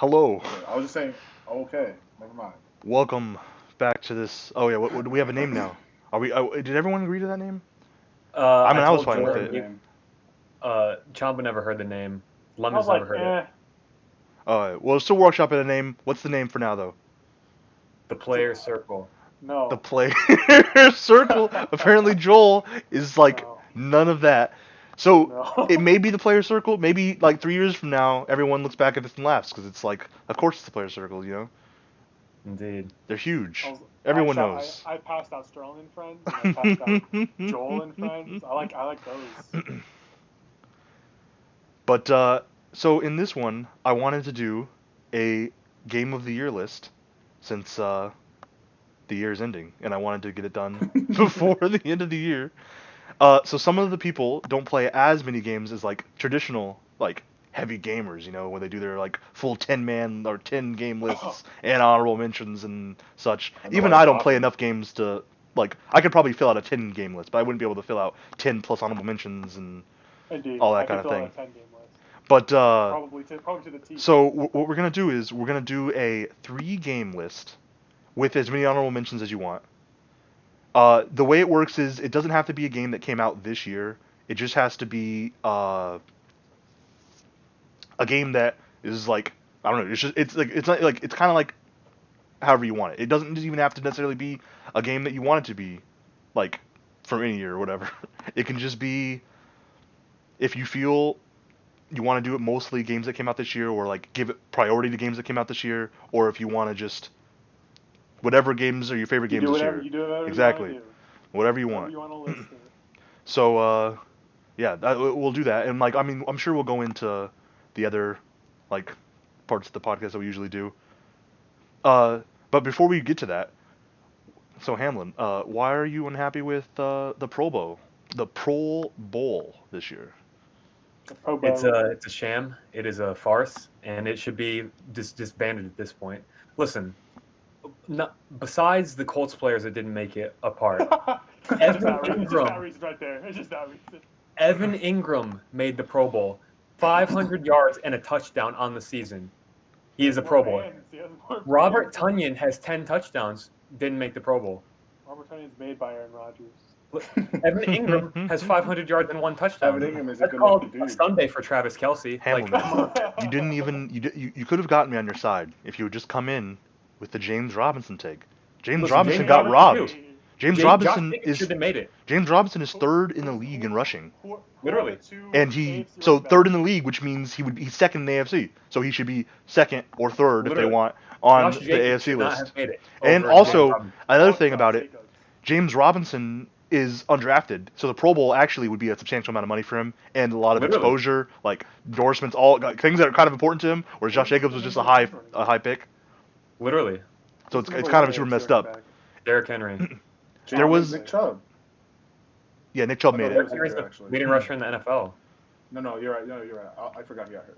Hello. I was just saying, okay, never mind. Welcome back to this. Oh yeah, do we have a name now? Are we? Did everyone agree to that name? I I mean, I was told fine with Never it. heard the Jordan. name. Chamba never heard the name. I was Lemons never like, heard it. Well, still workshopping a name. What's the name for now, though? The player circle. The no. player circle. Apparently, Joel is like No. none of that. So No. it may be the player circle. Maybe like 3 years from now, everyone looks back at this and laughs because it's like, of course, it's the player circle. Indeed. They're huge. I was, Everyone knows. I passed out Sterling and Friends, and I passed out Joel and Friends. I like those. But so in this one, I wanted to do a game of the year list since the year is ending, and I wanted to get it done before the end of the year. So some of the people don't play as many games as like traditional like heavy gamers, where they do their like full 10-man or 10-game lists and honorable mentions and such. I know Even that's I don't play awesome. enough games to like I could probably fill out a 10-game list, but I wouldn't be able to fill out 10 plus honorable mentions and Indeed, all that I kind could of fill out thing. a 10-game list. But Probably to the T. so what we're gonna do is we're gonna do a 3-game list with as many honorable mentions as you want. The way it works is it doesn't have to be a game that came out this year. It just has to be a game that is like I don't know. It's not like it's kind of like however you want it. It doesn't even have to necessarily be a game that you want it to be, like from any year or whatever. It can just be if you feel you want to do it mostly games that came out this year, or like give it priority to games that came out this year, or if you want to just whatever games are your favorite games this year. You do whatever Exactly. you want to do. Whatever you Whatever want. you want to list it. So yeah, we'll do that, and like I mean, I'm sure we'll go into the other like parts of the podcast that we usually do. But before we get to that, so Hamlin, why are you unhappy with the Pro Bowl this year? The Pro It's Bowl. a sham. It is a farce, and it should be disbanded at this point. Listen, besides the Colts players that didn't make it apart, It's just that reason right there. It's just that reason. Evan Ingram made the Pro Bowl, 500 yards and a touchdown on the season. He is a Pro Bowler. Robert Tonyan has 10 touchdowns, didn't make the Pro Bowl. Robert Tonyan's made by Aaron Rodgers. Evan Ingram has 500 yards and 1 touchdown. Evan Ingram is a That's good called looking a dude. Sunday for Travis Kelce. Hamlin, Like, you didn't even you could have gotten me on your side if you would just come in with the James Robinson take. James Listen, Robinson James got Robinson robbed. too. James Josh Robinson Jacobs should have made it. James Robinson is third in the league in rushing, Literally. and third in the league, which means he's second in the AFC. So he should be second or third if they Literally. want on Josh the Jacobs AFC should not list. have made it And over also James Robinson. another thing about it, James Robinson is undrafted, so the Pro Bowl actually would be a substantial amount of money for him and a lot of Literally. exposure, like endorsements, all things that are kind of important to him. Whereas Josh Jacobs was just a high pick, Literally. so it's kind of super messed up. Derrick Henry. There was Nick Chubb. Yeah, Nick Chubb made No, it. Derrick was Henry's injured, the actually. leading rusher in the NFL. No, you're right. No, you're right. I forgot he got hurt.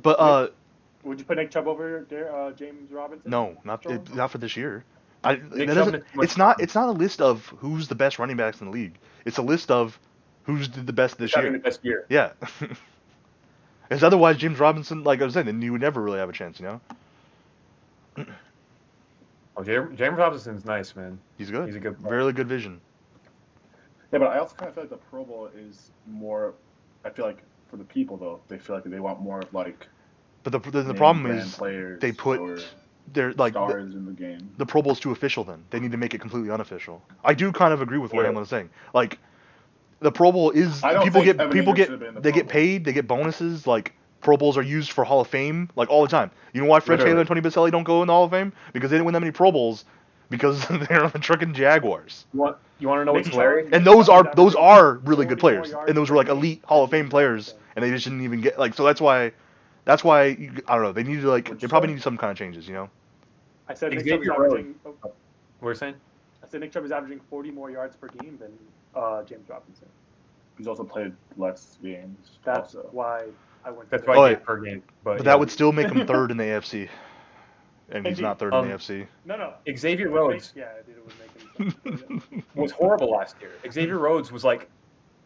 But Would you put Nick Chubb over there, James Robinson? no, not for this year. Nick That Chubb doesn't, is much it's not a list of who's the best running backs in the league. It's a list of who's did the best this having year. the best year. Yeah. Because otherwise, James Robinson, like I was saying, then you would never really have a chance. Oh, James Robinson's nice, man. He's good. He's a good player. Really good vision. Yeah, but I also kind of feel like the Pro Bowl is more. I feel like for the people though, they feel like they want more of like. But the name problem brand is players they put or they're like stars in the game. the Pro Bowl's too official. Then they need to make it completely unofficial. I do kind of agree with what Yeah. Hamlin is saying. Like the Pro Bowl is I don't people think get Evan Ingram should have been in the they Pro get Bowl. paid, they get bonuses. Like Pro Bowls are used for Hall of Fame like all the time. You know why Fred Literally. Taylor and Tony Baselli don't go in the Hall of Fame? Because they didn't win that many Pro Bowls because they're on the frickin' Jaguars. You want to know what's Nick hilarious? Chubb- And those are really good 40 more players, yards and those were per like game elite Hall of than Fame James players, Robinson. and they just didn't even get like. So that's why I don't know. They need to like What'd they you probably say? need some kind of changes. I said Nick Chubb is Xavier Rhodes. averaging. What were you saying? I said Nick Chubb is averaging 40 more yards per game than James Robinson. He's also played less games. That's also. why I went. That's for why Oh, I yeah. get per game. But But that would still make him third in the AFC, and he's Indeed. not third in the Um, AFC. No. Xavier Rhodes Yeah, it would make him. was horrible last year. Xavier Rhodes was like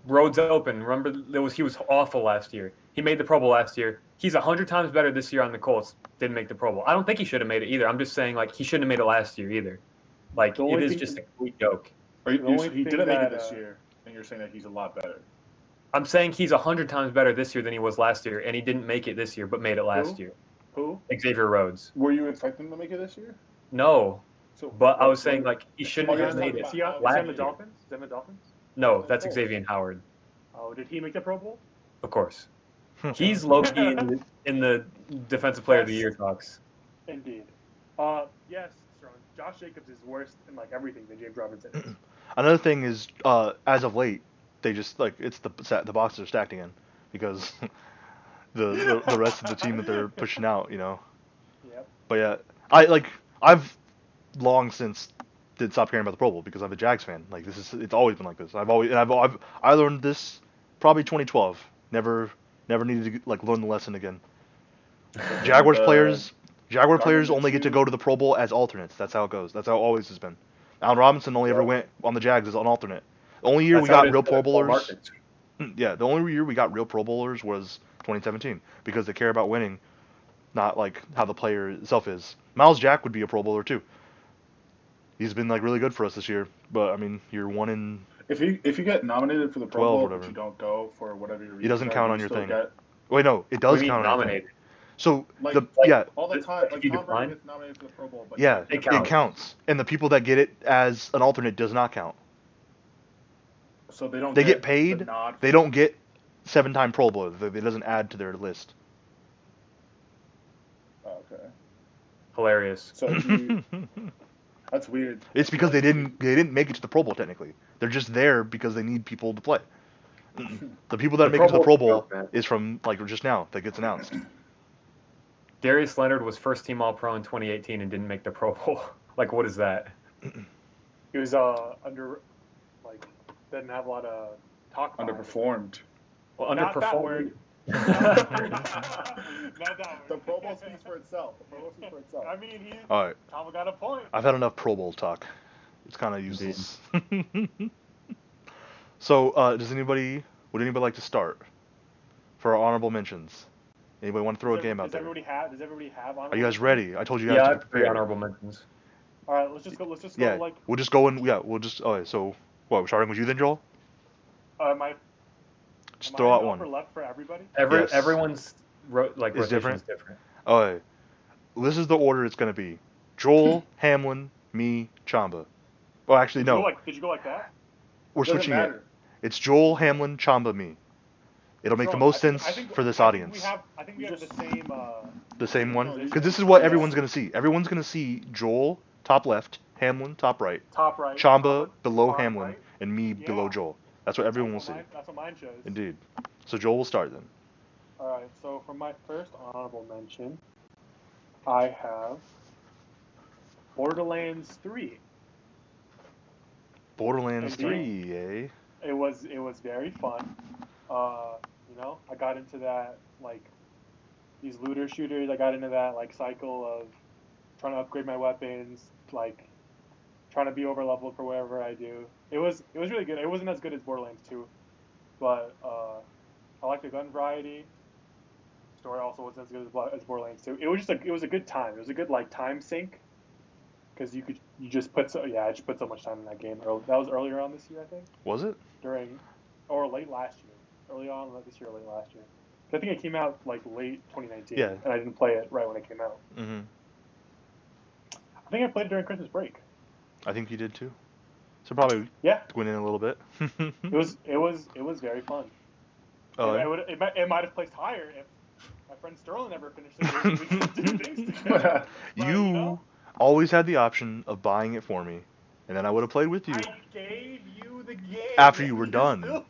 roads open. Remember, he was awful last year. He made the Pro Bowl last year. He's 100 times better this year on the Colts. Didn't make the Pro Bowl. I don't think he should have made it either. I'm just saying, like, he shouldn't have made it last year either. Like, The it only is thing- just a complete joke. He only didn't thing make it that, this year, and you're saying that he's a lot better. I'm saying he's 100 times better this year than he was last year, and he didn't make it this year, but made it last year. Who? Xavier Rhodes. Were you expecting him to make it this year? No, So, but I was saying, like, he shouldn't Oh, have you're made it. Is he on last the year. Dolphins? Is he on the Dolphins? No, that's Xavier Howard, Oh, did he make the Pro Bowl? of course. He's low-key in the Defensive Player of the Year talks. Indeed. Yes, Strong. Josh Jacobs is worse in like everything than James Robinson is. Another thing is, as of late, they just like it's the boxes are stacked again because the rest of the team that they're pushing out, you know. Yep. But yeah, I've long since did stop caring about the Pro Bowl because I'm a Jags fan. Like it's always been like this. I learned this probably 2012. Never needed to like learn the lesson again. Jaguars players only get to go to the Pro Bowl as alternates. That's how it goes. That's how it always has been. Allen Robinson only ever went on the Jags as an alternate. The only year we got real Pro Bowlers. Yeah, the only year we got real Pro Bowlers was 2017 because they care about winning, not like how the player itself is. Miles Jack would be a Pro Bowler too. He's been like really good for us this year, but I mean, you're one in. If you get nominated for the Pro 12 Bowl, whatever. but you don't go for whatever your reason, He doesn't count on your thing. Get, Wait, no, it does What do you mean count on your thing. nominated? So like, all the time. If Like you Tom Brady decline? gets nominated for the Pro Bowl, but yeah, It it counts, and the people that get it as an alternate does not count. so they don't. They get the paid. nod They don't get 7-time Pro Bowl. It doesn't add to their list. Oh, okay. Hilarious. So you, that's weird. It's because they didn't make it to the Pro Bowl technically. They're just there because they need people to play. The people that The make it to the Pro Pro Bowl's Bowl a joke, man. is from like just now that gets announced. Darius Leonard was first team All Pro in 2018 and didn't make the Pro Bowl. Like, what is that? He was under, like, didn't have a lot of talk. behind him. Underperformed. Well, Not that underperformed. word. Not that The word. Pro Bowl speaks for itself. The Pro Bowl speaks for itself. I mean, All right, Tom got a point. I've had enough Pro Bowl talk. It's kind of useless. So, would anybody like to start for our honorable mentions? Anybody want to throw a game out there? Does everybody have? Are you guys ready? I told you guys Yeah, I to have 3 prepare. honorable mentions. All right, let's just go. Yeah, Like, we'll just go in. Yeah, we'll just. Okay, so what? We're starting with you then, Joel. my. Just am throw I out go one. For left for everybody. Yes. Everyone's rotation is different? different. Okay, this is the order it's gonna be: Joel, Hamlin, me, Chamba. Well, actually, no. Did you go like that? We're Doesn't switching it. matter. It's Joel, Hamlin, Chamba, me. It'll make the Strong. most I sense think for this I audience. I think we have the same. The same one? No, Because this is what everyone's going to see. Everyone's going to see Joel, top left, Hamlin, top right, Top right. Chamba below bottom Hamlin, right. and me below Yeah. Joel. That's what everyone will see. That's what mine shows. Indeed. So Joel will start then. All right. So for my first honorable mention, I have Borderlands 3. Borderlands Indeed. 3, eh? It was very fun. You know, I got into that like these looter shooters. I got into that like cycle of trying to upgrade my weapons, like trying to be over leveled for whatever I do. It was really good. It wasn't as good as Borderlands 2, but I like the gun variety. Story also wasn't as good as Borderlands 2. It was just a good time. It was a good like time sink because you just put I just put so much time in that game. That was earlier on this year, I think. Was it? During or late last year. Early on this year, or late last year. I think it came out like late 2019. Yeah. And I didn't play it right when it came out. Mm-hmm. I think I played it during Christmas break. I think you did too. So probably Yeah. went in a little bit. It was very fun. Oh, It might have placed higher if my friend Sterling never finished it. We could do things together. But, you always had the option of buying it for me, and then I would have played with you. I gave you the game After you were and done.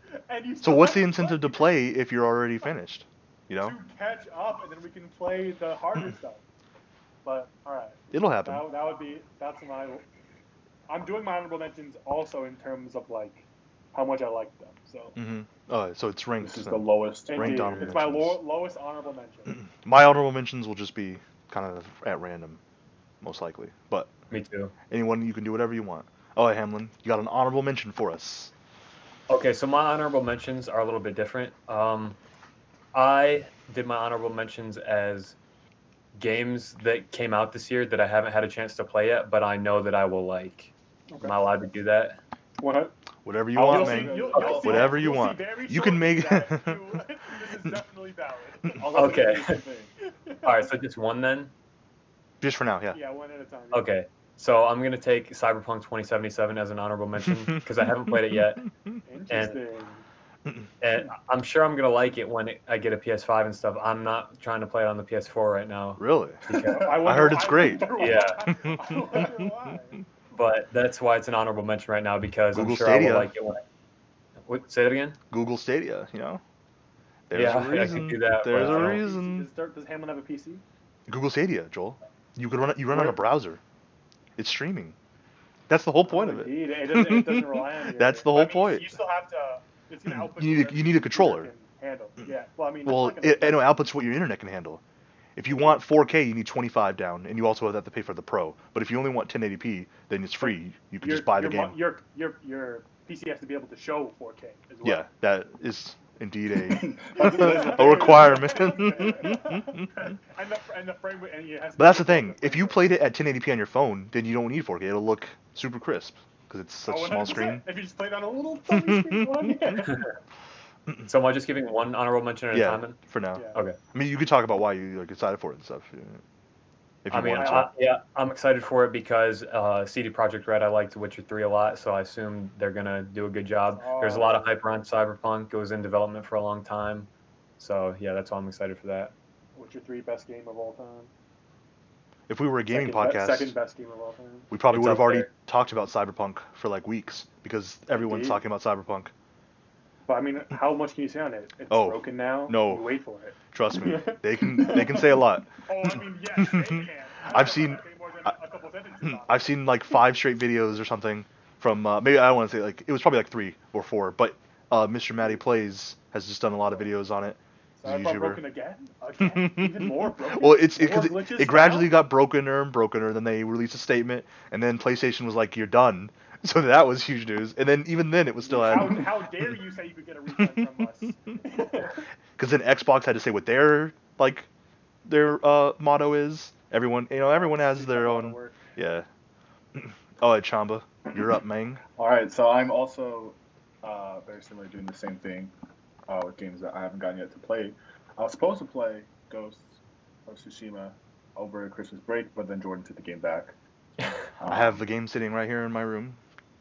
you So still what's the haven't incentive to played play if you're already finished? You know? to catch up, and then we can play the harder stuff. But all right, It'll happen. that's my. I'm doing my honorable mentions also in terms of like how much I like them. So Mm-hmm. Oh, so it's ranked. This is then. the lowest. Ranked indeed, honorable it's my mentions. lowest honorable mention. My honorable mentions will just be kind of at random, most likely. But Me too. anyone, you can do whatever you want. Oh, hey, Hamlin, you got an honorable mention for us. Okay, so my honorable mentions are a little bit different. I did my honorable mentions as games that came out this year that I haven't had a chance to play yet, but I know that I will like. Okay. Am I allowed to do that? What? Whatever you I'll- want, You'll see. man. You'll see. Whatever you You'll want. See very You can shortly make- that this is definitely valid. I was also Okay. gonna do the same thing. All right, so just one then. Just for now, yeah. Yeah, one at a time. Yeah. Okay, so I'm gonna take Cyberpunk 2077 as an honorable mention because I haven't played it yet, Interesting. and I'm sure I'm gonna like it when I get a PS5 and stuff. I'm not trying to play it on the PS4 right now, Really? because, I heard it's great. Wonder why. Yeah. I wonder why. but that's why it's an honorable mention right now because Google I'm sure I Stadia. will like it when. Say that again. Google Stadia, you know. There's Yeah, a I could reason. do that, There's but a I don't- reason. Does Hamlin have a PC? Google Stadia, Joel. You could run it. You run on a Where- browser. It's streaming. That's the whole point of it. Indeed. It doesn't rely on the That's internet. the whole I mean, point. You still have to. It's gonna output. You need a- whatever you need a your controller. computer can handle. Yeah. Well, I mean. Well, it's not gonna- it outputs what your internet can handle. If you want 4K, you need 25 down, and you also have to pay for the Pro. But if you only want 1080p, then it's free. You can just buy the game. Your PC has to be able to show 4K as well. Yeah, that is indeed That's a requirement. And the frame rate, and it has to But that's be the thing. able to- If you played it at 1080p on your phone, then you don't need 4K. It'll look super crisp because it's such Oh, a small 100%. screen. If you just play it on a little tiny screen one, yeah. So am I just giving one honorable mention at a Yeah, time? Then? for now. Yeah. Okay. I mean, you could talk about why you like excited for it and stuff. If you I mean, wanted to. yeah, I'm excited for it because CD Projekt Red, I liked Witcher 3 a lot, so I assume they're gonna do a good job. There's a lot of hype around Cyberpunk. It was in development for a long time, so yeah, that's why I'm excited for that. Witcher 3 best game of all time. If we were a gaming Second podcast, second best game of all time. we probably It's would up have already there. talked about Cyberpunk for like weeks because everyone's Indeed. talking about Cyberpunk. But I mean, how much can you say on it? It's Oh, broken now. no. You wait for it. Trust me, they can say a lot. Oh, I mean, yes, they can. I've seen- a couple sentences on it. I've seen like 5 straight videos or something from maybe I don't want to say like it was probably like 3 or 4, but Mr. Matty Plays has just done a lot of videos on it. He's a Cyberpunk YouTuber. broken again? Again? Even more broken? Well, it's More because glitches it gradually now? got brokener and brokener. Then they released a statement, and then PlayStation was like, "You're done." So that was huge news. And then even then, it was still How, at how dare you say you could get a refund from us? because then Xbox had to say what their motto is. Everyone has their A lot of own. work. Yeah. Oh, hey, Chamba, you're up, man. All right, so I'm also very similar, doing the same thing with games that I haven't gotten yet to play. I was supposed to play Ghost of Tsushima over Christmas break, but then Jordan took the game back. I have the game sitting right here in my room.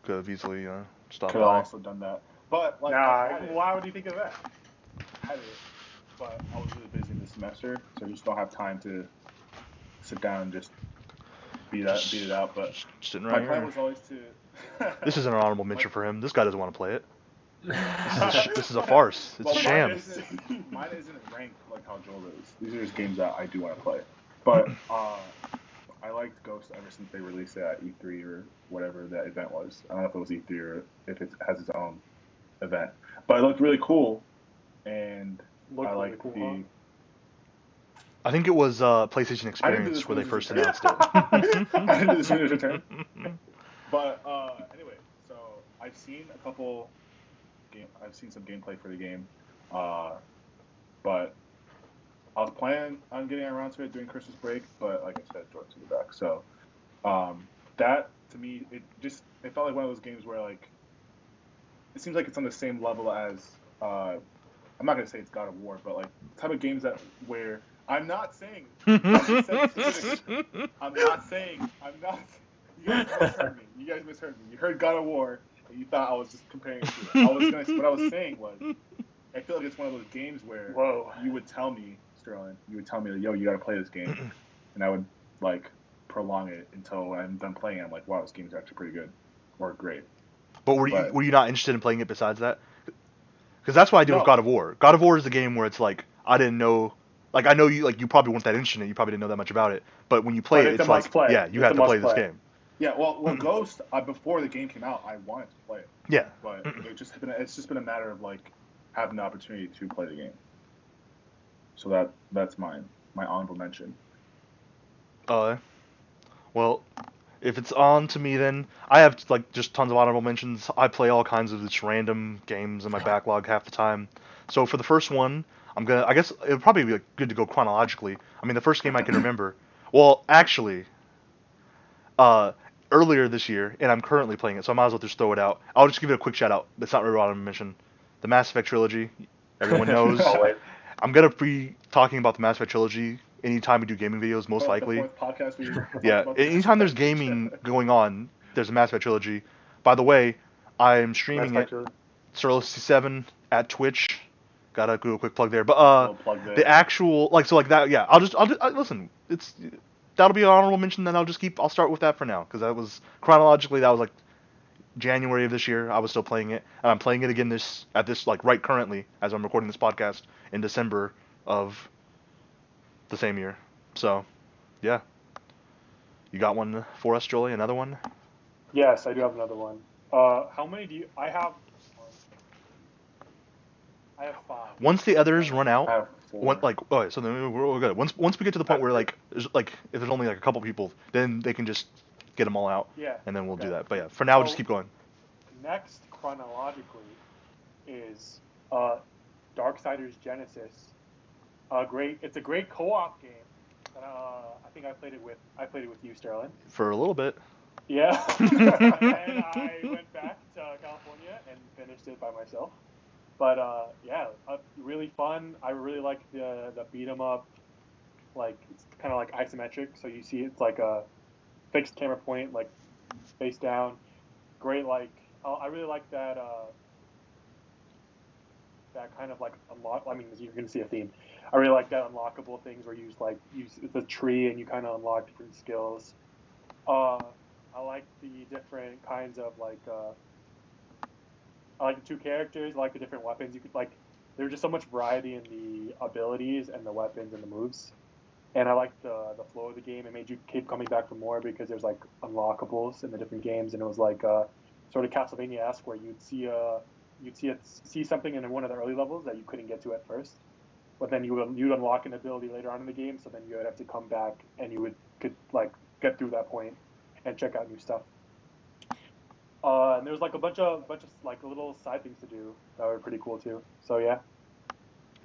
Could have easily stopped Could have by. also done that, but like, I Nah, had it. why would you think of that? I had it, but I was really busy this semester, so I just don't have time to sit down and just beat it out. But Just sitting my right plan here. was always to. This is an honorable mention for him. This guy doesn't want to play it. This is a farce. It's Well, a sham. Mine isn't ranked like how Joel is. These are just games that I do want to play. But I liked Ghost ever since they released it at E3 or whatever that event was. I don't know if it was E3 or if it has its own event. But it looked really cool, and Looked I really like cool, the. huh? I think it was PlayStation I didn't do Experience this where they when first this was- announced it. I didn't do this when it was returned. But anyway, so I've seen a couple. I've seen some gameplay for the game, but I was planning on getting around to it during Christmas break. But like I said, Jordan took it back. So that to me, it felt like one of those games where like it seems like it's on the same level as I'm not gonna say it's God of War, but like the type of games that where I'm not saying. I'm not saying. You guys misheard me. You heard God of War, and you thought I was just comparing it to it. What I was saying was, I feel like it's one of those games where Whoa. you would tell me, Sterling, that, yo, you got to play this game, and I would like prolong it until I'm done playing. I'm like, wow, this game's actually pretty good or great. But were you not interested in playing it besides that? Because that's what I did with No. God of War. God of War is the game where it's like I didn't know. Like I know you probably weren't that interested in it. You probably didn't know that much about it. But when you play But it, it's a it's like must-play. yeah, you It's have a to play this must-play. game. Yeah, well, Ghost before the game came out, I wanted to play it, Yeah. but it's just been a matter of like having the opportunity to play the game. So that's my honorable mention. Well, If it's on to me, then I have like just tons of honorable mentions. I play all kinds of just random games in my backlog half the time. So for the first one, I guess it would probably be like, good to go chronologically. I mean, the first game I can remember. Well, actually, uh, earlier this year, and I'm currently playing it, so I might as well just throw it out. I'll just give it a quick shout out. It's not really honorable mention. The Mass Effect trilogy. Everyone knows. Always. I'm gonna be talking about the Mass Effect trilogy anytime we do gaming videos, most The likely. fourth podcast we talked Yeah, about anytime there's this. gaming going on, there's a Mass Effect trilogy. By the way, I'm streaming Mass it, Effect Sir67 at Twitch. Gotta do a quick plug there. But Little plug there. the actual like that. Yeah, listen. That'll be an honorable mention. Then I'll start with that for now because that was chronologically that was like January of this year. I was still playing it, and I'm playing it again like right currently as I'm recording this podcast in December of the same year. So, yeah. You got one for us, Jolie? Another one? Yes, I do have another one. How many do you? I have 5. Once the others run I out, have 4. okay, so then we're good. Once we get to the point where if there's only like a couple people, then they can just get them all out, Yeah. and then we'll do Okay. that. But yeah, for now, we'll So- just keep going. Next, chronologically, is Darksiders Genesis. It's a great co-op game. That, I think I played it with you, Sterling. For a little bit. Yeah. And I went back to California and finished it by myself. But really fun. I really like the beat 'em up. Like it's kind of like isometric, so you see it's like a fixed camera point, like face down. Great, like I really like that. That kind of like unlock. I mean, you're gonna see a theme. I really like that unlockable things where you use the tree and you kind of unlock different skills. I like the different kinds of I like the 2 characters. I like the different weapons. You could there's just so much variety in the abilities and the weapons and the moves. And I liked the flow of the game. It made you keep coming back for more because there's like unlockables in the different games, and it was like sort of Castlevania-esque where see something in one of the early levels that you couldn't get to at first, but then you'd unlock an ability later on in the game. So then you would have to come back and could get through that point and check out new stuff. And there was like a bunch of like little side things to do that were pretty cool too. So yeah,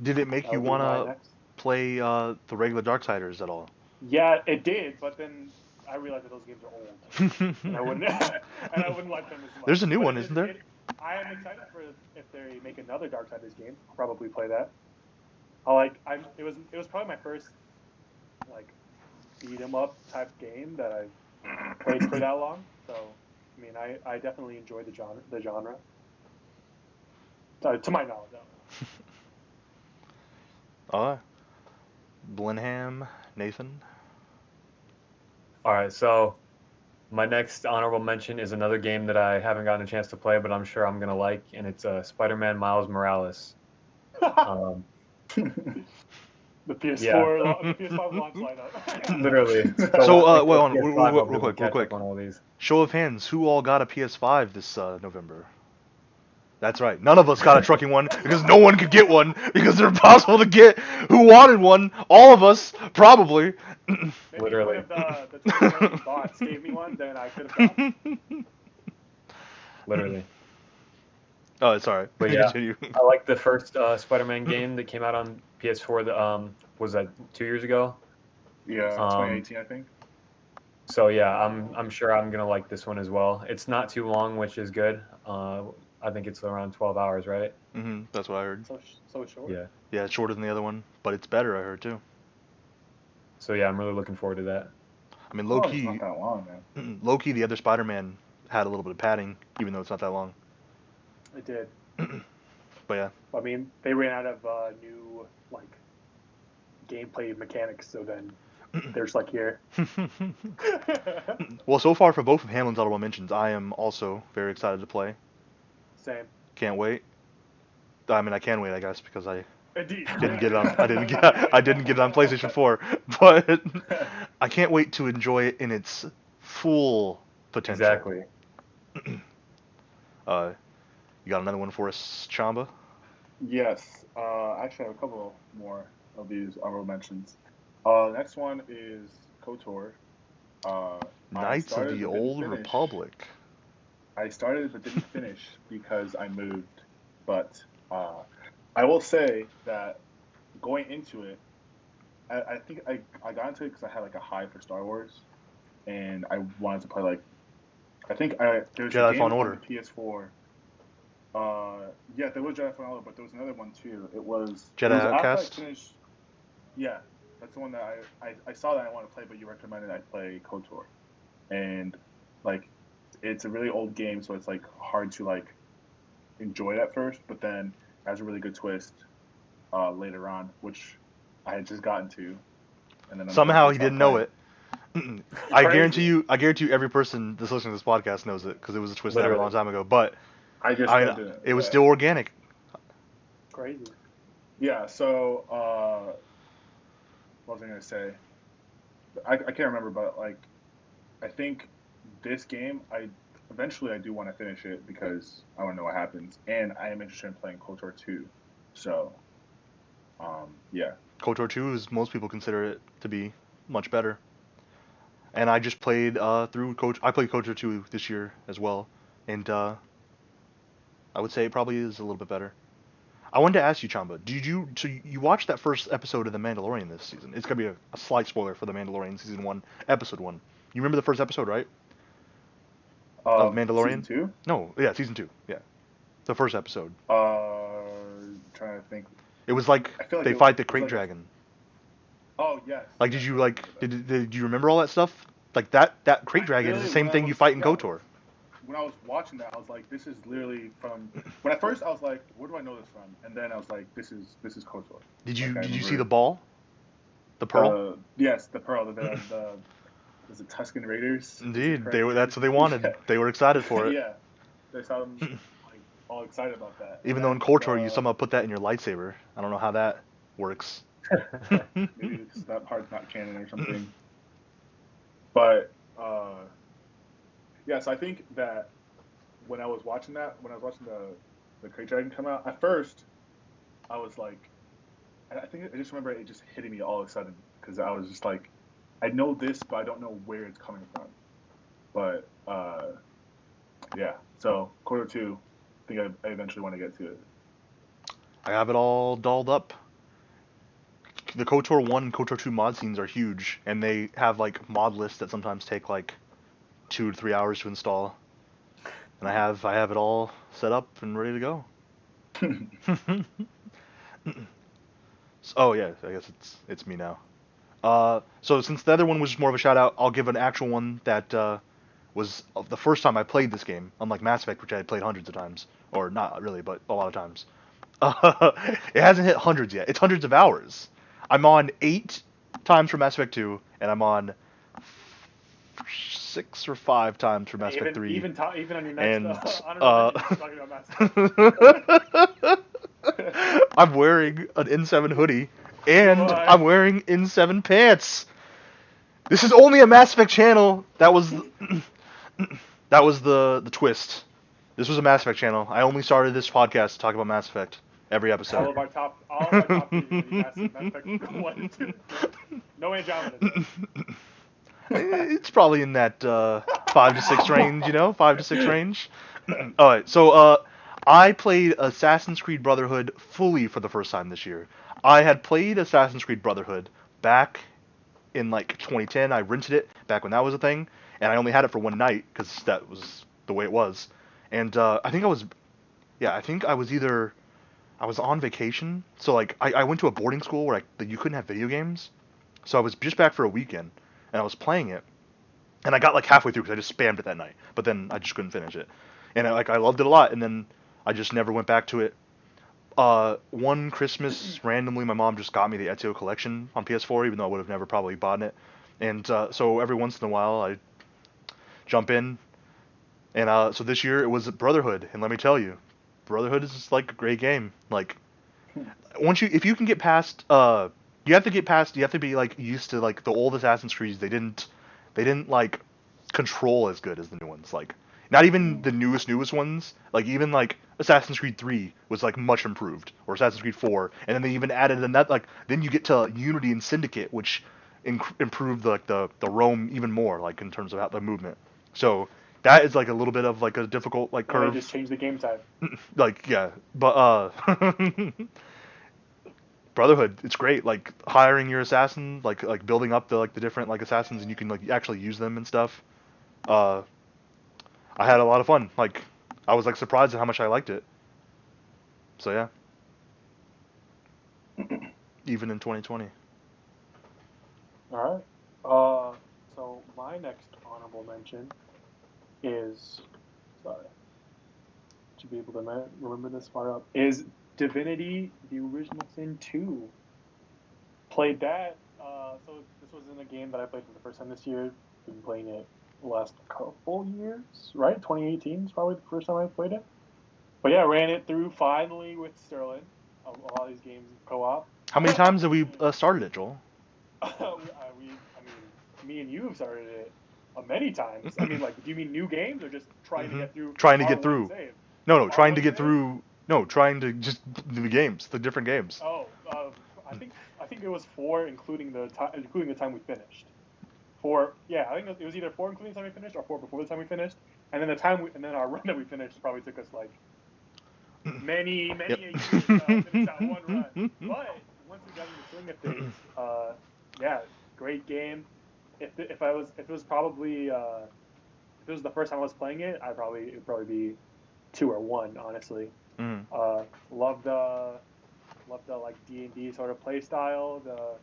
Did it make that you would be my wanna next. play the regular Darksiders at all? Yeah, it did, but then I realized that those games are old, and I wouldn't like them as much. There's a new But one, isn't there? I am excited for if they make another Darksiders game. I'll probably play that. It was probably my first like beat 'em up type game that I've played for that long. So I mean, I definitely enjoy the genre. To my knowledge, I don't know. Blenham, Nathan. All right, so my next honorable mention is another game that I haven't gotten a chance to play, but I'm sure I'm gonna like, and it's Spider-Man Miles Morales. The PS4, the PS5 launch lineup. Literally. So, wait, hold on, PS5, I'll be real able to catch quick. up on all these. Show of hands, who all got a PS5 this November? That's right. None of us got a trucking one because no one could get one because they're impossible to get. Who wanted one? All of us, probably. Maybe Literally. if the 20 bots gave me one, then I could have gone. Literally. Oh, it's alright. But yeah, Continue. I like the first Spider-Man game that came out on PS4. Was that 2 years ago? Yeah, 2018, I think. So yeah, I'm sure I'm gonna like this one as well. It's not too long, which is good. I think it's around 12 hours, right? That's what I heard. So short. Yeah. Yeah, it's shorter than the other one, but it's better, I heard too. So yeah, I'm really looking forward to that. I mean, Oh, low it's key, not that long, man. low key, the other Spider-Man had a little bit of padding, even though it's not that long. It did. But yeah. I mean, they ran out of new gameplay mechanics, so then they're just like here. Well, so far for both of Hamlin's honorable mentions, I am also very excited to play. Same. Can't wait. I mean, I can wait, I guess, because I Indeed. didn't get it on. I didn't get it on PlayStation 4, but I can't wait to enjoy it in its full potential. Exactly. You got another one for us, Chamba? Yes. Actually, I have a couple more of these honorable mentions. Next one is KOTOR. I Knights of started the but didn't Old finish. Republic. I started but didn't finish because I moved. But I will say that going into it, I think I got into it because I had like a high for Star Wars, and I wanted to play like I think there's a Jedi game Fallen on Order. the PS4. Yeah, there was Jedi Fallen Order, but there was another one too. It was Jedi after I Outcast? finished. Yeah, that's the one that I saw that I want to play, but you recommended I play KOTOR, and like it's a really old game, so it's like hard to like enjoy it at first, but then it has a really good twist later on, which I had just gotten to, and then Somehow unfortunately he stopped didn't know playing. it. I guarantee Crazy. you, every person that's listening to this podcast knows it because it was a twist that happened a long Literally. time ago. But I just I, still didn't. it was Yeah. still organic. Crazy. Yeah. So what was I gonna say? I can't remember, but like I think this game I do want to finish it because I want to know what happens, and I am interested in playing KOTOR 2. So yeah. KOTOR 2 is most people consider it to be much better. And I just played through Coach. I played KOTOR 2 this year as well, and I would say it probably is a little bit better. I wanted to ask you, Chamba, you watched that first episode of The Mandalorian this season? It's gonna be a slight spoiler for The Mandalorian season 1, episode 1. You remember the first episode, right? Of Season Mandalorian? 2. No, yeah, season 2. Yeah, the first episode. Trying to think. It was like I feel like they it fight the was crate like dragon. oh yes. Like, Yes, did you I like remember that. did you remember all that stuff? Like that crate dragon is the same thing you fight in KOTOR. When I was watching that, I was like, this is literally from. When at first I was like, where do I know this from? And then I was like, this is KOTOR. Did you Like, I did you see remember the ball? The pearl? Yes, the pearl. The was it Tuscan Raiders? Indeed, that's what they wanted. Yeah. They were excited for it. Yeah, they sound like all excited about that. Even And though in then KOTOR you somehow put that in your lightsaber. I don't know how that works. maybe it's that part's not canon or something. But yeah, so I think that when I was watching the Crate Dragon come out, at first I was like, I think I just remember it just hitting me all of a sudden because I was just like, I know this, but I don't know where it's coming from. But yeah, so KOTOR 2, I think I eventually want to get to it. I have it all dolled up. The KOTOR 1 and KOTOR 2 mod scenes are huge, and they have like mod lists that sometimes take like 2 to 3 hours to install. And I have it all set up and ready to go. Oh yeah, I guess it's me now. So since the other one was more of a shout out, I'll give an actual one that was the first time I played this game, unlike Mass Effect, which I had played hundreds of times, or not really, but a lot of times. It hasn't hit hundreds yet. It's hundreds of hours. I'm on 8 times for Mass Effect 2, and I'm on 6 or 5 times for Mass Effect 3. Even on your next And, honorable mention, talking about Mass Effect. I'm wearing an N7 hoodie, and Boy. I'm wearing N7 pants. This is only a Mass Effect channel. That was the twist. This was a Mass Effect channel. I only started this podcast to talk about Mass Effect every episode. all of our top Mass Effect 1 and 2. No Andromeda. It's probably in that 5 to 6 range, 5 to 6 range. All right, so I played Assassin's Creed Brotherhood fully for the first time this year. I had played Assassin's Creed Brotherhood back in like 2010. I rented it back when that was a thing, and I only had it for one night because that was the way it was. And I think I was on vacation, so like I went to a boarding school where you couldn't have video games, so I was just back for a weekend, and I was playing it, and I got like halfway through because I just spammed it that night, but then I just couldn't finish it, and I loved it a lot, and then I just never went back to it. One Christmas, randomly, my mom just got me the Ezio collection on PS4, even though I would have never probably bought it, and so every once in a while I jump in, and so this year it was Brotherhood, and let me tell you, Brotherhood is just like a great game. Like if you can get past you have to be like used to like the old Assassin's Creeds. They didn't like control as good as the new ones. Like not even the newest ones. Like even like Assassin's Creed 3 was like much improved, or Assassin's Creed 4, and then they even added another, like then you get to Unity and Syndicate, which improved like the roam even more, like in terms of how the movement. So that is like a little bit of like a difficult like And they curve. just changed the game type. Like yeah, but Brotherhood, it's great. Like hiring your assassin, like building up the different like assassins, and you can like actually use them and stuff. Uh, I had a lot of fun. Like I was like surprised at how much I liked it. So yeah, even in 2020. All right. So my next honorable mention is, sorry, to be able to remember this far up, is Divinity: The Original Sin 2. Played that. So this wasn't a game that I played for the first time this year. Been playing it the last couple years, right? 2018 is probably the first time I played it. But yeah, ran it through finally with Sterling. A lot of these games co-op. How many times have we started it, Joel? I mean, me and you have started it many times. I mean, like, do you mean new games or just trying to get through Trying to our get one through. save? No, Our trying to one get save? through. No, trying to just do the games, the different games. Oh, I think it was 4, including the time we finished. 4, yeah, I think it was either 4 including the time we finished or 4 before the time we finished, and then and then our run that we finished probably took us like many Yep. a years to finish that one run. But once we got in the swing of things, yeah, great game. If it was probably if it was the first time I was playing it, it'd probably be 2 or 1, honestly. Mm. Love the like D&D sort of play style, the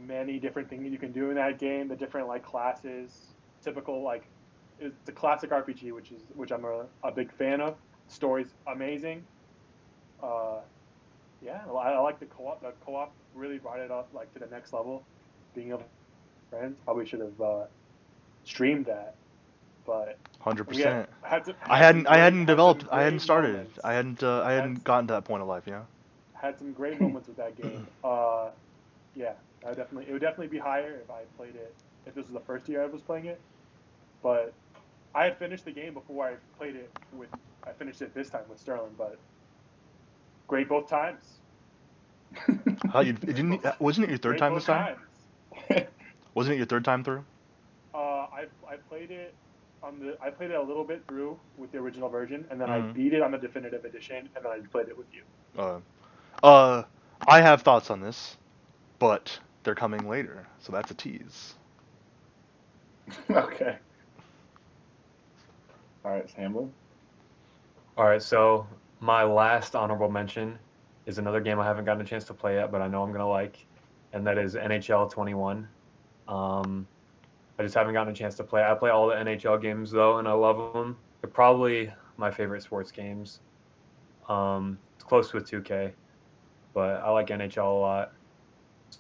many different things you can do in that game, the different like classes, typical like it's a classic RPG, which I'm a big fan of. Story's amazing. Yeah, I like the co-op. The co-op really brought it up like to the next level. Being able to friends, probably should have streamed that, but we 100%. had some, I had some hadn't I great hadn't had some developed. I hadn't great started. moments. I hadn't gotten to that point of life. Yeah. Had some great moments with that game. Yeah, it would definitely be higher if I played it if this was the first year I was playing it. But I had finished the game before I played it with. I finished it this time with Sterling, but great both times. How you it didn't? Wasn't it your third Great time both this time? times. Wasn't it your third time through? I played it I played it a little bit through with the original version, and then I Mhm. beat it on the definitive edition, and then I played it with you. Uh, I have thoughts on this, but they're coming later, so that's a tease. Okay. All right, Hamlin. All right, so my last honorable mention is another game I haven't gotten a chance to play yet, but I know I'm gonna like, and that is NHL 21. I just haven't gotten a chance to play. I play all the NHL games though, and I love them. They're probably my favorite sports games. It's close with 2K, but I like NHL a lot.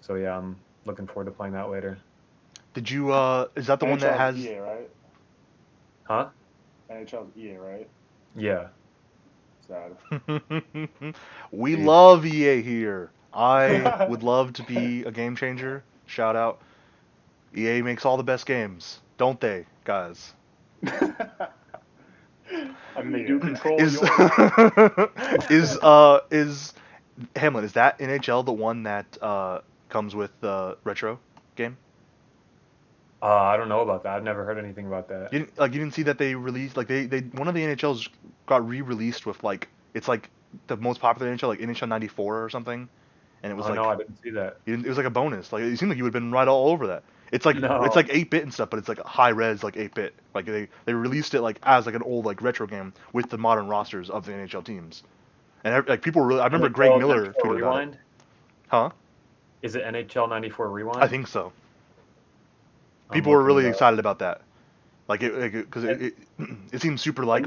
So yeah, I'm looking forward to playing that later. Did you? Is that the one that NHL's has? EA, right? Huh? NHL's EA, right? Yeah. Sad. We Dude. love EA here. I would love to be a game changer. Shout out. EA makes all the best games, don't they, guys? I mean, they do control Is your life. is Hamlin? Is that NHL the one that comes with the retro game? I don't know about that. I've never heard anything about that. You didn't see that they released like they one of the NHLs got re-released with like it's like the most popular NHL like NHL '94 or something, and it was Oh no, like I didn't see that. it was like a bonus. Like it seemed like you would have been right all over that. It's like No. 8-bit and stuff, but it's like high res like 8-bit. Like they released it like as like an old like retro game with the modern rosters of the NHL teams. And like people were really I remember Greg NHL Miller 94 tweeted about it. Rewind? Huh? Is it NHL 94 Rewind? I think so. I'm People were looking really it up. excited about that. Like it because it seems super like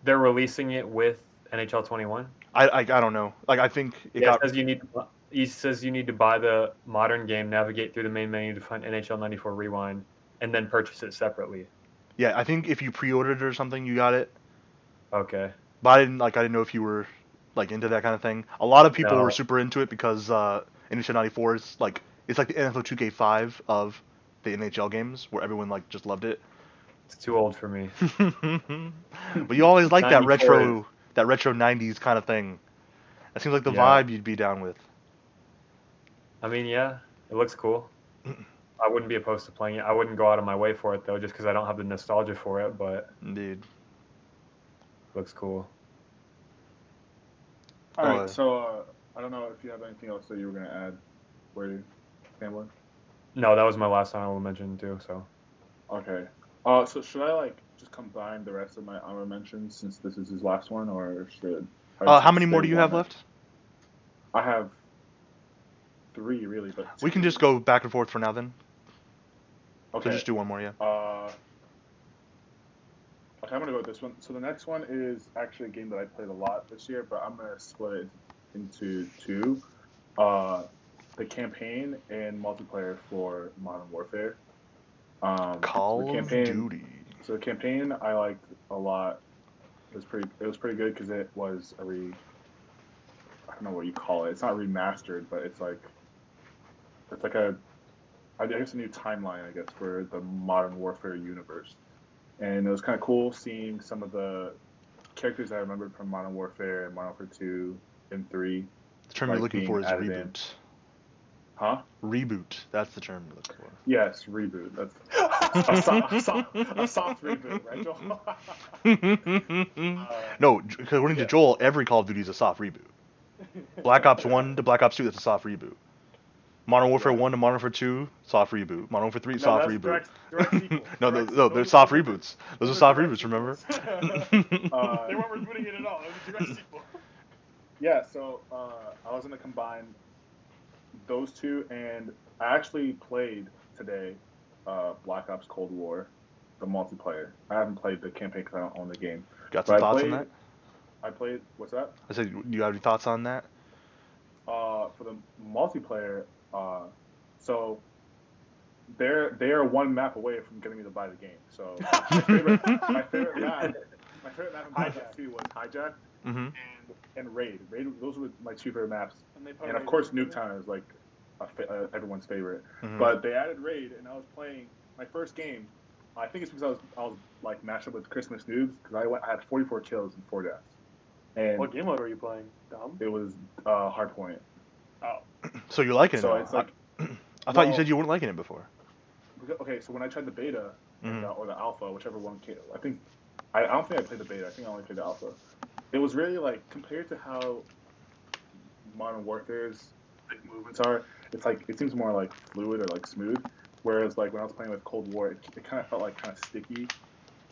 They're releasing it with NHL 21. I don't know. Like I think it Yeah, got he says you need to buy the modern game, navigate through the main menu to find NHL 94 Rewind, and then purchase it separately. yeah, I think if you pre-ordered it or something, you got it. Okay. But I didn't know if you were like into that kind of thing. A lot of people were No. super into it because NHL '94 is like it's like the NFL 2K5 of the NHL games, where everyone like just loved it. It's too old for me. But you always like that 94 retro '90s kind of thing. That seems like the Yeah. vibe you'd be down with. I mean, yeah. It looks cool. I wouldn't be opposed to playing it. I wouldn't go out of my way for it though, just because I don't have the nostalgia for it. But Indeed. it looks cool. All right, Uh, so I don't know if you have anything else that you were gonna add, were you, Cameron? No, that was my last honorable mention too. So Okay. So should I like just combine the rest of my honorable mentions since this is his last one, or should I how just many say more do you one have that- left? I have 3 really, but We can 2. just go back and forth for now then. Okay. So just do one more, yeah. Okay, I'm gonna go with this one. So the next one is actually a game that I played a lot this year, but I'm gonna split it into 2. The campaign and multiplayer for Modern Warfare. So Call the of campaign. Duty. So the campaign I liked a lot. It was pretty good because it was I don't know what you call it. It's not remastered, but it's like I guess a new timeline, I guess, for the Modern Warfare universe. And it was kind of cool seeing some of the characters I remembered from Modern Warfare and Modern Warfare 2 and 3. The term you're looking being for is added reboot. in. Huh? Reboot. That's the term you're looking for. Yes, reboot. That's a soft reboot, right, Joel? No, according to yeah. Joel, every Call of Duty is a soft reboot. Black Ops 1 to Black Ops 2, that's a soft reboot. Modern Warfare Yeah. 1 to Modern Warfare 2, soft reboot. Modern Warfare 3, No, soft that's reboot. direct sequel. No, Direct no, sequel. they're soft reboots. Those are soft direct reboots, remember? sequels. They weren't rebooting it at all. It was a direct sequel. Yeah, so I was gonna combine those 2, and I actually played today Black Ops Cold War, the multiplayer. I haven't played the campaign because I don't own the game. Got some thoughts on that? I played. What's that? I said, do you have any thoughts on that? For the multiplayer, so they are one map away from getting me to buy the game. So my favorite map in Black Ops 2 was Hijack Mm-hmm. and Raid. Those were my 2 favorite maps. And of Raid course, in it? Nuketown is like everyone's favorite. Mhm. But they added Raid, and I was playing my first game. I think it's because I was like matched up with Christmas noobs because I had 44 kills and 4 deaths. And What game mode were you playing? Dumb? it was Hardpoint. Oh. So you're liking So it now. it's like I thought you well- said you weren't liking it before. okay. So when I tried the beta Mhm. or the alpha, whichever one came, I don't think I played the beta. I think I only played the alpha. It was really like compared to how Modern Warfare's movements are. It's like it seems more like fluid or like smooth. Whereas like when I was playing with Cold War, it kind of felt like kind of sticky.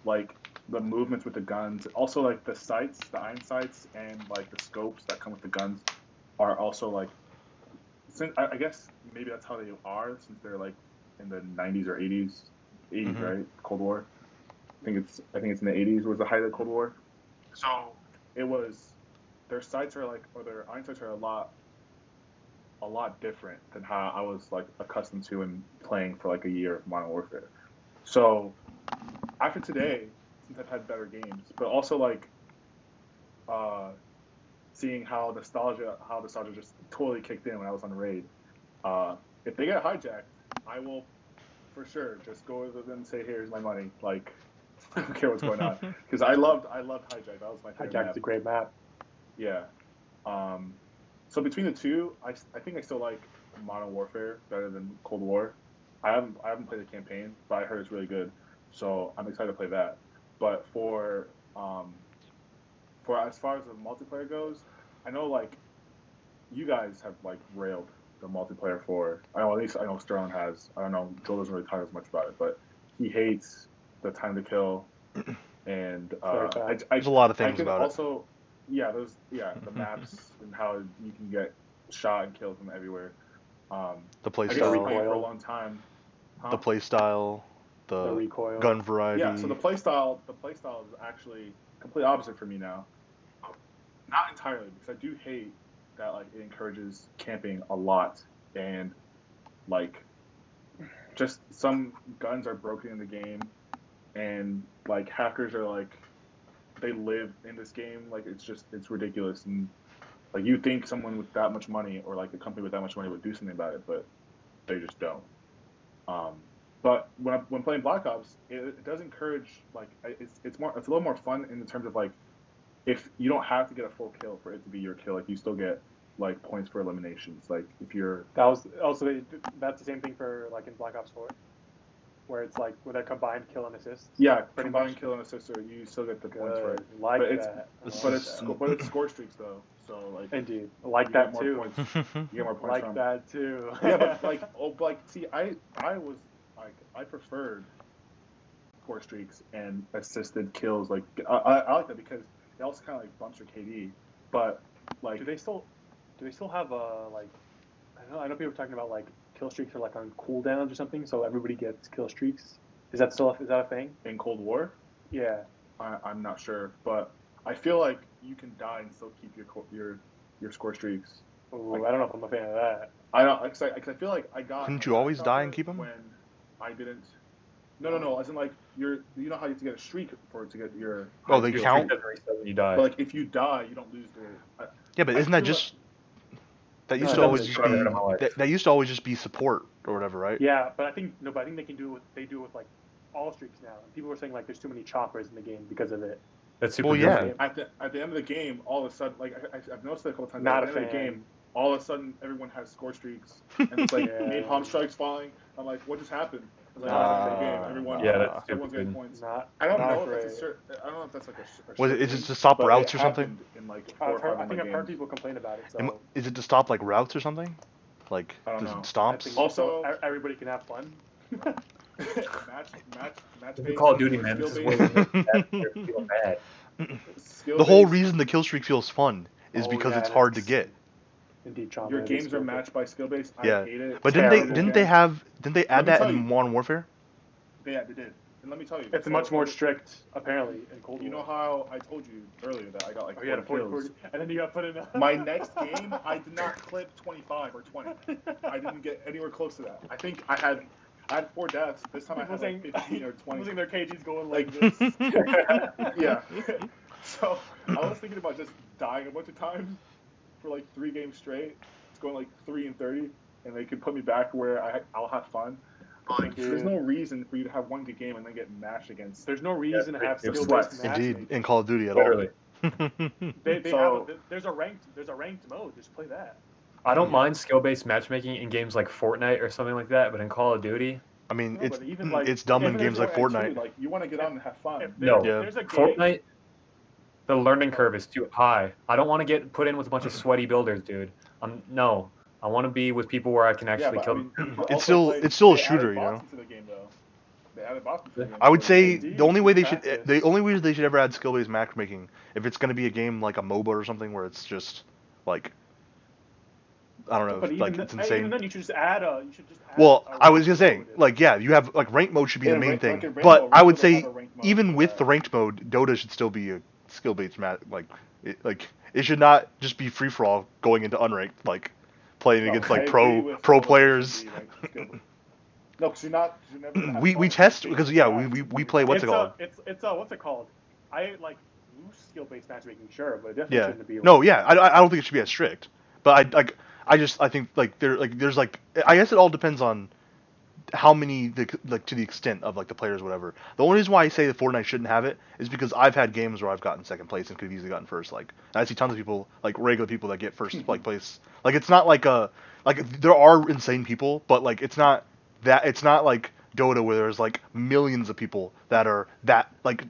Like the movements with the guns, also like the sights, the iron sights, and like the scopes that come with the guns are also like. Since I guess maybe that's how they are since they're like in the 90s or 80s, Mhm. right? Cold War. I think it's in the 80s was the height of the Cold War. So it was their sights are like or their iron sights are a lot different than how I was like accustomed to in playing for like a year of Modern Warfare. So after today, since I've had better games, but also like seeing how nostalgia just totally kicked in when I was on Raid. If they get hijacked, I will for sure just go with them and say, "Here's my money." Like I don't care what's going on because I loved hijack. That was my favorite Hijack's map. a great map. Yeah. So between the 2, I think I still like Modern Warfare better than Cold War. I haven't played the campaign, but I heard it's really good. So I'm excited to play that. But for as far as the multiplayer goes, I know like you guys have like railed the multiplayer for. I know at least I know Sterling has. I don't know. Joel doesn't really talk as much about it, but he hates the time to kill, and There's a lot of I things can about it. also, yeah, the maps and how you can get shot and killed from everywhere. The play I guess playing style, for a long time. Huh? the play style, The the recoil. gun variety. Yeah, so the play style is actually complete opposite for me now. Not entirely, because I do hate that like it encourages camping a lot and like just some guns are broken in the game and like hackers are like they live in this game like it's ridiculous and like you think someone with that much money or like a company with that much money would do something about it, but they just don't. But when playing Black Ops, it does encourage like it's a little more fun in the terms of like if you don't have to get a full kill for it to be your kill, like you still get like points for eliminations. Like if you're That was also that's the same thing for like in Black Ops 4, where it's like with a combined kill and assist. Pretty combined much. kill and assist, you still get the points for Good. it. Like But it's- that. I But like it's that. but it's score streaks though. So like Indeed. I like you that get more too. points. You get more points Like from. that too. Yeah, but like see, I was like I preferred score streaks and assisted kills. Like I like that because it also kind of like bumps your KD. But like do they still have like I know people are talking about like kill streaks are like on cooldowns or something, so everybody gets kill streaks. Is that a thing? in Cold War, Yeah. I'm not sure, but I feel like you can die and still keep your score streaks. Ooh, I don't know if I'm a fan of that. I don't cause I feel like I got. Couldn't you always die and keep 'em? When I didn't. No. As in like you know how you have to get a streak for it to get your. Oh, they Your count? streak doesn't reset when you die. But like if you die, you don't lose the. Yeah, but I isn't that feel just that No, used it to always doesn't. just I've never heard of my life. be that used to always just be support or whatever, right? Yeah, but I think they can do they do it with like all streaks now. And people were saying like there's too many choppers in the game because of it. That's super Well, yeah. goofy. At the end of the game, all of a sudden, like I've noticed it a couple times. Not at a the end of the fan. game, all of a sudden everyone has score streaks, and it's like Yeah. napalm strikes falling. I'm like, what just happened? It's like, Nah. it's the game. Everyone, Yeah, that's everyone's getting stupid. points. Not I don't not know if great. that's I don't know if that's like a Was it? certain Is it thing, to stop but routes it or something? happened In like 4 or 5 I of think my I've heard games. people complain about it. So Is it to stop like routes or something? Like I don't does know. it I stomps? think Also- so everybody can have fun. match This is Call of Duty, or man. This is skill-based- where they feel bad. skill-based, The whole reason the kill streak feels fun is Oh, because yeah, it's hard to that's- get. Indeed, Chamba. your it is games are good. matched by skill based. I Yeah. hate it. But Terrible. didn't they add me that tell in you. Modern Warfare? They did. And let me tell you, It's so- much more strict apparently in Cold War. You know how I told you earlier that I got like Oh, yeah, 40 the kills. and then you got put in. My next game, I did not clip 25 or 20. I didn't get anywhere close to that. I think I had 4 deaths. This time I People had like 15 or People 20. saying their KG's going Like like this. Yeah. So I was thinking about just dying a bunch of times for like 3 games straight. It's going like 3 and 30, and they could put me back where I'll have fun. Like, there's no reason for you to have one good game and then get matched against. There's no reason to have it's skill-based sweats. Indeed, matchmaking. in Call of Duty at Literally. all. They So- there's a ranked mode. Just play that. I don't mind skill-based matchmaking in games like Fortnite or something like that, but in Call of Duty, I mean, No, it's but even, like, it's dumb in Even games there's like one Fortnite. too, like you want to get on and have fun. If No. there's a game, Fortnite, the learning curve is too high. I don't want to get put in with a bunch of sweaty builders, dude. No, I want to be with people where I can actually but, kill I mean, them. also, It's still- like, it's still a they added shooter, you bots know? into the game, though. They added bots into the game, I would so- say Indeed, the only way practice. the only way they should ever add skill-based matchmaking if it's going to be a game like a MOBA or something where it's just like I don't know, but like even, it's even insane. then, you should just add a. Well, a I was just saying, ranked mode. like, yeah, you have like ranked mode should be Yeah, the main rank- thing, rank- rank but mode- I rank would mode say have a ranked mode even for with that. the ranked mode, Dota should still be a skill-based like it should not just be free for all going into unranked, like playing No, against I like agree with pro Dota should players. be ranked skill. No, because you're never gonna have We fun. test It's because based yeah, on we stats. play what's it's it called? It's what's it called? I like loose skill-based matchmaking, sure, but it definitely Yeah. shouldn't be. No, yeah, I don't think it should be as strict. But I think like there's like I guess it all depends on how many to the extent of like the players whatever. The only reason why I say that Fortnite shouldn't have it is because I've had games where I've gotten second place and could have easily gotten first. Like and I see tons of people like regular people that get first like place. Like it's not like there are insane people, but like it's not like Dota where there's like millions of people that are that like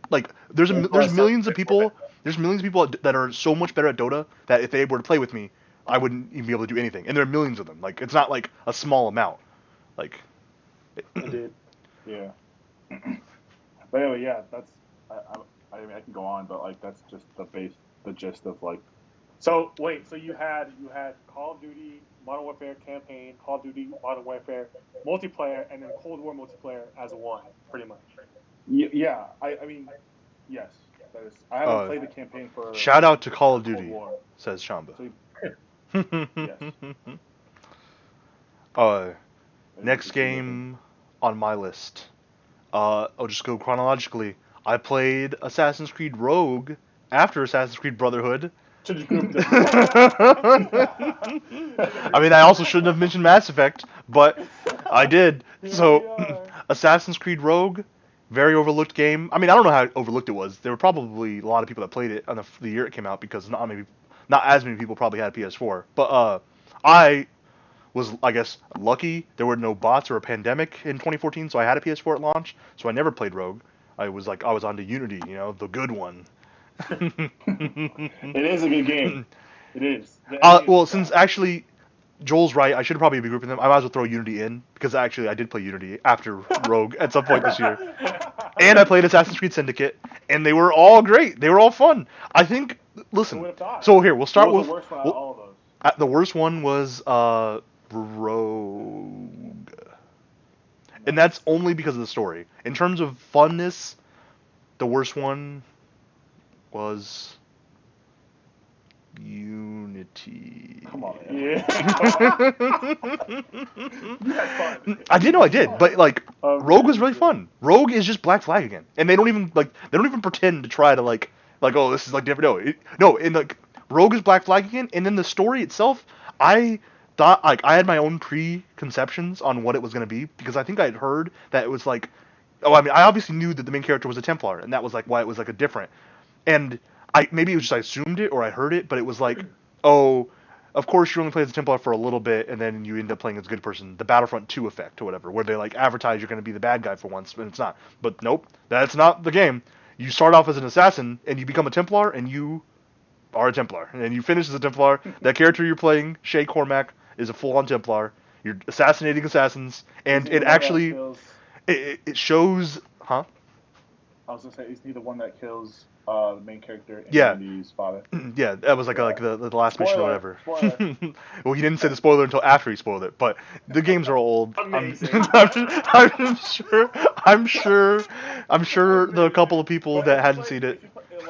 there's millions of people that are so much better at Dota that if they were to play with me, I wouldn't even be able to do anything. And there are millions of them. Like it's not like a small amount. Like Indeed. Yeah. But anyway, yeah, that's. I mean, I can go on, but like that's just the gist of like. So wait, so you had Call of Duty Modern Warfare campaign, Call of Duty Modern Warfare multiplayer, and then Cold War multiplayer as one, pretty much. Yeah, I mean, yes, that is. I haven't played the campaign for. shout out to Call of Cold Duty, War. says Shamba. So, yes. Next game on my list. I'll just go chronologically. I played Assassin's Creed Rogue after Assassin's Creed Brotherhood. I mean, I also shouldn't have mentioned Mass Effect, but I did. So, Assassin's Creed Rogue, very overlooked game. I mean, I don't know how overlooked it was. There were probably a lot of people that played it on the year it came out because not many not as many people probably had a PS4. But I was, I guess, lucky. There were no bots or a pandemic in 2014, so I had a PS4 at launch. So I never played Rogue. I was onto Unity, the good one. It is a good game. It is. The ending is Well, just since bad. actually Joel's right, I should probably be grouping them. I might as well throw Unity in because actually I did play Unity after Rogue at some point this year, and I played Assassin's Creed Syndicate, and they were all great. They were all fun. I think. Who Listen, would have thought? so here we'll What start was with. the worst one out of Well, all of those? the worst one was Rogue, and Nice. that's only because of the story. In terms of funness, the worst one was Unity. Come on, man. Yeah. You had fun. I did know I did, but like Rogue was really Okay. fun. Rogue is just Black Flag again, and they don't even pretend to try to like oh, this is like different. No, in like Rogue is Black Flag again, and then the story itself, I thought like I had my own preconceptions on what it was gonna be because I think I'd heard that it was like, oh, I mean, I obviously knew that the main character was a Templar, and that was like why it was like a different, and maybe it was just I assumed it or I heard it, but it was like, oh, of course you only play as a Templar for a little bit, and then you end up playing as a good person. The Battlefront 2 effect or whatever, where they like advertise you're going to be the bad guy for once, but it's not. But nope, that's not the game. You start off as an assassin, and you become a Templar, and you are a Templar, and you finish as a Templar. That character you're playing, Shay Cormac, is a full-on Templar. You're assassinating assassins, and Is he it the one that actually kills- it shows, huh? I was gonna say, is he the one that kills the main character and Yeah. Andy's father? Yeah, that was like the last mission or whatever. Spoiler. Well, he didn't say the spoiler until after he spoiled it, but the games are old. Amazing. I'm sure the couple of people But that if hadn't you seen play- it.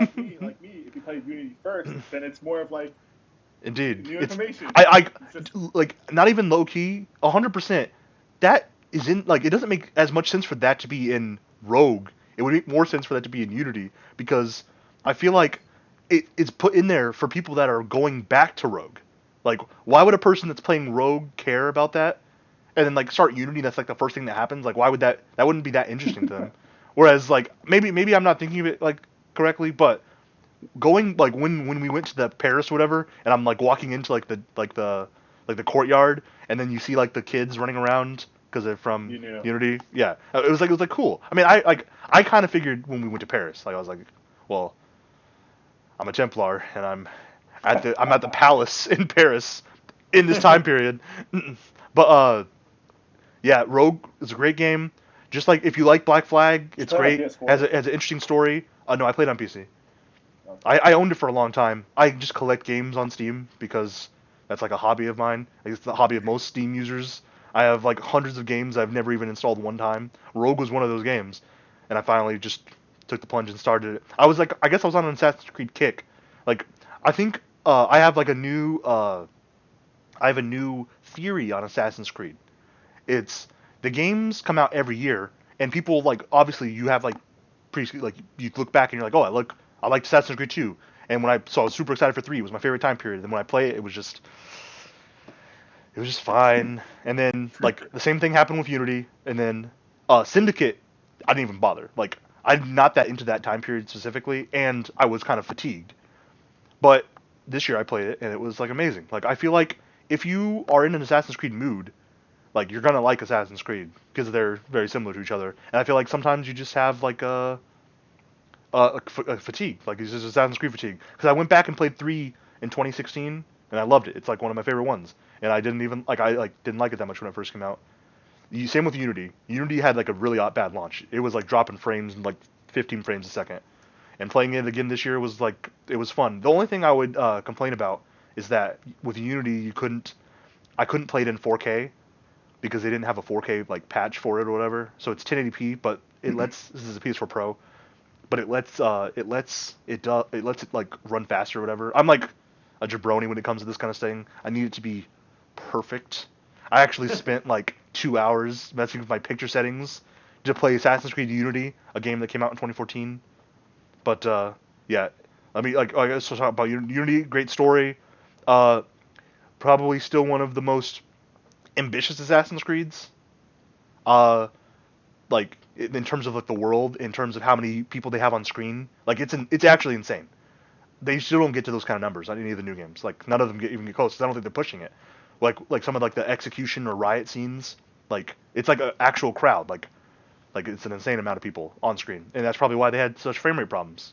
if you play, like me, if you play Unity first, then it's more of like Indeed, new it's information. I It's just- like not even low key, 100%. That is in like it doesn't make as much sense for that to be in Rogue. It would make more sense for that to be in Unity because I feel like it's put in there for people that are going back to Rogue. Like, why would a person that's playing Rogue care about that? And then like start Unity, that's like the first thing that happens. Like, why would that wouldn't be that interesting to them? Whereas like maybe I'm not thinking of it like correctly, but going like when we went to the Paris or whatever, and I'm like walking into the courtyard, and then you see like the kids running around because they're from You knew. Unity. Yeah, it was like cool. I mean, I kind of figured when we went to Paris, like I was like, well, I'm a Templar, and I'm at the palace in Paris in this time period. But yeah, Rogue is a great game. Just like if you like Black Flag, it's play on great. PS4? Has an interesting story. No, I played on PC. Okay. I owned it for a long time. I just collect games on Steam because that's like a hobby of mine. I guess it's the hobby of most Steam users. I have like hundreds of games I've never even installed one time. Rogue was one of those games, and I finally just took the plunge and started it. I guess I was on an Assassin's Creed kick. Like, I think I have like I have a new theory on Assassin's Creed. It's the games come out every year, and people like obviously you have like like you look back and you're like, oh, I liked Assassin's Creed 2, and I was super excited for 3. It was my favorite time period. And when I play it, it was just fine. And then like the same thing happened with Unity, and then Syndicate, I didn't even bother. Like I'm not that into that time period specifically, and I was kind of fatigued. But this year I played it, and it was like amazing. Like I feel like if you are in an Assassin's Creed mood, like you're gonna like Assassin's Creed because they're very similar to each other. And I feel like sometimes you just have like a fatigue, like it's just Assassin's Creed fatigue. Because I went back and played 3 in 2016, and I loved it. It's like one of my favorite ones. And I didn't even like didn't like it that much when it first came out. Same with Unity. Unity had like a really bad launch. It was like dropping frames in like 15 frames a second. And playing it again this year was like it was fun. The only thing I would complain about is that with Unity I couldn't play it in 4K because they didn't have a 4K like patch for it or whatever. So it's 1080p, but it lets this is a PS4 Pro, but it lets it like run faster or whatever. I'm like a jabroni when it comes to this kind of thing. I need it to be perfect. I actually spent like 2 hours messing with my picture settings to play Assassin's Creed Unity, a game that came out in 2014. But yeah, I mean, like I guess we'll talk about Unity. Great story. Probably still one of the most ambitious Assassin's Creeds. Like in terms of like the world, in terms of how many people they have on screen, like it's actually insane. they still don't get to those kind of numbers on any of the new games. Like none of them even get close. 'Cause I don't think they're pushing it. Like some of like the execution or riot scenes, like it's like an actual crowd. Like it's an insane amount of people on screen, and that's probably why they had such frame rate problems.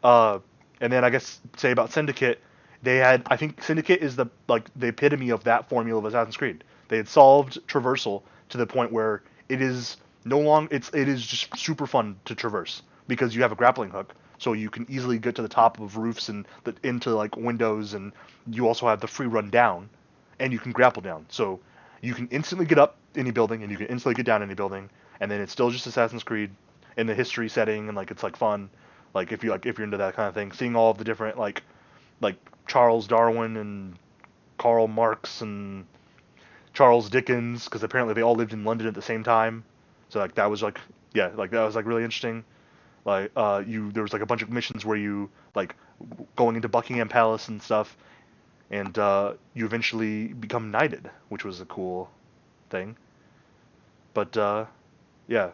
Uh, and then I guess say about Syndicate, I think Syndicate is the epitome of that formula of Assassin's Creed. They had solved traversal to the point where it is no long it is just super fun to traverse because you have a grappling hook, so you can easily get to the top of roofs and into like windows, and you also have the free run down, and you can grapple down, so you can instantly get up any building and you can instantly get down any building, and then it's still just Assassin's Creed in the history setting, and like it's like fun, like if you're into that kind of thing, seeing all of the different like Charles Darwin and Karl Marx and Charles Dickens, because apparently they all lived in London at the same time. So like that was like yeah, like that was like really interesting. Like there was like a bunch of missions where you like going into Buckingham Palace and stuff, and you eventually become knighted, which was a cool thing. But yeah,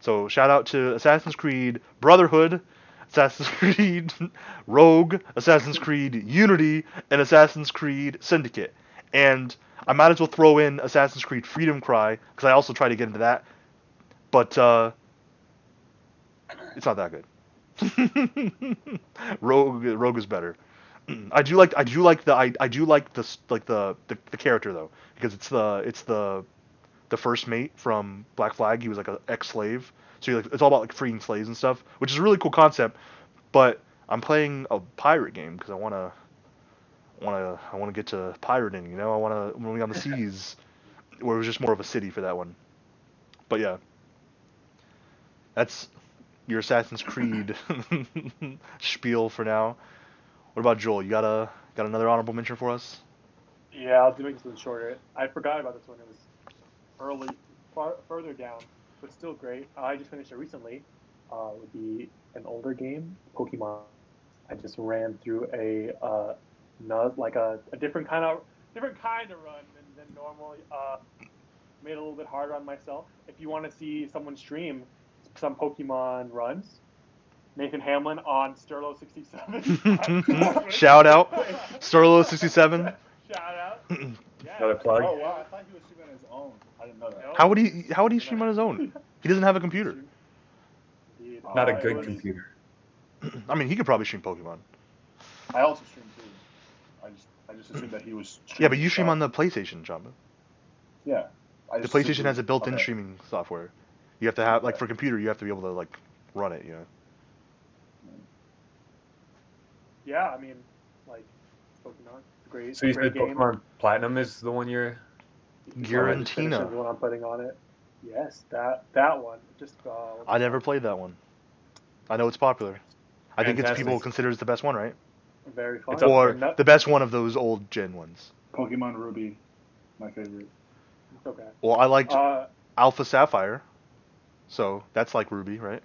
so shout out to Assassin's Creed Brotherhood, Assassin's Creed Rogue, Assassin's Creed Unity, and Assassin's Creed Syndicate. And I might as well throw in Assassin's Creed Freedom Cry because I also try to get into that, but it's not that good. Rogue is better. I do like the character though, because it's the first mate from Black Flag. He was like an ex-slave, so it's all about like freeing slaves and stuff, which is a really cool concept. But I'm playing a pirate game because I want to get to pirating. You know, I want to be on the seas, where it was just more of a city for that one. But yeah, that's your Assassin's Creed spiel for now. What about Joel? You got another honorable mention for us? Yeah, I'll do it shorter. I forgot about this one. It was further down, but still great. I just finished it recently. Would be an older game, Pokemon. I just ran through a different kind of run than normal. Made it a little bit harder on myself. If you want to see someone stream some Pokemon runs, Nathan Hamlin on Sterlo67. Shout out, Sterlo67. Shout out. Yeah. Another plug. Oh wow, I thought he was streaming on his own. I didn't know that. How would he stream on his own? He doesn't have a computer. Not a it good was- computer. I mean, he could probably stream Pokemon. I also stream too. I just assumed that he was. Yeah, but you stream on the. the PlayStation, Jamba. Yeah. The PlayStation has a built-in Okay. streaming software. You have to have like Okay. for computer, you have to be able to like run it. Yeah, I mean, like Pokemon, it's great. So you great said game. Pokemon Platinum is the one you're. Giratina. The one I'm putting on it. Yes, that one. Just I never played that one. I know it's popular. I think it's Fantastic. people consider it's the best one, right? very fun. It's up Or No- the best one of those old gen ones. Pokemon Ruby, my favorite. it's okay. Well, I liked Uh, Alpha Sapphire, so that's like Ruby, right?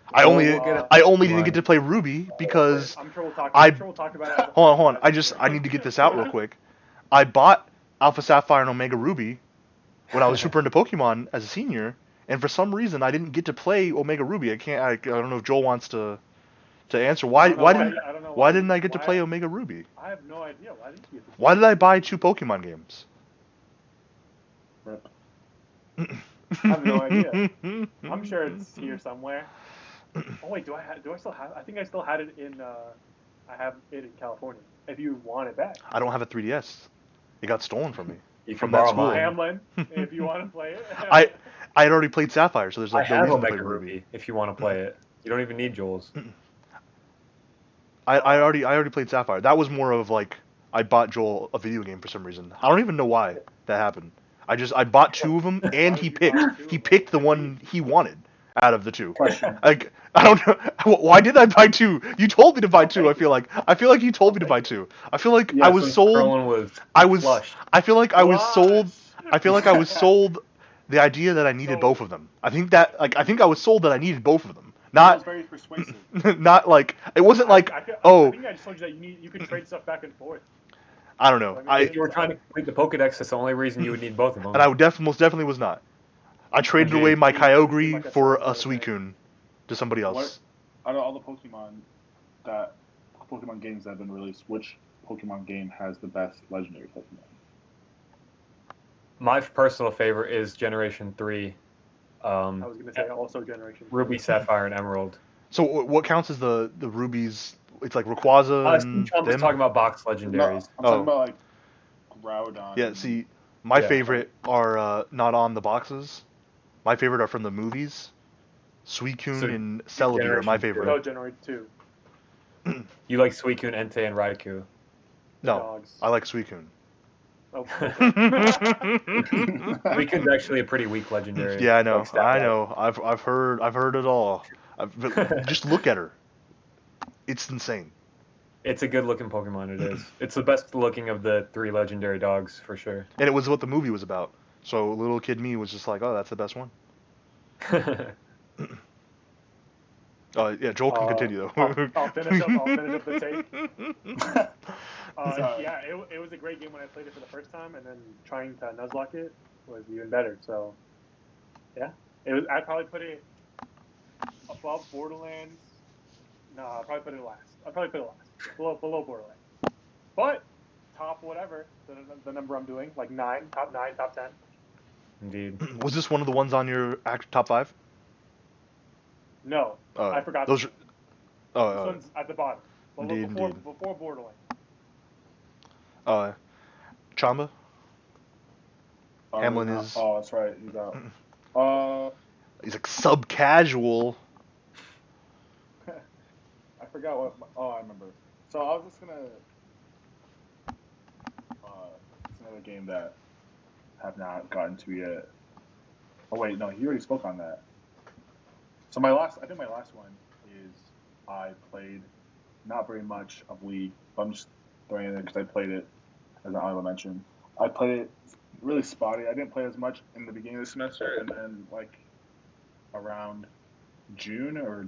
Oh, I only we'll get it. I only didn't get to play Ruby because I'm sure we'll talk. I- I'm sure we'll talk about it. hold on. I need to get this out real quick. I bought Alpha Sapphire and Omega Ruby when I was super into Pokemon as a senior, and for some reason I didn't get to play Omega Ruby. I don't know if Joel wants to answer. Why didn't I get to play Omega Ruby? I have no idea. Why didn't you? Why did I buy 2 Pokemon games? Rip. I have no idea. I'm sure it's here somewhere. Oh wait, do I still have? I think I still had it in. I have it in California. If you want it back, I don't have a 3DS. It got stolen from me. You can From that borrow school. mine. Hamlin, if you want to play it. I had already played Sapphire, so there's I like no have reason to play Omega Ruby. Ruby if you want to play it. You don't even need Joel's. I already played Sapphire. That was more of like I bought Joel a video game for some reason. I don't even know why that happened. I bought 2 of them, and he picked the one he wanted out of the 2. Question. Like I don't know why did I buy 2? You told me to buy 2. I feel like you told me to buy 2. I feel like Yeah, I was sold. Kerwin was I was. flushed. I feel like I was Flush. sold. I feel like I was sold the idea that I needed Sold. both of them. I think I was sold that I needed both of them. That was Not very persuasive. not like it wasn't like I oh think I just told you that you can trade stuff back and forth. I don't know. I mean, If you were trying to complete the Pokedex, that's the only reason you would need both of them. And I would most definitely was not. I traded Okay. away my Seems like Kyogre that's for what a I'm saying. Suicune to somebody else. What? Out of all the Pokemon that Pokemon games that have been released, which Pokemon game has the best legendary Pokemon? My personal favorite is Generation 3. I was gonna say also Generation. Ruby, Sapphire, and Emerald. So what counts as the rubies? It's like Rayquaza and Trump was them. talking about box No, legendaries. I'm talking about like Groudon. Yeah. and- See, my Yeah. favorite are not on the boxes. My favorite are from the movies. Suicune So, and Celebi are my Generation two. favorite. No, Generation 2. You like Suicune, Entei, and Raikou. The No, dogs. I like Suicune. Oh, Suicune's actually a pretty weak legendary. Yeah, I know. like, stat I wise. know. I've heard it all. But just look at her. It's insane. It's a good looking Pokemon. It is. It's the best looking of the 3 legendary dogs for sure. And it was what the movie was about. So little kid me was just like, oh, that's the best one. Yeah, Joel can continue though. I'll finish up the tape. Sorry. Yeah, it was a great game when I played it for the first time, and then trying to Nuzlocke it was even better. So, yeah, I'd probably put it above Borderlands. No, I'll probably put it last. Below Borderlands. But top whatever the number I'm doing, like 9, top 9, top 10. Indeed. Was this one of the ones on your top 5? No, I forgot. Those. This Oh, one's at the bottom. Indeed, before indeed. before Borderlands. Chamba. Oh, Hamlin he's not- is- Oh, that's right. He's out. He's like sub-casual. I forgot what. Oh, I remember. So I was just gonna. It's another game that I have not gotten to yet. Oh wait, no, he already spoke on that. So I think my last one is I played not very much of League. But I'm just throwing it in because I played it as an honorable mention. I played it really spotty. I didn't play as much in the beginning of the semester, and then like around June or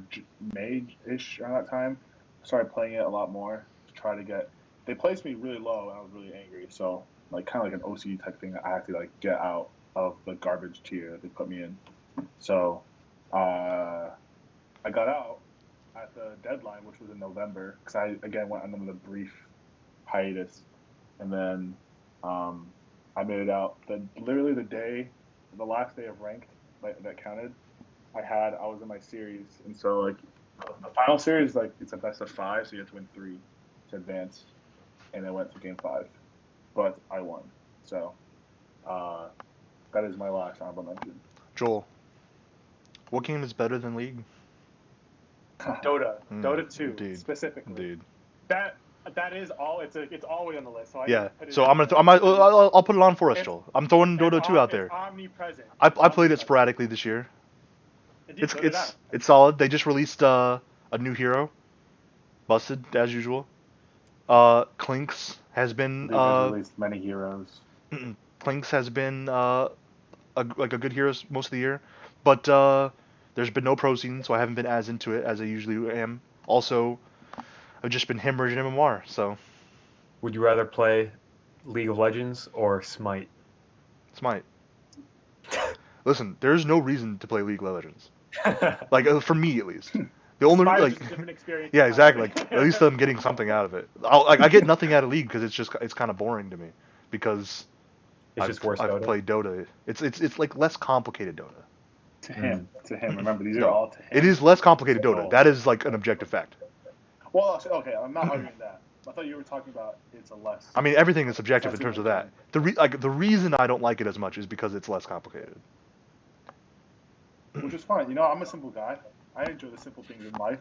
May-ish around that time, started playing it a lot more to try to get. They placed me really low, and I was really angry. So like kind of like an OCD type thing that I had to like get out of the garbage tier that they put me in. So I got out at the deadline, which was in November, because I again went on another brief hiatus, and then I made it out. Literally the last day of ranked that counted. I was in my series, and so like the final series, like it's a best of 5, so you have to win 3 to advance, and I went to game 5, but I won. So that is my last honorable mention. Joel. What game is better than League? Dota. Dota 2 indeed. specifically. Indeed. That is all. It's all the way on the list. So Yeah. put it So in I'm there. gonna. I'll put it on for us, It's- Joel. I'm throwing Dota 2 out there. It's omnipresent. I played it sporadically this year. Indeed, so did I. It's solid. They just released a new hero. Busted as usual. Clinks has been They've released many heroes. Clinks has been a good hero most of the year, but there's been no pro season, so I haven't been as into it as I usually am. Also, I've just been hemorrhaging MMR, so Would you rather play League of Legends or Smite? Smite. Listen, there's no reason to play League of Legends. Like for me at least. The only Spire's like just a different experience. yeah, exactly. Like at least I'm getting something out of it. I get nothing out of League because it's kind of boring to me because It's just worse I've Dota. played Dota. It's like less complicated Dota. To him. Remember, these are No, all to him. It is less complicated Dota. Oh. That is like an objective fact. Well, okay, I'm not arguing that. I thought you were talking about it's a less. I mean, everything is subjective in That's terms of what that. The reason I don't like it as much is because it's less complicated. Which is fine. You know, I'm a simple guy. I enjoy the simple things in life.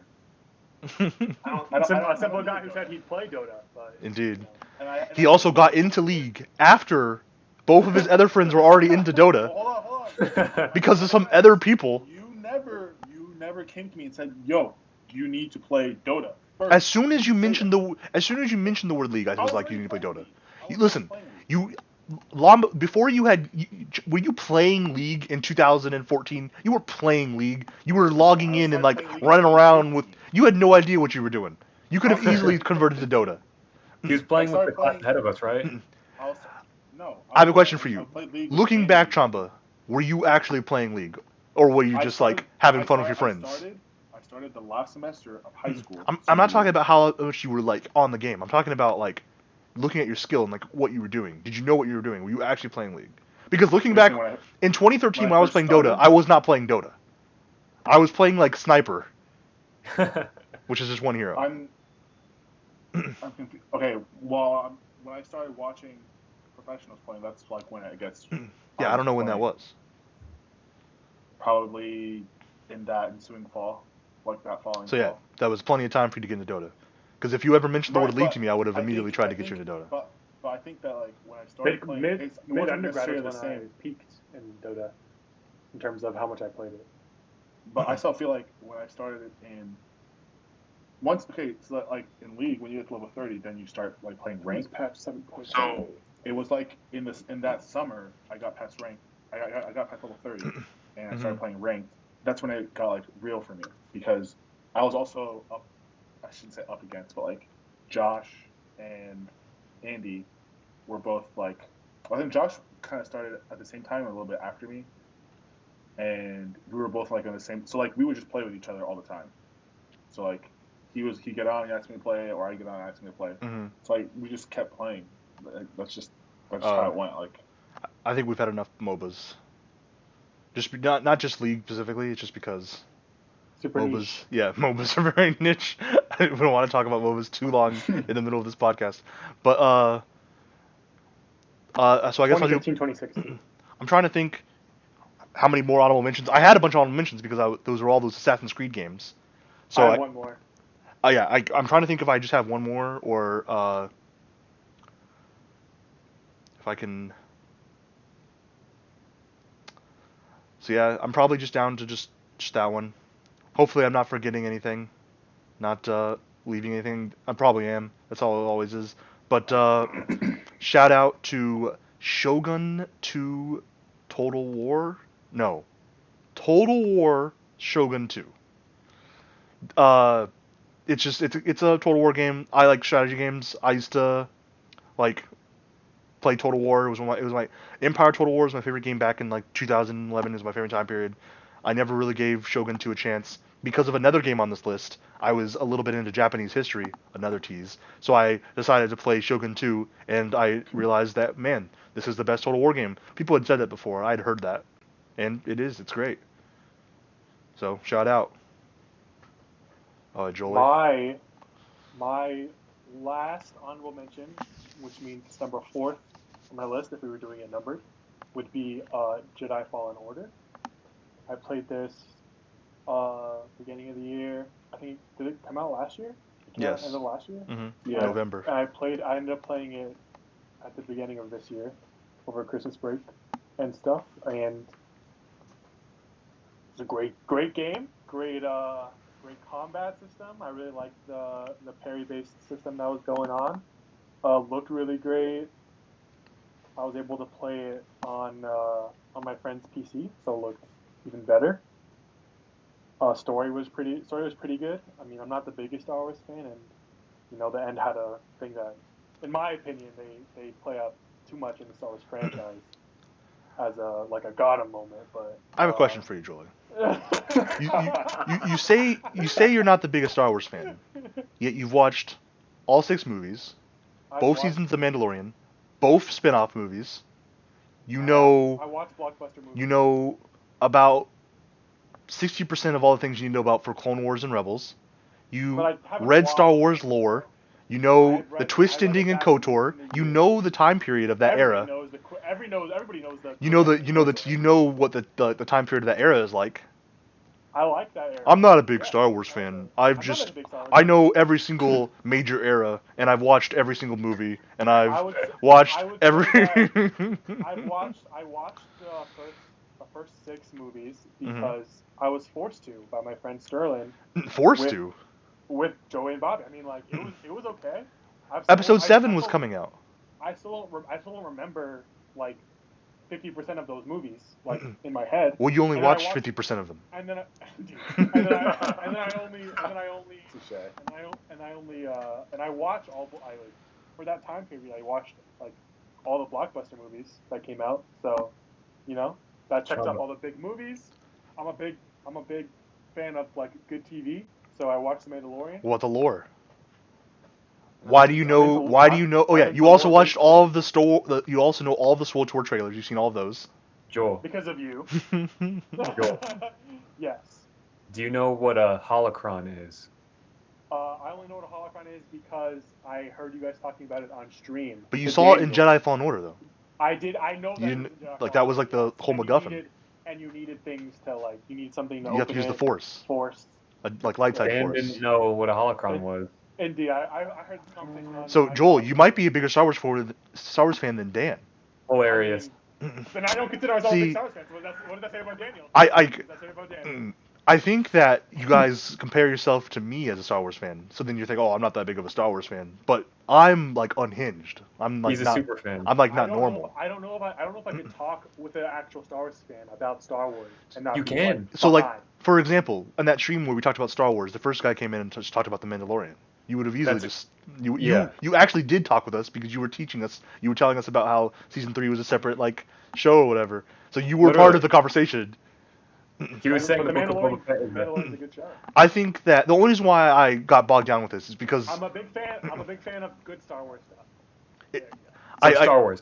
A simple guy who said he'd play Dota, but Indeed. And He also got into League after both of his other friends were already into Dota Hold on. because of some other people. You never came to me and said, "Yo, you need to play Dota." First. As soon as you mentioned the word League, I was like, you need to play Dota. Listen, before you had, were you playing League in 2014? You were playing League. You were logging in and like running around with. You had no idea what you were doing. You could have easily converted to Dota. He was playing with the class ahead of us, right? I have a question for you. played League Looking with back, Andy. Chamba, were you actually playing League, or were you just like having fun with your friends? I started the last semester of high school. I'm not talking about how much you were like on the game. I'm talking about like looking at your skill and like what you were doing. Did you know what you were doing? Were you actually playing League? Because looking back in 2013 when I was playing Dota, I was not playing Dota. I was playing like Sniper, which is just one hero. I'm confused. Okay, well, when I started watching professionals playing, that's like when it gets. Yeah, I don't know when that was. Probably in that ensuing fall, like that following. So yeah, fall. that was plenty of time for you to get into Dota. Because if you ever mentioned the word League to me, I would have immediately tried to get you into Dota. But I think that like when I started playing, it wasn't necessarily the same. I peaked in Dota in terms of how much I played it. But I still feel like when I started it in so like in League, when you get to level 30, then you start like playing ranked. Patch 7.0. So it was like in that summer, I got past ranked. I got past level 30, and I started playing ranked. That's when it got like real for me because I was also up. I shouldn't say up against, but like Josh and Andy were both like. I think Josh kind of started at the same time, or a little bit after me, and we were both like on the same. So like we would just play with each other all the time. So like he'd get on, he asked me to play, or I get on, and asked me to play. So like we just kept playing. That's just how it went. Like I think we've had enough MOBAs. Just not just League specifically. It's just because super MOBAs. niche. Yeah, MOBAs are very niche. I don't want to talk about MOBAs too long in the middle of this podcast. But so I guess 2015, 2016. I'm trying to think how many more honorable mentions. I had a bunch of honorable mentions because those are all those Assassin's Creed games. So I have one more. Yeah, I'm trying to think if I just have one more or if I can. So yeah, I'm probably just down to just that one. Hopefully, I'm not forgetting anything, not leaving anything. I probably am. That's all it always is. But shout out to Shogun 2 Total War. No, Total War Shogun 2. It's a Total War game. I like strategy games. I used to like play Total War. It was my Empire Total War was my favorite game back in like 2011. Is my favorite time period. I never really gave Shogun 2 a chance because of another game on this list. I was a little bit into Japanese history, another tease. So I decided to play Shogun 2, and I realized that man, this is the best Total War game. People had said that before. I'd heard that, and it is. It's great. So shout out, Jolie. My last honorable mention, which means it's number 4th on my list if we were doing it numbered, would be Jedi Fallen Order. I played this beginning of the year. I think did it come out last year? Yes. End of last year. Yeah. November. And I ended up playing it at the beginning of this year, over Christmas break and stuff. And it's a great game. Great combat system. I really liked the parry-based system that was going on. Looked really great. I was able to play it on my friend's PC, so it looked even better. Story was pretty good. I mean, I'm not the biggest Star Wars fan, and the end had a thing that, in my opinion, they play up too much in the Star Wars franchise as a Gotham moment. But I have a question for you, Jolie. you say you're not the biggest Star Wars fan, yet you've watched all 6 movies, both seasons of Mandalorian, both spin-off movies. I watch blockbuster movies. You know about 60% of all the things you need to know about for Clone Wars and Rebels. You read Star Wars lore. You know the twist ending in KOTOR. You know the time period of that era. Everybody knows that. You know what the time period of that era is like. I like that era. I'm not a big Star Wars fan. I know every single major era, and I've watched every single movie, and I've watched every. I watched the first 6 movies because I was forced to by my friend Sterling. With Joey and Bobby. I mean, like it was okay. Episode 7 was coming out. I still don't remember like 50% of those movies like in my head. Well, you only watched 50% of them. And then I watch all for that time period. I watched like all the blockbuster movies that came out. So, that checks up all the big movies. I'm a big fan of like good TV, so I watched The Mandalorian. What the lore? I'm Why do you into- know? I'm into- Why do you know? Oh I'm yeah, into you also watched lore-based all stuff of the store. You also know all the Swole Tour trailers. You've seen all of those. Joel, because of you. Joel, Yes. do you know what a holocron is? I only know what a holocron is because I heard you guys talking about it on stream. But you The saw it in Daniel. Jedi Fallen Order though. I did. I know that You it didn't- was in Jedi like, that was, like, the Fallen Order, whole and MacGuffin. You needed things to like. You need something to You have open to use it. the Force, Force. like light side Dan Force. didn't know what a holocron was. Indeed, I heard this conversation. So Joel, you might be a bigger Star Wars fan than Dan. Hilarious. Then I don't consider myself a See, big Star Wars fan. So what did that say about Daniel? I What did that say about Daniel? I think that you guys compare yourself to me as a Star Wars fan, so then you think, oh, I'm not that big of a Star Wars fan, but I'm like unhinged. I'm like He's a not. super fan. I'm like I not don't normal. Know, I don't know if I could talk with an actual Star Wars fan about Star Wars and not You be can. Like, So like, behind. for example, in that stream where we talked about Star Wars, the first guy came in and just talked about the Mandalorian. You would have easily That's- just you actually did talk with us because you were teaching us. You were telling us about how season 3 was a separate like show or whatever. So you were part Literally. of the conversation. He was saying But the Book of Boba Fett is Mandalorian's a good show. I think that the only reason why I got bogged down with this is because I'm a big fan of good Star Wars stuff. It- There you go. so I- Star Wars.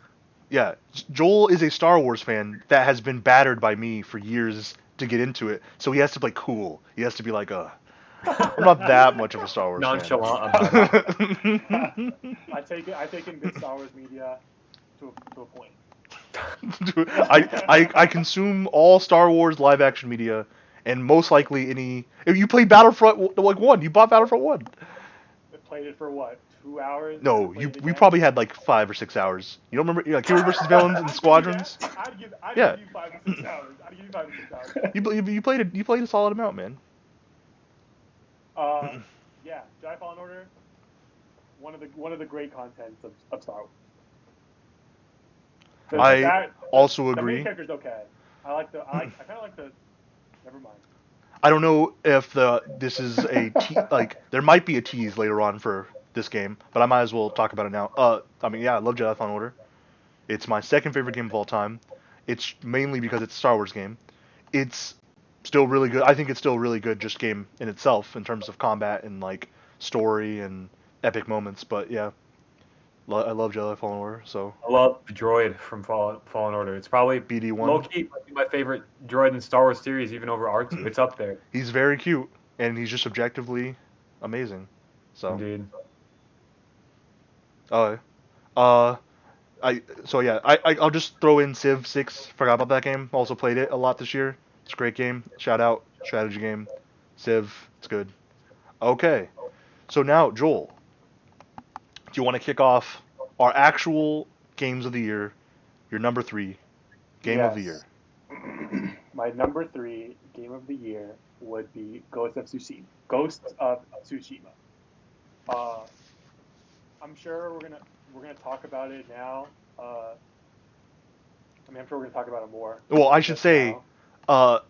yeah, Joel is a Star Wars fan that has been battered by me for years to get into it. So he has to play cool. He has to be like, I'm not that much of a Star Wars Nonchalant about it. fan. I take in good Star Wars media to a point. I consume all Star Wars live action media, and most likely any. If you play Battlefront like 1, you bought Battlefront 1. I played it for what, 2 hours? No, Played it we again? probably had like 5 or 6 hours. You don't remember like Hero versus Villains and Squadrons? I'd give Yeah. you 5 to 6 hours. I'd give you 5 to 6 hours. You played a solid amount, man. Yeah, Jedi Fallen Order. One of the great contents of Star Wars. I also The agree. main character's okay. I kind of like the. Never mind. I don't know if this is a like there might be a tease later on for this game, but I might as well talk about it now. I mean, yeah, I love Jedi Fallen Order. It's my second favorite game of all time. It's mainly because it's a Star Wars game. It's still really good. I think it's still a really good just game in itself in terms of combat and like story and epic moments. But yeah, I love Jedi Fallen Order. So I love the droid from Fallen Order. It's probably BD1. low-key my favorite droid in Star Wars series, even over R2. It's up there. He's very cute and he's just objectively amazing. So Indeed. I'll just throw in Civ 6. Forgot about that game. Also played it a lot this year. It's a great game. Shout out, strategy game. Civ, it's good. Okay, so now Joel, do you want to kick off our actual games of the year? Your number 3 game of the year. Yes. My number 3 game of the year would be Ghost of Tsushima. Ghost of Tsushima. I'm sure we're gonna talk about it now. I mean, I'm sure we're gonna talk about it more. Well, I should just say, now.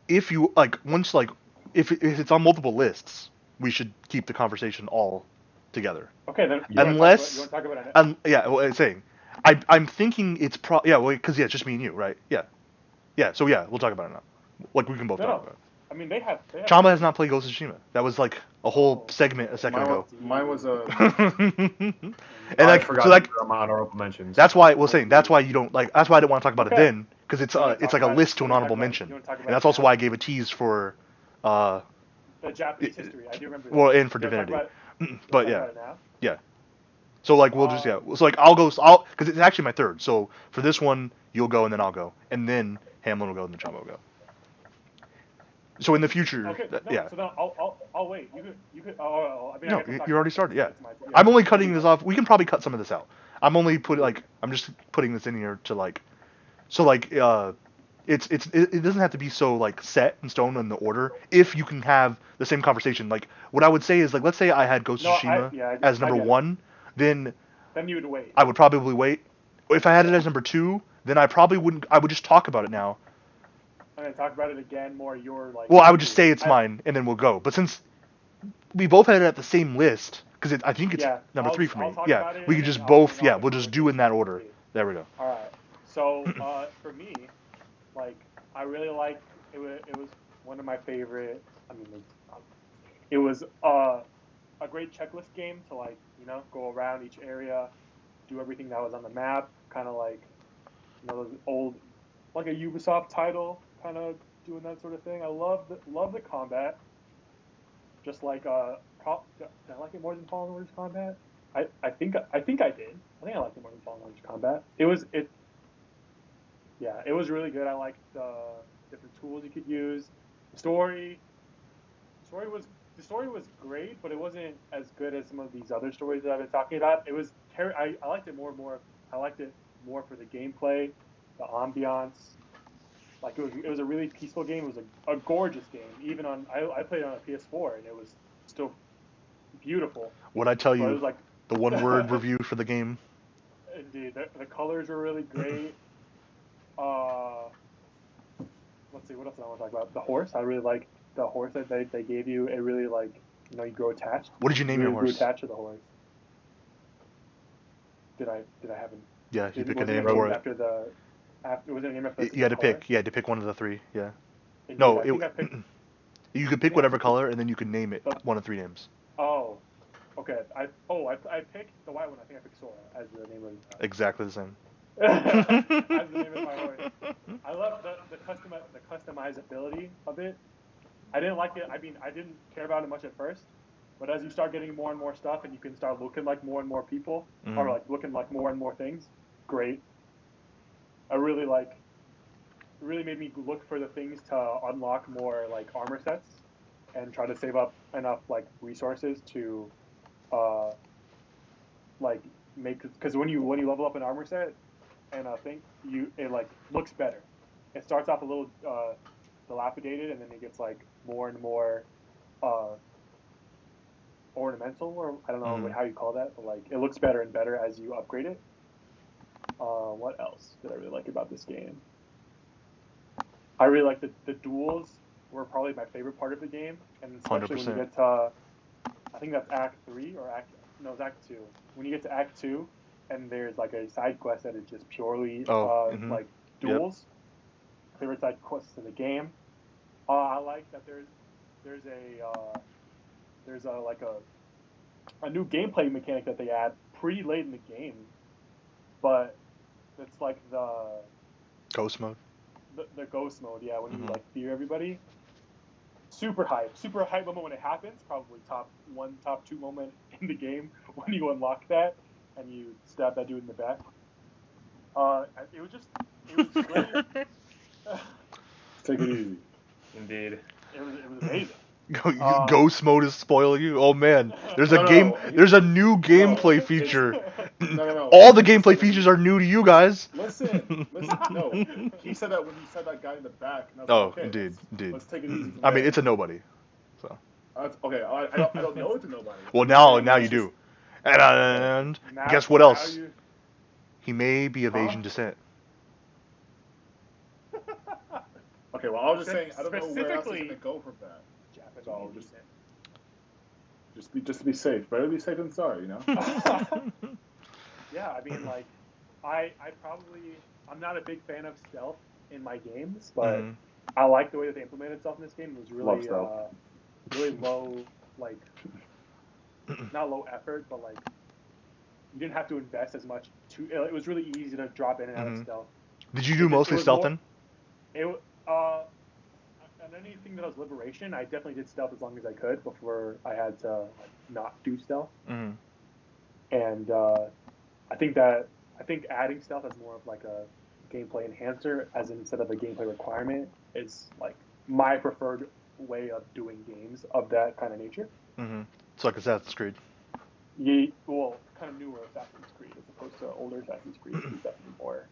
if you like, once like, if it's on multiple lists, we should keep the conversation all together. Okay, then. Unless- you want to talk about it? Yeah, well, I'm saying, I'm thinking it's because yeah, it's just me and you, right? Yeah. So yeah, we'll talk about it now. Like we can both No, talk no. about it. I mean, they have. Chamba has not played Ghost of Tsushima. That was like a whole segment a second ago. Mine was a. And I like, forgot so like, to put my honorable mentions. that's why we're saying that's why you don't like. That's why I didn't want to talk about it Okay. then, because it's You wanna it's talk like a about it? list to You an wanna honorable talk about it? mention, You wanna talk about and that's it also now? why I gave a tease for, The Japanese history. I do remember. well, that. and for You wanna talk Divinity. about it- But you wanna yeah, talk about it now? so like we'll just so like I'll because it's actually my third. So for this one, you'll go and then I'll go, and then Hamlin will go and then Chamba will go. So in the future, Okay. No, yeah. So then I'll wait. You could. I mean, I No, get to you talk already about started. it. Yeah. It's my turn. I'm only cutting this off. We can probably cut some of this out. I'm just putting this in here to like, so like it doesn't have to be so like set in stone in the order. If you can have the same conversation, like what I would say is like, let's say I had Ghost of Tsushima as number 1, then Then you would wait. I would probably wait. If I had it as number 2, then I probably wouldn't. I would just talk about it now. And then talk about it again more. Your like. Well, I would just say it's mine, and then we'll go. But since we both had it at the same list, because I think it's number 3 for me. I'll talk Yeah, about it we and could just then both. I'll Yeah, have we'll a just do in that order. conversation. There we go. All right. So for me, like I really liked it. It was one of my favorite. I mean, it was a great checklist game to like go around each area, do everything that was on the map, kind of like those old like a Ubisoft title, kind of doing that sort of thing. I love the combat. Just like did I like it more than Fallen Order's combat? I think I did. I think I liked it more than Fallen Order's combat. It was really good. I liked the different tools you could use. The story was the story was great, but it wasn't as good as some of these other stories that I've been talking about. It was I liked it more and more. I liked it more for the gameplay, the ambiance. Like it was a really peaceful game. It was a gorgeous game. Even on I played it on a PS4 and it was still beautiful. What I tell But it you, was like the one-word review for the game. indeed the colors were really great. Uh, let's see what else I want to talk about. The horse. I really like the horse that they gave you. It really like you grow attached. What did you name really your horse? Grew attached to the horse. Did I have him? Yeah, you pick a Was it name named for it. after was it named after? You had to color? pick. You had to pick one of the three. Yeah. Indeed, No, I think I picked. you could pick Yeah. whatever color, and then you could name it one of three names. Oh, okay. I picked the white one. I think I picked Sora as the name of Exactly the same. as the name of my horse. I love the customizability of it. I didn't like it. I mean, I didn't care about it much at first, but as you start getting more and more stuff, and you can start looking like more and more people, or like looking like more and more things, great. I really like. It really made me look for the things to unlock more like armor sets, and try to save up enough like resources to, like make because when you level up an armor set and I think it like looks better. It starts off a little dilapidated, and then it gets like more and more uh, ornamental, or I don't know how you call that, but like it looks better and better as you upgrade it. What else did I really like about this game? I really like the duels were probably my favorite part of the game, and especially 100%. when you get to I think that's Act 3 or it's Act 2. When you get to Act 2, and there's like a side quest that is just purely like duels. Yep. Favorite side quests in the game. I like that there's a like a new gameplay mechanic that they add pretty late in the game, but it's like the Ghost mode. The ghost mode. Yeah, when you like fear everybody. Super hype moment when it happens. Probably top 2 moment in the game when you unlock that and you stab that dude in the back. It was great. Take it easy. Indeed. It was amazing. Ghost mode is spoiling you. Oh man, there's a new gameplay feature. No. All the gameplay features are new to you guys. Listen. No, he said that when you said that guy in the back. And I was like, okay, indeed. Let's take it easy. I mean, it's a nobody. So. Okay, I don't know it's a nobody. Well, now you do. And guess what else? He may be of Asian descent. Okay, well, I was just saying, I don't know where else he's going to go from that. So just to be safe. Better be safe than sorry, you know? Yeah, I mean, like, I'm not a big fan of stealth in my games, but I like the way that they implemented stealth in this game. It was really low, like, not low effort, but like, you didn't have to invest as much. It was really easy to drop in and out of stealth. Did you do mostly stealth then? On anything that was liberation, I definitely did stealth as long as I could before I had to like, not do stealth. And I think adding stealth as more of like a gameplay enhancer, as instead of a gameplay requirement, is like my preferred way of doing games of that kind of nature. It's like Assassin's Creed. Yeah, well, kind of newer Assassin's Creed as opposed to older Assassin's Creed. There's definitely more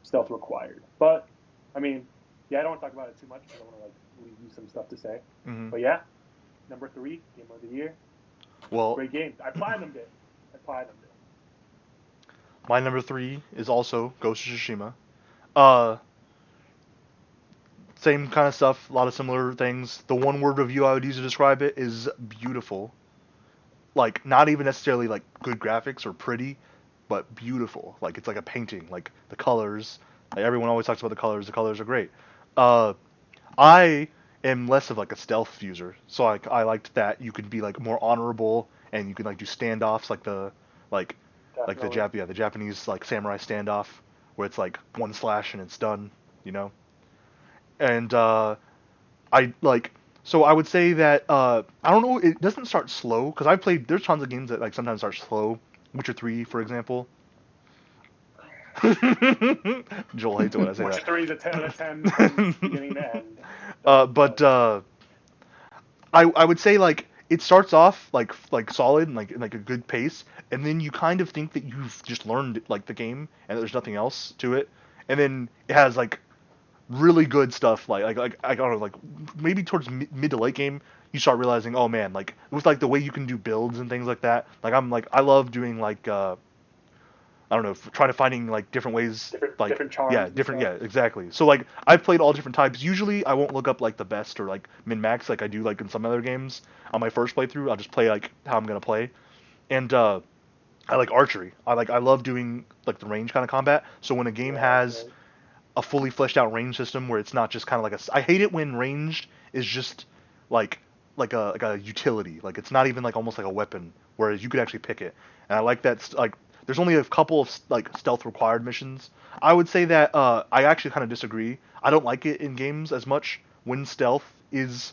stealth required. But I mean, yeah, I don't want to talk about it too much because I want to like leave you some stuff to say. But yeah, number 3, game of the year. Well, great game. I platinumed it. My number 3 is also Ghost of Tsushima. Same kind of stuff, a lot of similar things. The one word review I would use to describe it is beautiful. Like, not even necessarily like good graphics or pretty, but beautiful. Like, it's like a painting. Like, the colors. Like, everyone always talks about the colors. The colors are great. I am less of like a stealth user, so I liked that you could be like more honorable and you can like do standoffs like like Definitely. the Japanese like samurai standoff where it's like one slash and it's done, you know. And I like so I would say that I don't know, it doesn't start slow because I played there's tons of games that like sometimes start slow. Witcher 3, for example. Joel hates it when I say Witcher that. 3 is a 10 out of 10 from beginning to end. But I would say like it starts off like solid and like a good pace, and then you kind of think that you've just learned like the game and there's nothing else to it, and then it has like really good stuff like I don't know like maybe towards mid to late game you start realizing oh man like with like the way you can do builds and things like that like I'm like I love doing like I don't know, trying to finding like different ways, like different charms. yeah, and different stuff. yeah, exactly. So like I've played all different types. Usually I won't look up like the best or like min max like I do like in some other games. On my first playthrough, I'll just play like how I'm gonna play, and I like archery. I love doing like the range kind of combat. So when a game Yeah, has right. a fully fleshed out range system where it's not just kind of like I hate it when ranged is just like like a utility. Like it's not even like almost like a weapon, whereas you could actually pick it. And I like that like there's only a couple of like stealth required missions. I would say that I actually kind of disagree. I don't like it in games as much when stealth is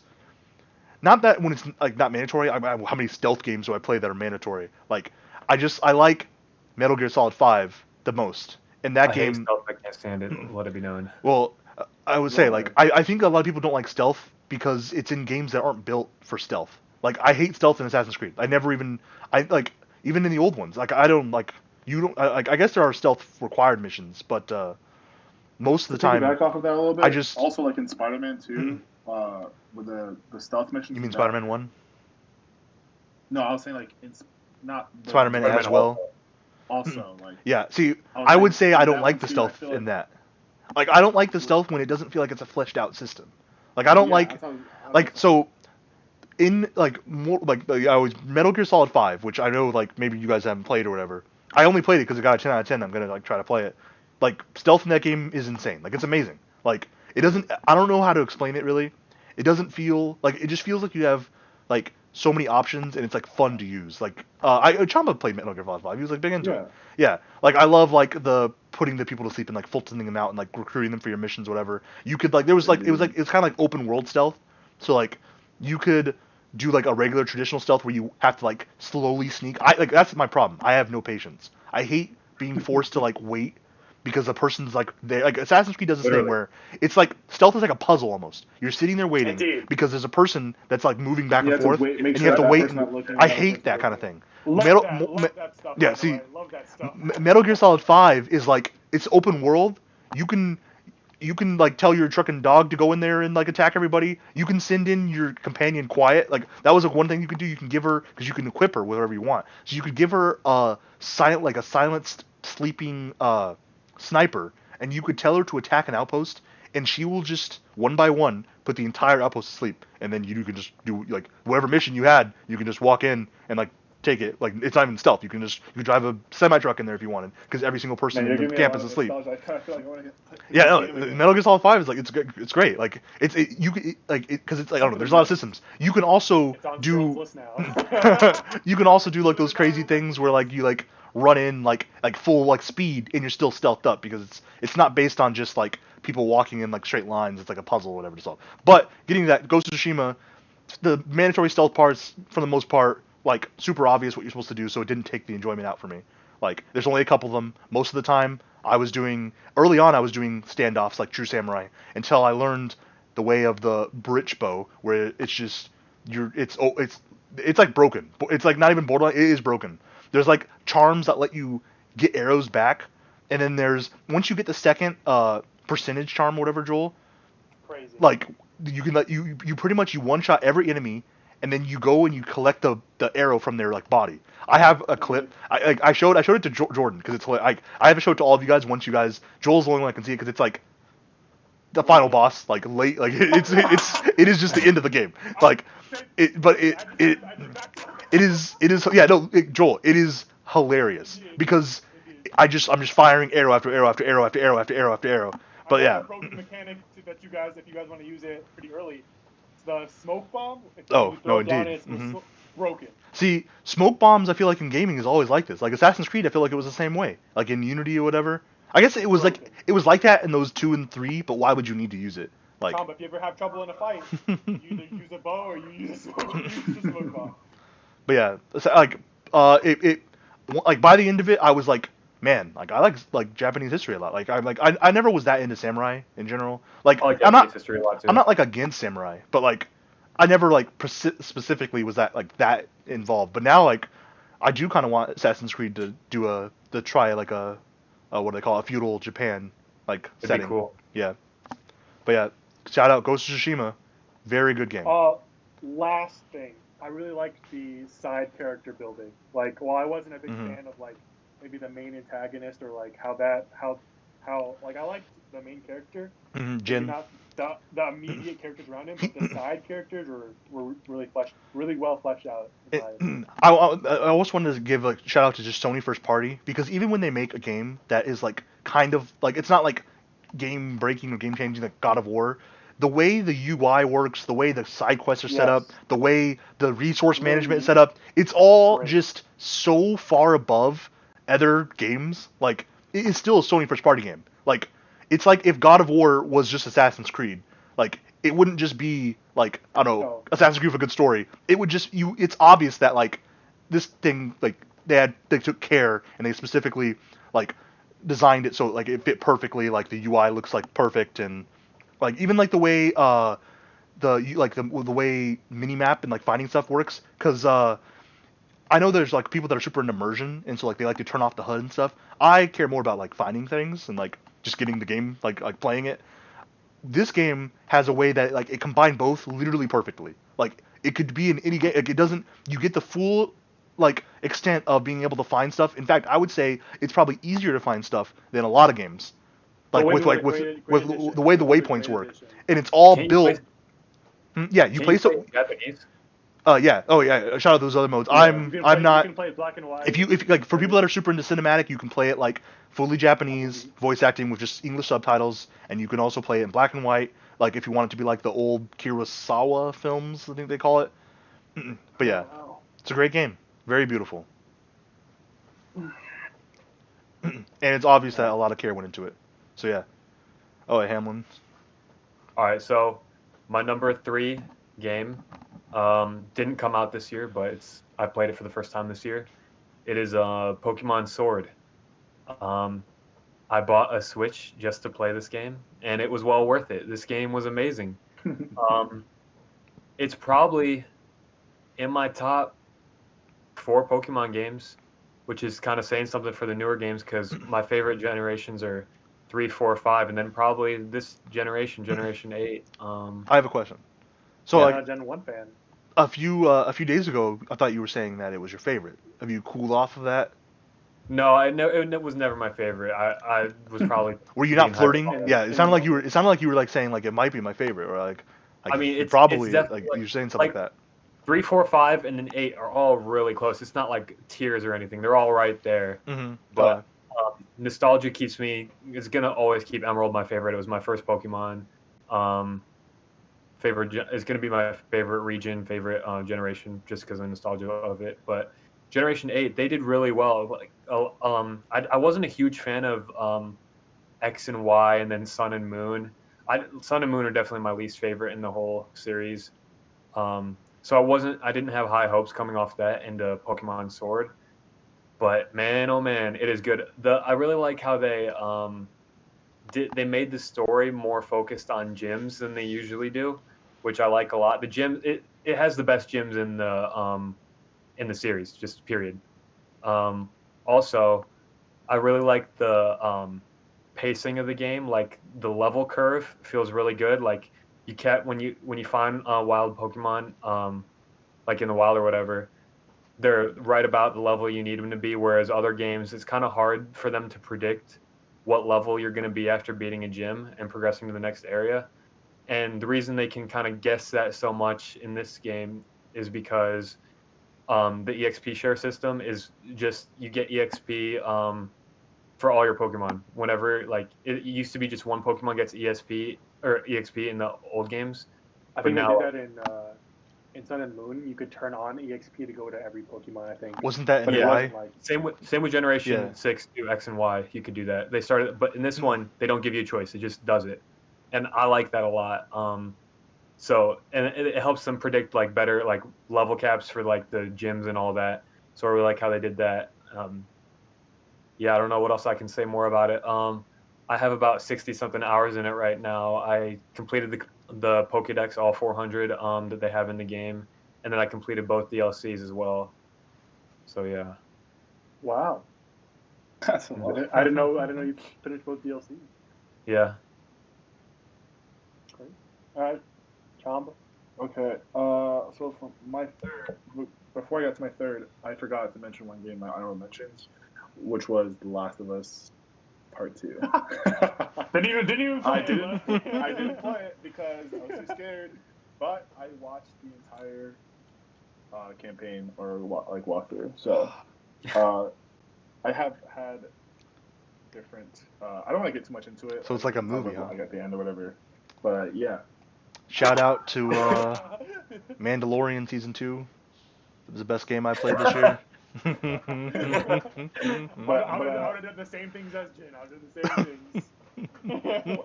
not that when it's like not mandatory. How many stealth games do I play that are mandatory? Like I like Metal Gear Solid 5 the most. In that I hate game, stealth. I can't stand it. Let it be known. well, I would say Well, like I think a lot of people don't like stealth because it's in games that aren't built for stealth. Like I hate stealth in Assassin's Creed. I never even I like even in the old ones. Like I don't like you don't like I guess there are stealth required missions, but most to of the time piggyback off of that a little I bit, just also like in Spider-Man 2, with the stealth you missions mean in that. Spider-Man 1? No, I was saying like not the Spider-Man Spider-Man as well. also like Yeah, see, I was I would saying say in I don't that one like the too. I stealth feel in like that. Like I don't like the stealth when it doesn't feel like it's a fleshed out system. Like I don't yeah, like that's what I'm like saying. so in like more like I was Metal Gear Solid 5, which I know like maybe you guys haven't played or whatever. I only played it because it got a 10 out of 10. I'm gonna like try to play it. Like stealth in that game is insane. Like it's amazing. Like it doesn't. I don't know how to explain it really. It doesn't feel like it just feels like you have like so many options and it's like fun to use. Like Chamba played Metal Gear Solid 5. He was like big into it. Yeah, Yeah. Like I love like the putting the people to sleep and like fultoning them out and like recruiting them for your missions whatever. You could like there was like it was kind of like open world stealth. So like you could do like a regular traditional stealth where you have to like slowly sneak. I like that's my problem. I have no patience. I hate being forced to like wait because the person's like they like Assassin's Creed does this thing literally. where it's like stealth is like a puzzle almost. You're sitting there waiting Indeed. because there's a person that's like moving back You and have to forth wait, make and you sure have that to that wait person's and not looking. I The other hate person's that kind of looking. thing. Love that. Love that stuff. Yeah, By the see way. Love that stuff. Metal Gear Solid 5 is like it's open world. You can like tell your trucking dog to go in there and like attack everybody. You can send in your companion Quiet. Like that was like one thing you could do. You can give her because you can equip her with whatever you want. So you could give her a silenced sleeping sniper, and you could tell her to attack an outpost, and she will just one by one put the entire outpost to sleep, and then you can just do like whatever mission you had. You can just walk in and like take it. Like it's not even stealth. You can drive a semi truck in there if you wanted, because every single person Man, in you're the giving me a camp lot is of asleep. nostalgia. I kind of feel like I want to hit Yeah, this no, game again. Metal Gear Solid 5 is like it's great. Like like because it's like I don't know. There's a lot of systems. You can also It's on do Stroll's list now. you can also do like those crazy things where like you like run in like full like speed and you're still stealthed up because it's not based on just like people walking in like straight lines. It's like a puzzle or whatever to solve. But getting to that Ghost of Tsushima, the mandatory stealth parts for the most part like super obvious what you're supposed to do, so it didn't take the enjoyment out for me. Like there's only a couple of them. Most of the time I was doing early on I was doing standoffs like true samurai until I learned the way of the bridge bow where it's just it's like broken. It's like not even borderline. It is broken. There's like charms that let you get arrows back, and then there's once you get the second percentage charm, or whatever, Joel. Crazy. Like you can let you pretty much you one shot every enemy, and then you go and you collect the arrow from their like body. I have a clip. I showed it to Jordan because it's like I have to show it to all of you guys once you guys. Joel's the only one that can see it because it's like the final boss, like late, like it is just the end of the game. Like it, but it is yeah no Joel, it is hilarious because I'm just firing arrow after arrow after arrow after arrow after arrow after arrow But yeah. A broken mechanic that you guys, if you guys want to use it pretty early, it's the smoke bomb. If Oh, you throw no, it down, indeed. it's broken. See, smoke bombs, I feel like in gaming is always like this. Like Assassin's Creed, I feel like it was the same way. Like in Unity or whatever. I guess it was Broken. like that in those 2 and 3. But why would you need to use it? Like, Tom, if you ever have trouble in a fight, you either use a bow or you use a smoke bomb. but yeah, so, like, like by the end of it, I was like, man, like I like Japanese history a lot. Like I never was that into samurai in general. Like I like I'm Japanese not history a lot too. I'm not like against samurai, but like I never like specifically was that involved. But now like I do kind of want Assassin's Creed to try like a what do they call it, a feudal Japan like It'd setting. be cool. Yeah, but yeah, shout out Ghost of Tsushima, very good game. Last thing, I really liked the side character building. Like, while I wasn't a big fan of like maybe the main antagonist or like how like I liked the main character, Jin. not the immediate characters around him, but the side characters were really well fleshed out. I also wanted to give a shout out to just Sony first party, because even when they make a game that is like kind of like, it's not like game breaking or game changing like God of War, the way the UI works, the way the side quests are set up, the way the resource management is set up, it's all just so far above other games. Like, it is still a Sony first party game. Like, it's like if God of War was just Assassin's Creed. Like, it wouldn't just be like, I don't know, Assassin's Creed with a good story. It would just, it's obvious that like this thing, like they took care and they specifically like designed it so like it fit perfectly. Like the UI looks like perfect, and like even like the way the way minimap and like finding stuff works, because I know there's like people that are super into immersion, and so like they like to turn off the HUD and stuff. I care more about like finding things and like just getting the game, like playing it. This game has a way that like it combined both literally perfectly. Like it could be in any game. Like, it doesn't. You get the full like extent of being able to find stuff. In fact, I would say it's probably easier to find stuff than a lot of games. Like with the way the waypoints work, and it's all built. Yeah, you play so. Japanese. Yeah. Oh yeah. Shout out those other modes. I'm not. You can play it black and white. If like for people that are super into cinematic, you can play it like fully Japanese voice acting with just English subtitles, and you can also play it in black and white. Like if you want it to be like the old Kurosawa films, I think they call it. But yeah, it's a great game. Very beautiful. And it's obvious that a lot of care went into it. So yeah. Oh, hey, Hamlin. All right, so my number 3 game didn't come out this year, but I played it for the first time this year. It is Pokemon Sword. I bought a Switch just to play this game, and it was well worth it. This game was amazing. It's probably in my top 4 Pokemon games, which is kind of saying something for the newer games, because my favorite generations are 3, 4, 5, and then probably this generation 8. I have a question. So I'm not a Gen 1 fan. A few days ago, I thought you were saying that it was your favorite. Have you cooled off of that? No, it was never my favorite. I was probably. Were you not flirting? Yeah, it sounded like you were. It sounded like you were like saying like it might be my favorite, or like I mean, it's probably definitely like you're saying something like that. 3, 4, 5, and then 8 are all really close. It's not like tiers or anything. They're all right there. Mm-hmm. But nostalgia keeps me. It's gonna always keep Emerald my favorite. It was my first Pokemon. Favorite. It's gonna be my favorite region, favorite generation, just because of nostalgia of it. But Generation 8, they did really well. Like, I wasn't a huge fan of X and Y, and then Sun and Moon. Sun and Moon are definitely my least favorite in the whole series. So I didn't have high hopes coming off that into Pokemon Sword. But man, oh man, it is good. I really like how they made the story more focused on gyms than they usually do, which I like a lot. The gym, it has the best gyms in the series, just period. Also, I really like the pacing of the game. Like the level curve feels really good. Like when you find wild Pokemon, like in the wild or whatever, they're right about the level you need them to be. Whereas other games, it's kind of hard for them to predict what level you're going to be after beating a gym and progressing to the next area. And the reason they can kind of guess that so much in this game is because the EXP share system is just, you get EXP for all your Pokemon. Whenever like it used to be just one Pokemon gets ESP or EXP in the old games, I but think now they did that in Sun and Moon. You could turn on EXP to go to every Pokemon, I think. Wasn't that in But it Yeah. wasn't Y? like same with Generation Yeah. 6 to X and Y. You could do that. They started, but in this one they don't give you a choice. It just does it, and I like that a lot. So and it helps them predict like better like level caps for like the gyms and all that. So I really like how they did that. Yeah, I don't know what else I can say more about it. I have about 60 something hours in it right now. I completed the Pokédex, all 400 that they have in the game, and then I completed both DLCs as well. So yeah. wow. That's a Mhm. lot. I didn't know. I didn't know you finished both DLCs. Yeah. Great. All right, Chamba. Okay. So for my third, before I got to my third, I forgot to mention one game my honorable mentions, which was The Last of Us Part 2. Didn't even play I it, didn't. huh? I didn't play it because I was too scared. But I watched the entire campaign or walkthrough. So I have had different. I don't want to get too much into it. So it's like a we can talk movie, about, huh? like at the end or whatever. But yeah. Shout out to Mandalorian season 2. It was the best game I played this year. I would have done the same things as Jin. I would have done the same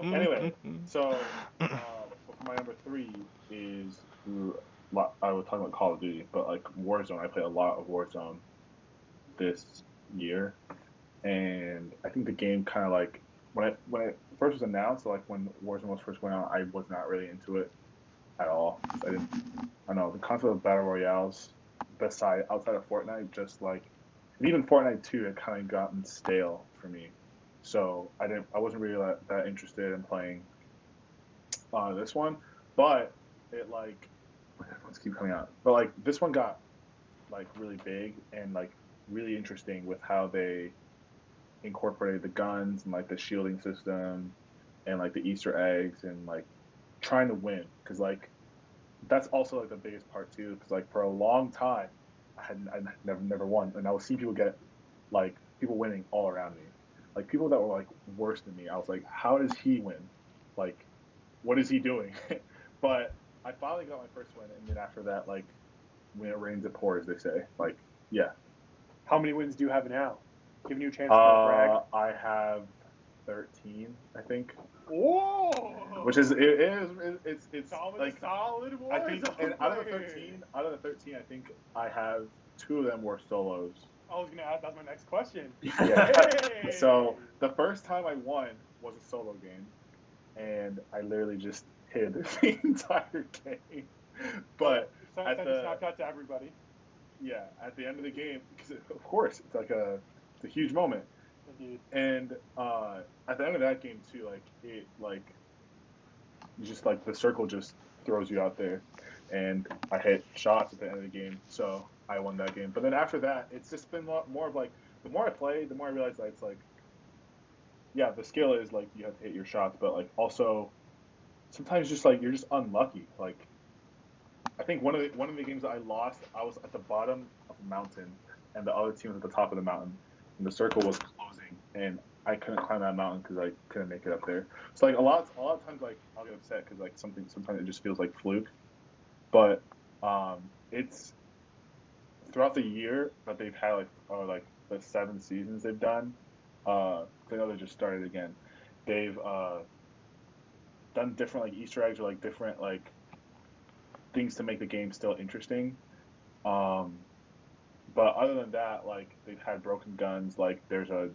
things. Anyway, so for my number three is I was talking about Call of Duty, but like Warzone. I played a lot of Warzone this year, and I think the game kind of like when it first was announced, like when Warzone was first going out, I was not really into it at all. I didn't. I know the concept of battle royales, outside of Fortnite, just like and even Fortnite 2, it kind of gotten stale for me. So I wasn't really that interested in playing this one, but it like let's keep coming out. But like this one got like really big and like really interesting with how they incorporated the guns and like the shielding system and like the Easter eggs and like trying to win because like that's also like the biggest part too because like for a long time I never won and I would see people get like people winning all around me like people that were like worse than me I was like how does he win like what is he doing but I finally got my first win and then after that like when it rains it pours they say like yeah How many wins do you have now? Giving you a chance to brag. I have 13 I think Whoa! which is it's solid, like solid boys. I think and out of the 13 I think I have 2 of them were solos. I was gonna ask. That's my next question. Yeah. Hey! So the first time I won was a solo game, and I literally just hid the entire game. But send at a the Snapchat to everybody. yeah, at the end of the game, because of course it's like it's a huge moment, Indeed. and at the end of that game too, like it like just like the circle just throws you out there, and I hit shots at the end of the game, so I won that game. But then after that, it's just been more of like the more I play, the more I realize that it's like yeah, the skill is like you have to hit your shots, but like also sometimes just like you're just unlucky. Like I think one of the games that I lost, I was at the bottom of a mountain, and the other team was at the top of the mountain, and the circle was closing, and I couldn't climb that mountain because I couldn't make it up there. So like a lot of times like I'll get upset because like sometimes it just feels like fluke, but it's throughout the year that they've had like the 7 seasons they've done. I know they just started again. They've done different like Easter eggs or like different like things to make the game still interesting. Um, but other than that, like they've had broken guns. Like there's the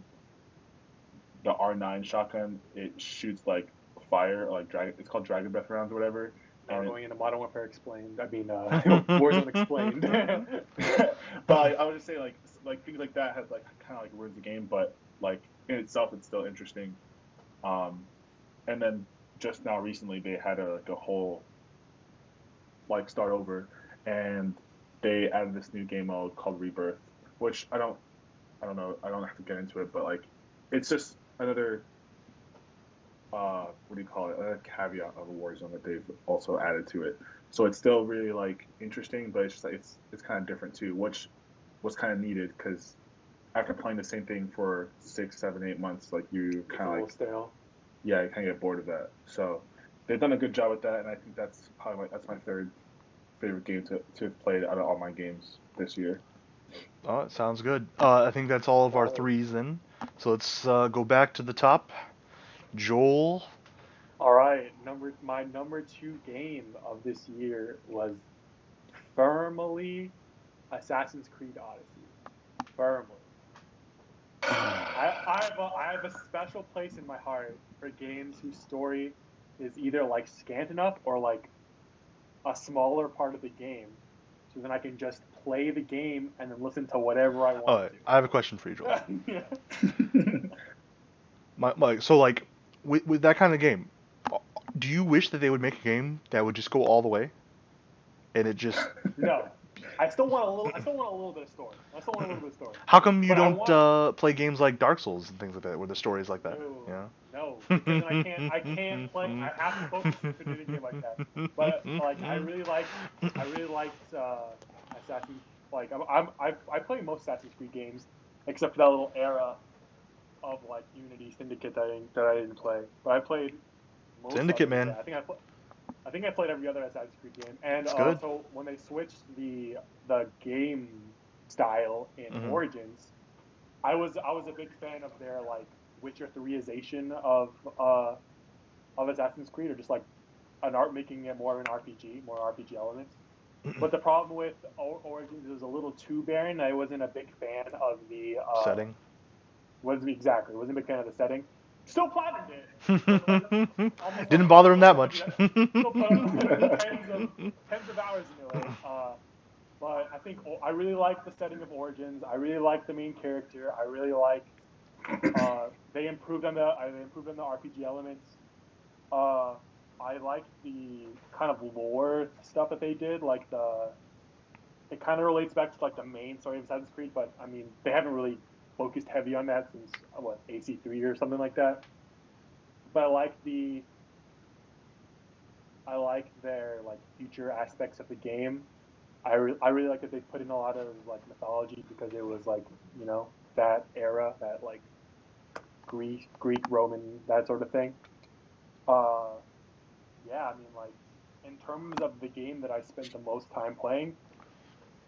R9 shotgun. It shoots like fire, like dragon. It's called dragon breath rounds or whatever. Now And going into Modern Warfare explained. I mean, Warzone explained. but I would just say like things like that has like kind of like ruins the game, but like in itself, it's still interesting. And then just now recently they had like a whole like start over, and they added this new game mode called Rebirth, which I don't know, I don't have to get into it, but like it's just another what do you call it? A caveat of a Warzone that they've also added to it. So it's still really like interesting, but it's just like it's kind of different too, which was kind of needed because after playing the same thing for 6, 7, 8 months, like you It's a kind of little like stale. yeah, you kind of get bored of that. So they've done a good job with that, and I think that's probably that's my third favorite game to have played out of all my games this year. Oh, it sounds good. I think that's all of our threes then. So let's go back to the top. Joel. All right, my number 2 game of this year was firmly Assassin's Creed Odyssey. Firmly. I have a special place in my heart for games whose story is either like scant enough or like a smaller part of the game, so then I can just play the game and then listen to whatever I want I have a question for you, Joel. to. So like with that kind of game, do you wish that they would make a game that would just go all the way, and it just No, I still want a little. I still want a little bit of story. I still want a little bit of story. How come you But I don't want play games like Dark Souls and things like that, where the story is like that? no, You no, know? because then I can't play. I have to focus to do a game like that. But like I really liked Assassin's. Like I play most Assassin's Creed games except for that little era of like Unity Syndicate that I didn't play. But I played most Syndicate, others. man. Yeah, I think I played every other Assassin's Creed game. And It's good. so when they switched the game style in Mhm. Origins, I was a big fan of their like Witcher 3ization of Assassin's Creed, or just like an art making it more of an RPG, more RPG elements. But the problem with Origins is a little too barren. I wasn't a big fan of the Setting. wasn't a big fan of the setting. Still plotted it. Almost Didn't bother him that almost much. still put tens of hours into it. But I think I really like the setting of Origins. I really like the main character. I really like they improved on the RPG elements. I like the kind of lore stuff that they did. Like it kind of relates back to like the main story of Assassin's Creed, but I mean they haven't really focused heavy on that since what AC3 or something like that. But I like their like future aspects of the game. I really like that they put in a lot of like mythology because it was like that era, that like Greek Roman, that sort of thing. Uh, yeah, I mean like in terms of the game that I spent the most time playing,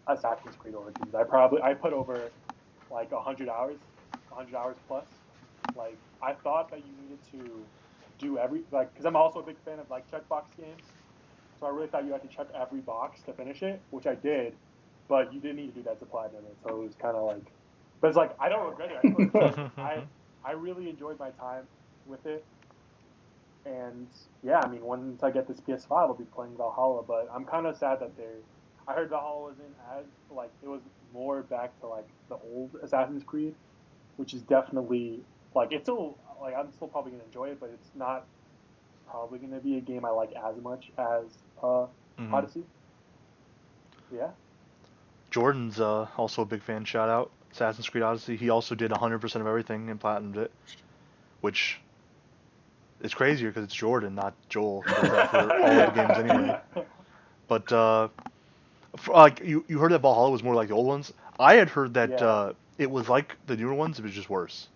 Assassin's Creed Origins. I put over like 100 hours plus. Like I thought that you needed to do every like because I'm also a big fan of like checkbox games. So I really thought you had to check every box to finish it, which I did, but you didn't need to do that to platinum it. So it was kind of like, but it's like I don't regret it. I still enjoyed it. I really enjoyed my time with it, and yeah, I mean, once I get this PS5, I'll be playing Valhalla. But I'm kind of sad that they're. I heard Valhalla wasn't as like it was more back to like the old Assassin's Creed, which is definitely like it's still like I'm still probably gonna enjoy it, but it's not probably gonna be a game I like as much as Odyssey. Yeah. Jordan's also a big fan. Shout out Assassin's Creed Odyssey. He also did 100% of everything and platinumed it, which is crazier because it's Jordan, not Joel. He does that for all of the games anyway. But like you heard that Valhalla was more like the old ones. I had heard that Yeah. it was like the newer ones. It was just worse.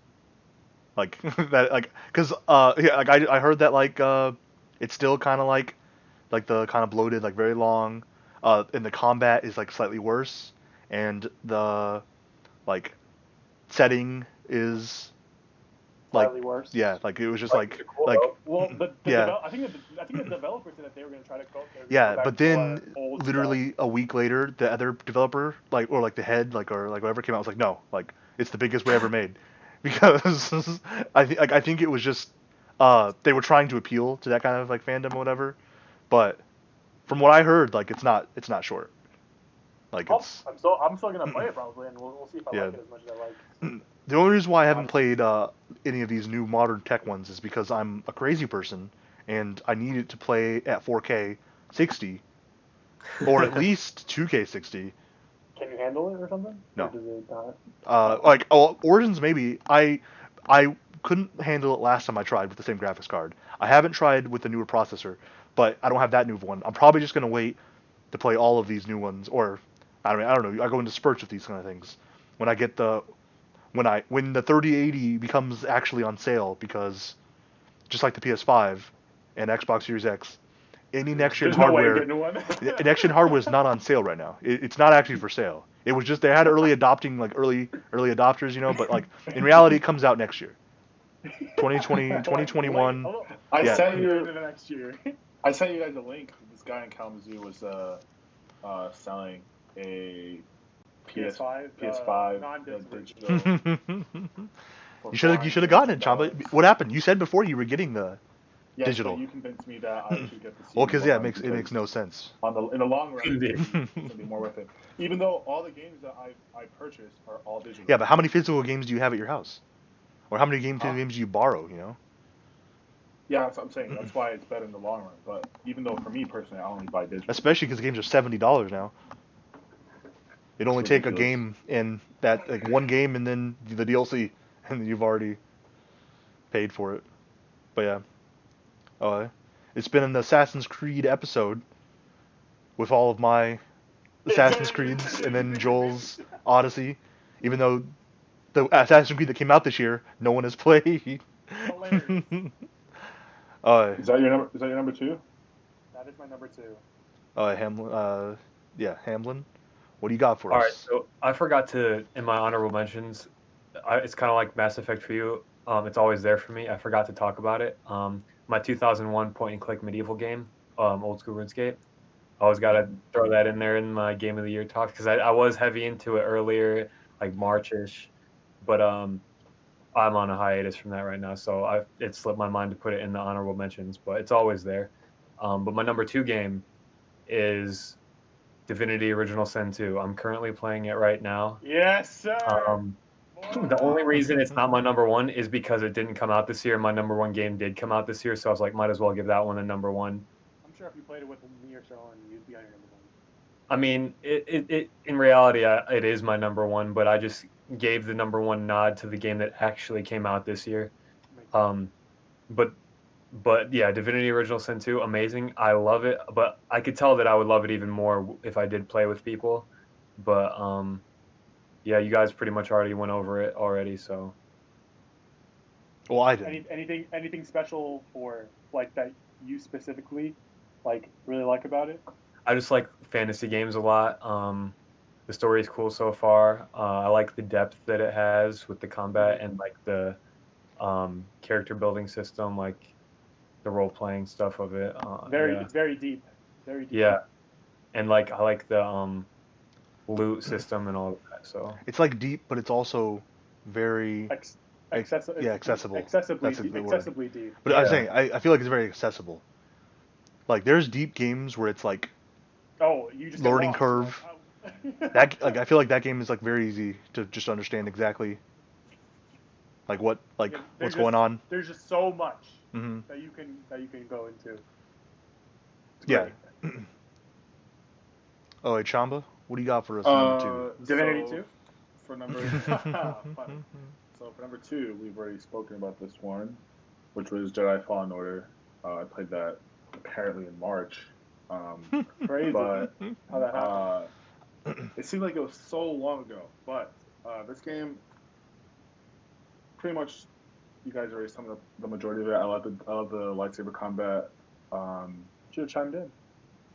Like that, like because yeah, like I heard that like it's still kind of like the kind of bloated, like very long, and the combat is like slightly worse, and the like setting is like Slightly worse. yeah, like it was just Like, cool like though. Well, yeah. I think the developers said that they were going to try to go. They were going to Yeah, go back but to more then old stuff. literally a week later, the other developer, like or like the head, like or like whatever came out was like, no, like it's the biggest way ever made, because I think it was just they were trying to appeal to that kind of like fandom or whatever, but from what I heard, like it's not short, like Oh, it's I'm still going to play it probably, and we'll see if I yeah. like it as much as I like. The only reason why I haven't Odyssey. played any of these new modern tech ones is because I'm a crazy person and I need it to play at 4K 60 or at least 2K 60. Can you handle it or something? Or No. does it not? Like Origins maybe. I couldn't handle it last time I tried with the same graphics card. I haven't tried with the newer processor, but I don't have that new one. I'm probably just gonna wait to play all of these new ones, or I don't know. I go into spurts with these kind of things. When I get the when the 3080 becomes actually on sale, because just like the PS5 and Xbox Series X, any next gen There's no way you're hardware, getting one. next gen hardware is not on sale right now. It's not actually for sale. It was just they had early adopters, but like in reality, it comes out next year, 2020, 2021. Wait, I Yeah. sent you. into the next year. I sent you guys a link. This guy in Kalamazoo was selling a PS5, PS5 non-digital. digital. You should have gotten it, Chamba. What happened? You said before you were getting the Yes, digital. but you convinced me that I should get the CD. Well, because one it makes no sense. in the long run, Indeed. it's gonna be more worth it. Even though all the games that I purchased are all digital. Yeah, but how many physical games do you have at your house? Or how many physical games do you borrow? Yeah, that's what I'm saying. That's why it's better in the long run. But even though for me personally, I only buy digital. Especially because games are $70 now. It'd only take a Ridiculous. game and that like one game and then the DLC, and then you've already paid for it. But yeah, it's been an Assassin's Creed episode with all of my Assassin's Creeds and then Joel's Odyssey. Even though the Assassin's Creed that came out this year, no one has played. Hilarious. Is that your number? Is that your number 2? That is my number 2. Hamlin. Hamlin. What do you got for All us? right, so I forgot to, in my honorable mentions, it's kind of like Mass Effect for you. It's always there for me. I forgot to talk about it. My 2001 point-and-click medieval game, old school RuneScape. I always got to throw that in there in my Game of the Year talk because I was heavy into it earlier, like March-ish, but I'm on a hiatus from that right now, so it slipped my mind to put it in the honorable mentions, but it's always there. But my number 2 game is Divinity Original Sin 2. I'm currently playing it right now. Yes, sir. The only reason it's not my number 1 is because it didn't come out this year. My number 1 game did come out this year, so I was like, might as well give that one a number 1. I'm sure if you played it with me or Sterling, you'd be on your number 1. I mean, it in reality, it is my number 1, but I just gave the number 1 nod to the game that actually came out this year. But yeah, Divinity Original Sin 2, amazing. I love it, but I could tell that I would love it even more if I did play with people. But yeah, you guys pretty much already went over it already, so. Well, I did. Anything special for like that you specifically like really like about it? I just like fantasy games a lot. The story is cool so far. I like the depth that it has with the combat and like the character building system, like the role playing stuff of it. It's very deep. Very deep. Yeah, and like I like the loot system and all of that. So it's like deep, but it's also very accessible. Accessibly deep. But I'm saying I feel like it's very accessible. Like there's deep games where it's like you just learning lost, curve. Like, I feel like that game is like very easy to just understand exactly like what's going on. There's just so much Mm-hmm. that you can go into. Yeah. Oh, hey, Chamba, what do you got for us? Number 2. Divinity 2. For number So for number 2, we've already spoken about this one, which was Jedi Fallen Order. I played that apparently in March. Crazy. But How that happened. it seemed like it was so long ago. But this game, pretty much, you guys already summed up the majority of it. I love the lightsaber combat. Should have chimed in.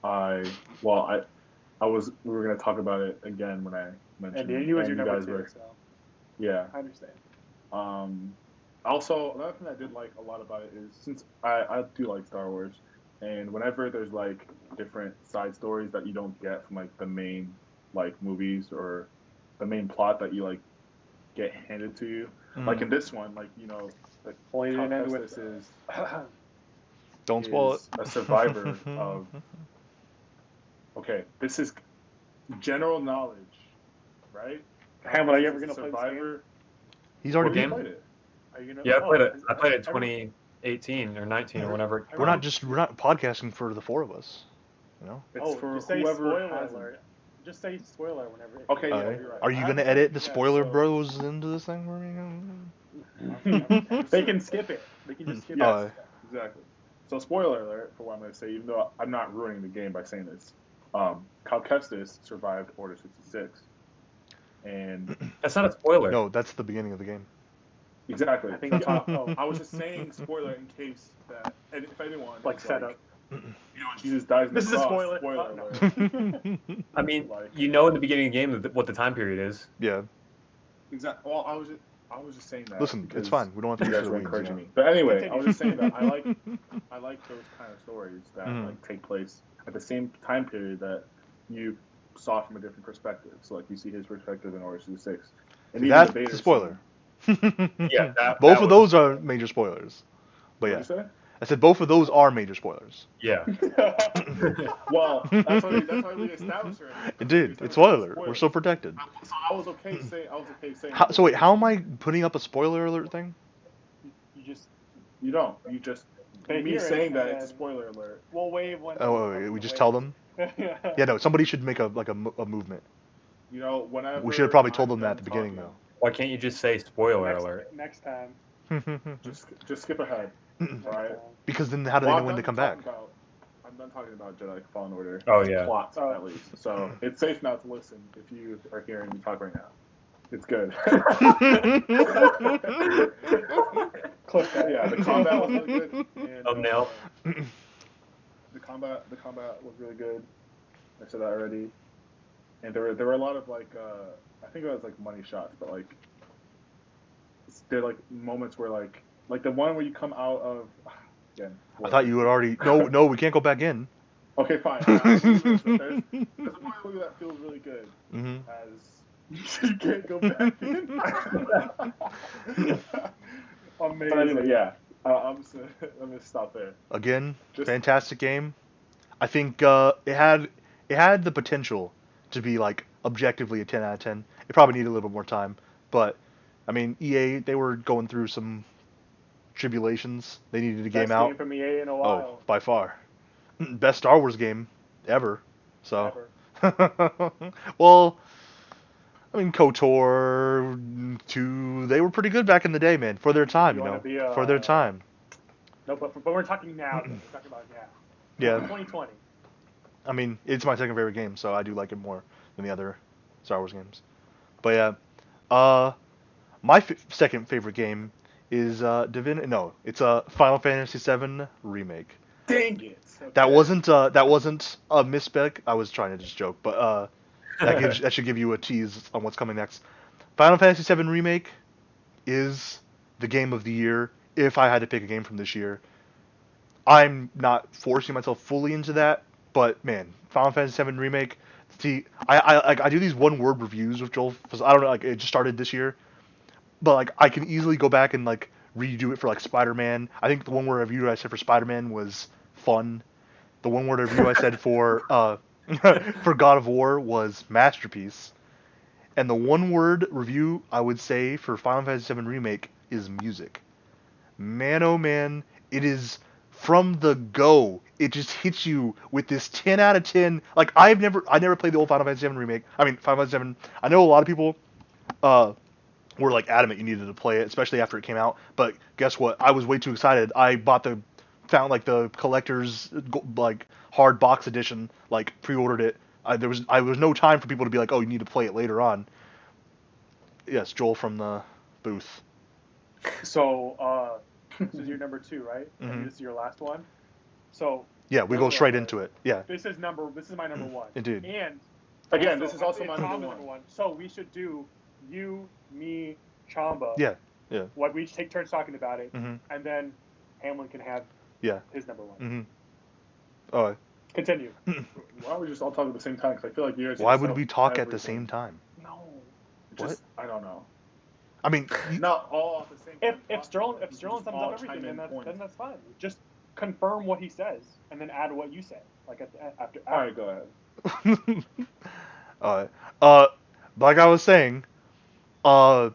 We were gonna talk about it again when I mentioned. And he was your you number guys 2. were, So yeah. I understand. Also, another thing I did like a lot about it is since I do like Star Wars, and whenever there's like different side stories that you don't get from like the main like movies or the main plot that you like get handed to you, like in this one, like the Only didn't end with this is Don't spoil it. a survivor of. Okay, this is general knowledge, right? Hamlet, are you ever gonna play Survivor? He's already What game? Played it. Are you gonna? yeah, I played it 2018 or 19 or whenever. We're not podcasting for the 4 of us, It's for just say whoever spoiler hasn't. alert. Just say spoiler whenever. Okay, yeah, Okay. you're right. Are you gonna edit the spoiler bros into this thing for me? They can skip it. They can just skip Yes, it. exactly. So spoiler alert for what I'm going to say, even though I'm not ruining the game by saying this. Cal Kestis survived Order 66. And That's not a spoiler. No, that's the beginning of the game. exactly. I think that's I was just saying spoiler in case that, and if anyone like is setup. Jesus dies in This the is a cross, spoiler. Spoiler No. alert. I mean, Like- you know in the beginning of the game what the time period is. Yeah. Exactly. Well, I was just saying that. Listen, because it's fine. We don't have to you get guys to were the weeds. encouraging me. But anyway, I was just saying that Continue. I like those kind of stories that Mhm. like take place at the same time period that you saw from a different perspective. So like you see his perspective in Order 66. And even That's the Vader the spoiler. Yeah, Both that of was those are major spoilers. But Scene. yeah, I said both of those are major spoilers. yeah. What did you say? Well, that's why we established already. It did. It's spoiler. We're so protected. So I was okay saying. So wait, how am I putting up a spoiler alert thing? You just You don't. You just They me hear it, saying that and it's a then- spoiler alert. we'll wave when. Oh, wait, we just tell them. yeah. Yeah, no. Somebody should make a movement. You know, whenever We should have probably told I'm them that at done the beginning, talking, Why can't you just say spoiler alert? Next time. though. Just skip ahead. Next Alright. time. Because then how do they know when to come back? I'm done talking about Jedi Fallen Order. Oh, yeah. Plot, Oh. at least. So it's safe now to listen if you are hearing me talk right now. It's good. Clip that. Yeah, the combat was really good. And, Thumbnail. the combat was really good. I said that already. And there were a lot of like I think it was like money shots, but like there are like moments where like the one where you come out of again. I thought you would already. No, we can't go back in. Okay, fine. There's a one movie that feels really good Hmm. as you can't go back in. Amazing. But anyway, yeah. I'm gonna stop there. Again, Just- fantastic game. I think it had the potential to be like objectively a 10 out of 10. It probably needed a little bit more time, but I mean EA, they were going through some tribulations. They needed a game Best out. game from EA in a Oh, while. by far. Best Star Wars game ever. So Ever. well, I mean KOTOR 2, they were pretty good back in the day, man, for their time, You you know. wanna be, For their time. No, but we're talking now. We're talking about now. Yeah. 2020. I mean, it's my second favorite game, so I do like it more than the other Star Wars games. But yeah, my second favorite game is it's a Final Fantasy VII remake. Dang it! Okay. That wasn't a misspec. I was trying to just joke, but that should give you a tease on what's coming next. Final Fantasy VII remake is the game of the year if I had to pick a game from this year. I'm not forcing myself fully into that, but man, Final Fantasy VII remake. See, I do these one word reviews with Joel because I don't know, like it just started this year, but like I can easily go back and like redo it for like Spider-Man. I think the one word review I said for Spider-Man was fun. The one word review I said for for God of War was masterpiece, and the one word review I would say for Final Fantasy VII remake is music. Man, oh man, it is from the go. It just hits you with this 10 out of 10. Like I never played the old Final Fantasy VII remake. I mean Final Fantasy VII. I know a lot of people were like adamant you needed to play it, especially after it came out. But guess what? I was way too excited. I found like the collector's like hard box edition, like pre-ordered it. There was no time for people to be like, oh, you need to play it later on. Yes, Joel from the booth. So, this is your number 2, right? Mhm. And this is your last one. So Yeah, we go straight into it. Yeah, this is my number 1. indeed. And Again, this is also it's my Chamba number one. So we should do you, me, Chamba. Yeah. What we each take turns talking about it, Mhm. and then Hamlin can have Yeah. his number 1. Mhm. Oh, Continue. Why don't we just all talk at the same time? Because I feel like you guys. why would we talk at the same time? No. Just, I don't know. I mean, Not all at the same time. If Sterling Just sums all up everything, chime in then points. that's fine. Just confirm what he says, and then add what you say. Like after. All right, go ahead. like I was saying, I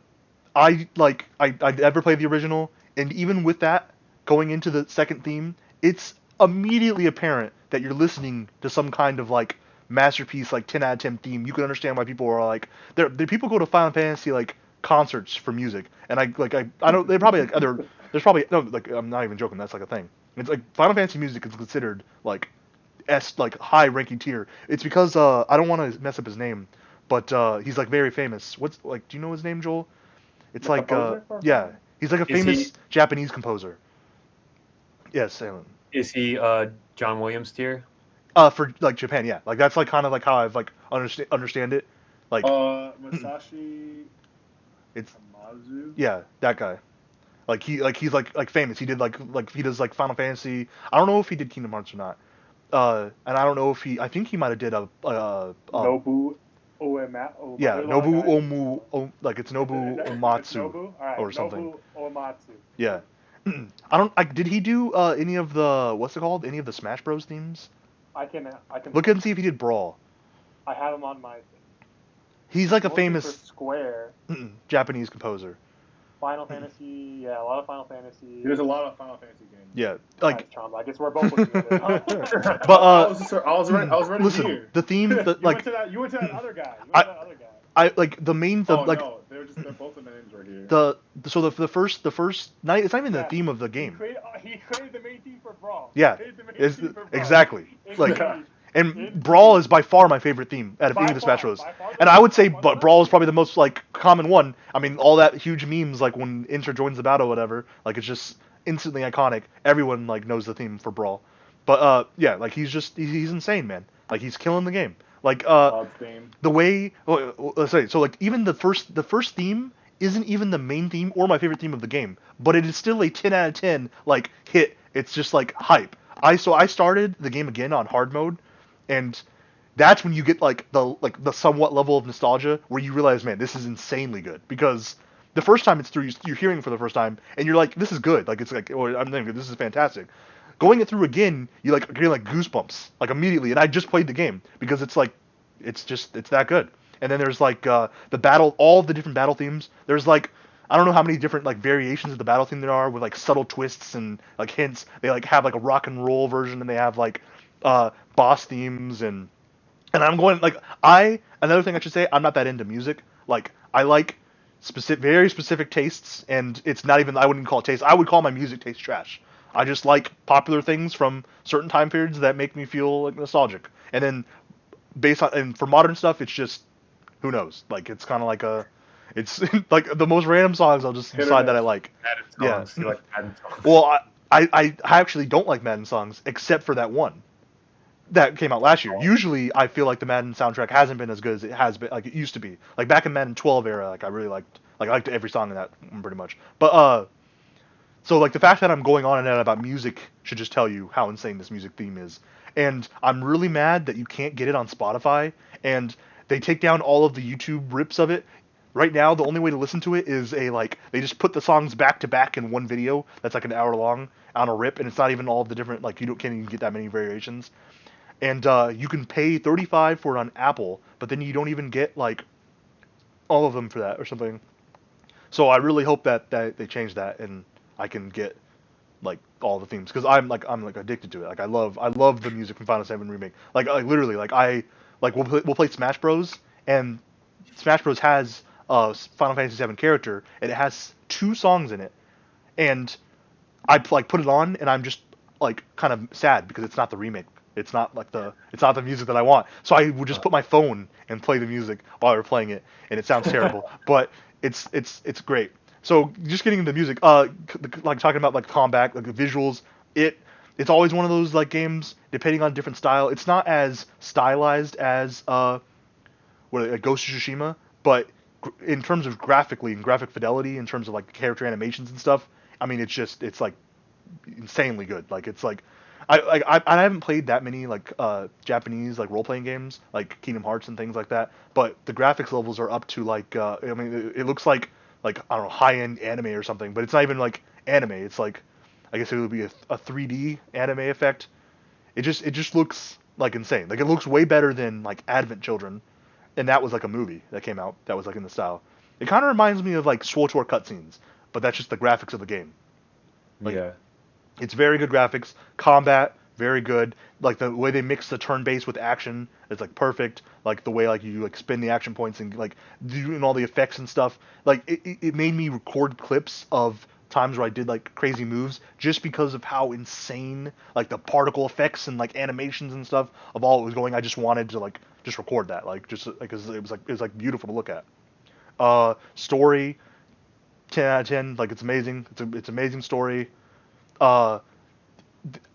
never played the original, and even with that, going into the second theme, it's immediately apparent that you're listening to some kind of like masterpiece, like 10 out of 10 theme. You can understand why people are like, there people go to Final Fantasy like concerts for music, and I don't, they probably like there's probably no, like I'm not even joking, that's like a thing. It's like Final Fantasy music is considered like high ranking tier. It's because I don't want to mess up his name, but he's like very famous. What's like? Do you know his name, Joel? It's The like composer for yeah, he's like a Is famous he Japanese composer. Yes, Salem. is he John Williams tier? For like Japan, yeah, like that's like kind of like how I've like understand it. Like Masashi it's Amazu. yeah, that guy. Like he's like famous. He did like he does like Final Fantasy. I don't know if he did Kingdom Hearts or not. And I don't know if I think he might have did Nobu Uematsu. yeah, There's a lot of Nobu guys. like it's It's Nobu Omatsu Nobu. All right, or something. Nobu Uematsu. Yeah. I don't. Did he do any of the what's it called? Any of the Smash Bros themes? I can. Look and see if he did Brawl. I have him on my thing. He's like a Mostly famous for Square. Japanese composer. Final Fantasy. Yeah, a lot of Final Fantasy. There's a lot of Final Fantasy games. Yeah, Nice, like Chamba. I guess we're both looking at it. but I was ready listen, here. the theme that You like went to that. You went to that other guy. I like the main the Oh like no, they're both of the names right here. the first night it's not even the Yes. theme of the game. He created the main theme for Brawl. Yeah, He created the main it's theme for Brawl. exactly like Indeed. and Indeed. Brawl is by far my favorite theme out of any of the Smash Bros. And I would say, but Brawl is probably the most like common one. I mean, all that huge memes like when Inter joins the battle, or whatever. Like it's just instantly iconic. Everyone like knows the theme for Brawl. But yeah, like he's insane, man. Like he's killing the game. Like God's theme. the way let's say so like even the first theme isn't even the main theme or my favorite theme of the game, but it is still a 10 out of 10 like hit. It's just like hype. I started the game again on hard mode, and that's when you get like the somewhat level of nostalgia where you realize, man, this is insanely good. Because the first time it's through, you're hearing it for the first time, and you're like, this is good. Like it's like, oh, I'm thinking this is fantastic. Going it through again, you like getting like goosebumps like immediately. And I just played the game because it's like, it's that good. And then there's like the battle, all the different battle themes. There's like I don't know how many different like variations of the battle theme there are with like subtle twists and like hints. They like have like a rock and roll version, and they have like boss themes and I'm going like another thing I should say, I'm not that into music. Like I like very specific tastes, and it's not even I wouldn't call it taste. I would call my music taste trash. I just like popular things from certain time periods that make me feel like nostalgic. And then based on and for modern stuff, it's just who knows. Like it's kind of like it's like the most random songs I'll just Hit or decide that I miss. like. Madden Yeah. songs. You like Madden songs? Well, I actually don't like Madden songs except for that one that came out last year. Usually, I feel like the Madden soundtrack hasn't been as good as it has been, like it used to be. Like back in Madden 12 era, like I liked every song in that one pretty much. But so like the fact that I'm going on and on about music should just tell you how insane this music theme is. And I'm really mad that you can't get it on Spotify, and they take down all of the YouTube rips of it. Right now, the only way to listen to it is they just put the songs back to back in one video that's like an hour long on a rip, and it's not even all of the different like can't even get that many variations. And you can pay 35 for it on Apple, but then you don't even get like all of them for that or something. So I really hope that they change that and I can get like all the themes because I'm like addicted to it. Like I love the music from Final 7 Remake. Like literally like I like we'll play Smash Bros, and Smash Bros has Final Fantasy 7 character, and it has 2 songs in it, and I like put it on and I'm just like kind of sad because it's not the remake. It's not the music that I want. So I would just put my phone and play the music while we're playing it, and it sounds terrible, but it's great. So just getting into music, like talking about like combat, like the visuals, it's always one of those like games depending on different style. It's not as stylized as like Ghost of Tsushima, but in terms of graphically and graphic fidelity, in terms of like character animations and stuff, I mean it's like insanely good. Like it's like I haven't played that many like Japanese like role playing games like Kingdom Hearts and things like that, but the graphics levels are up to like I mean it looks like I don't know high end anime or something, but it's not even like anime. It's like I guess it would be a 3D anime effect. It just looks like insane. Like it looks way better than like Advent Children, and that was like a movie that came out that was like in the style. It kind of reminds me of like SWTOR cutscenes, but that's just the graphics of the game. Like, Yeah. it's very good graphics, combat very good. Like the way they mix the turn-based with action is like perfect. Like the way like you like spin the action points and like doing all the effects and stuff. Like it made me record clips of times where I did like crazy moves just because of how insane like the particle effects and like animations and stuff of all it was going. I just wanted to like just record that, like just like 'cause it was like beautiful to look at. Story 10 out of 10, like it's amazing. It's amazing story. Uh,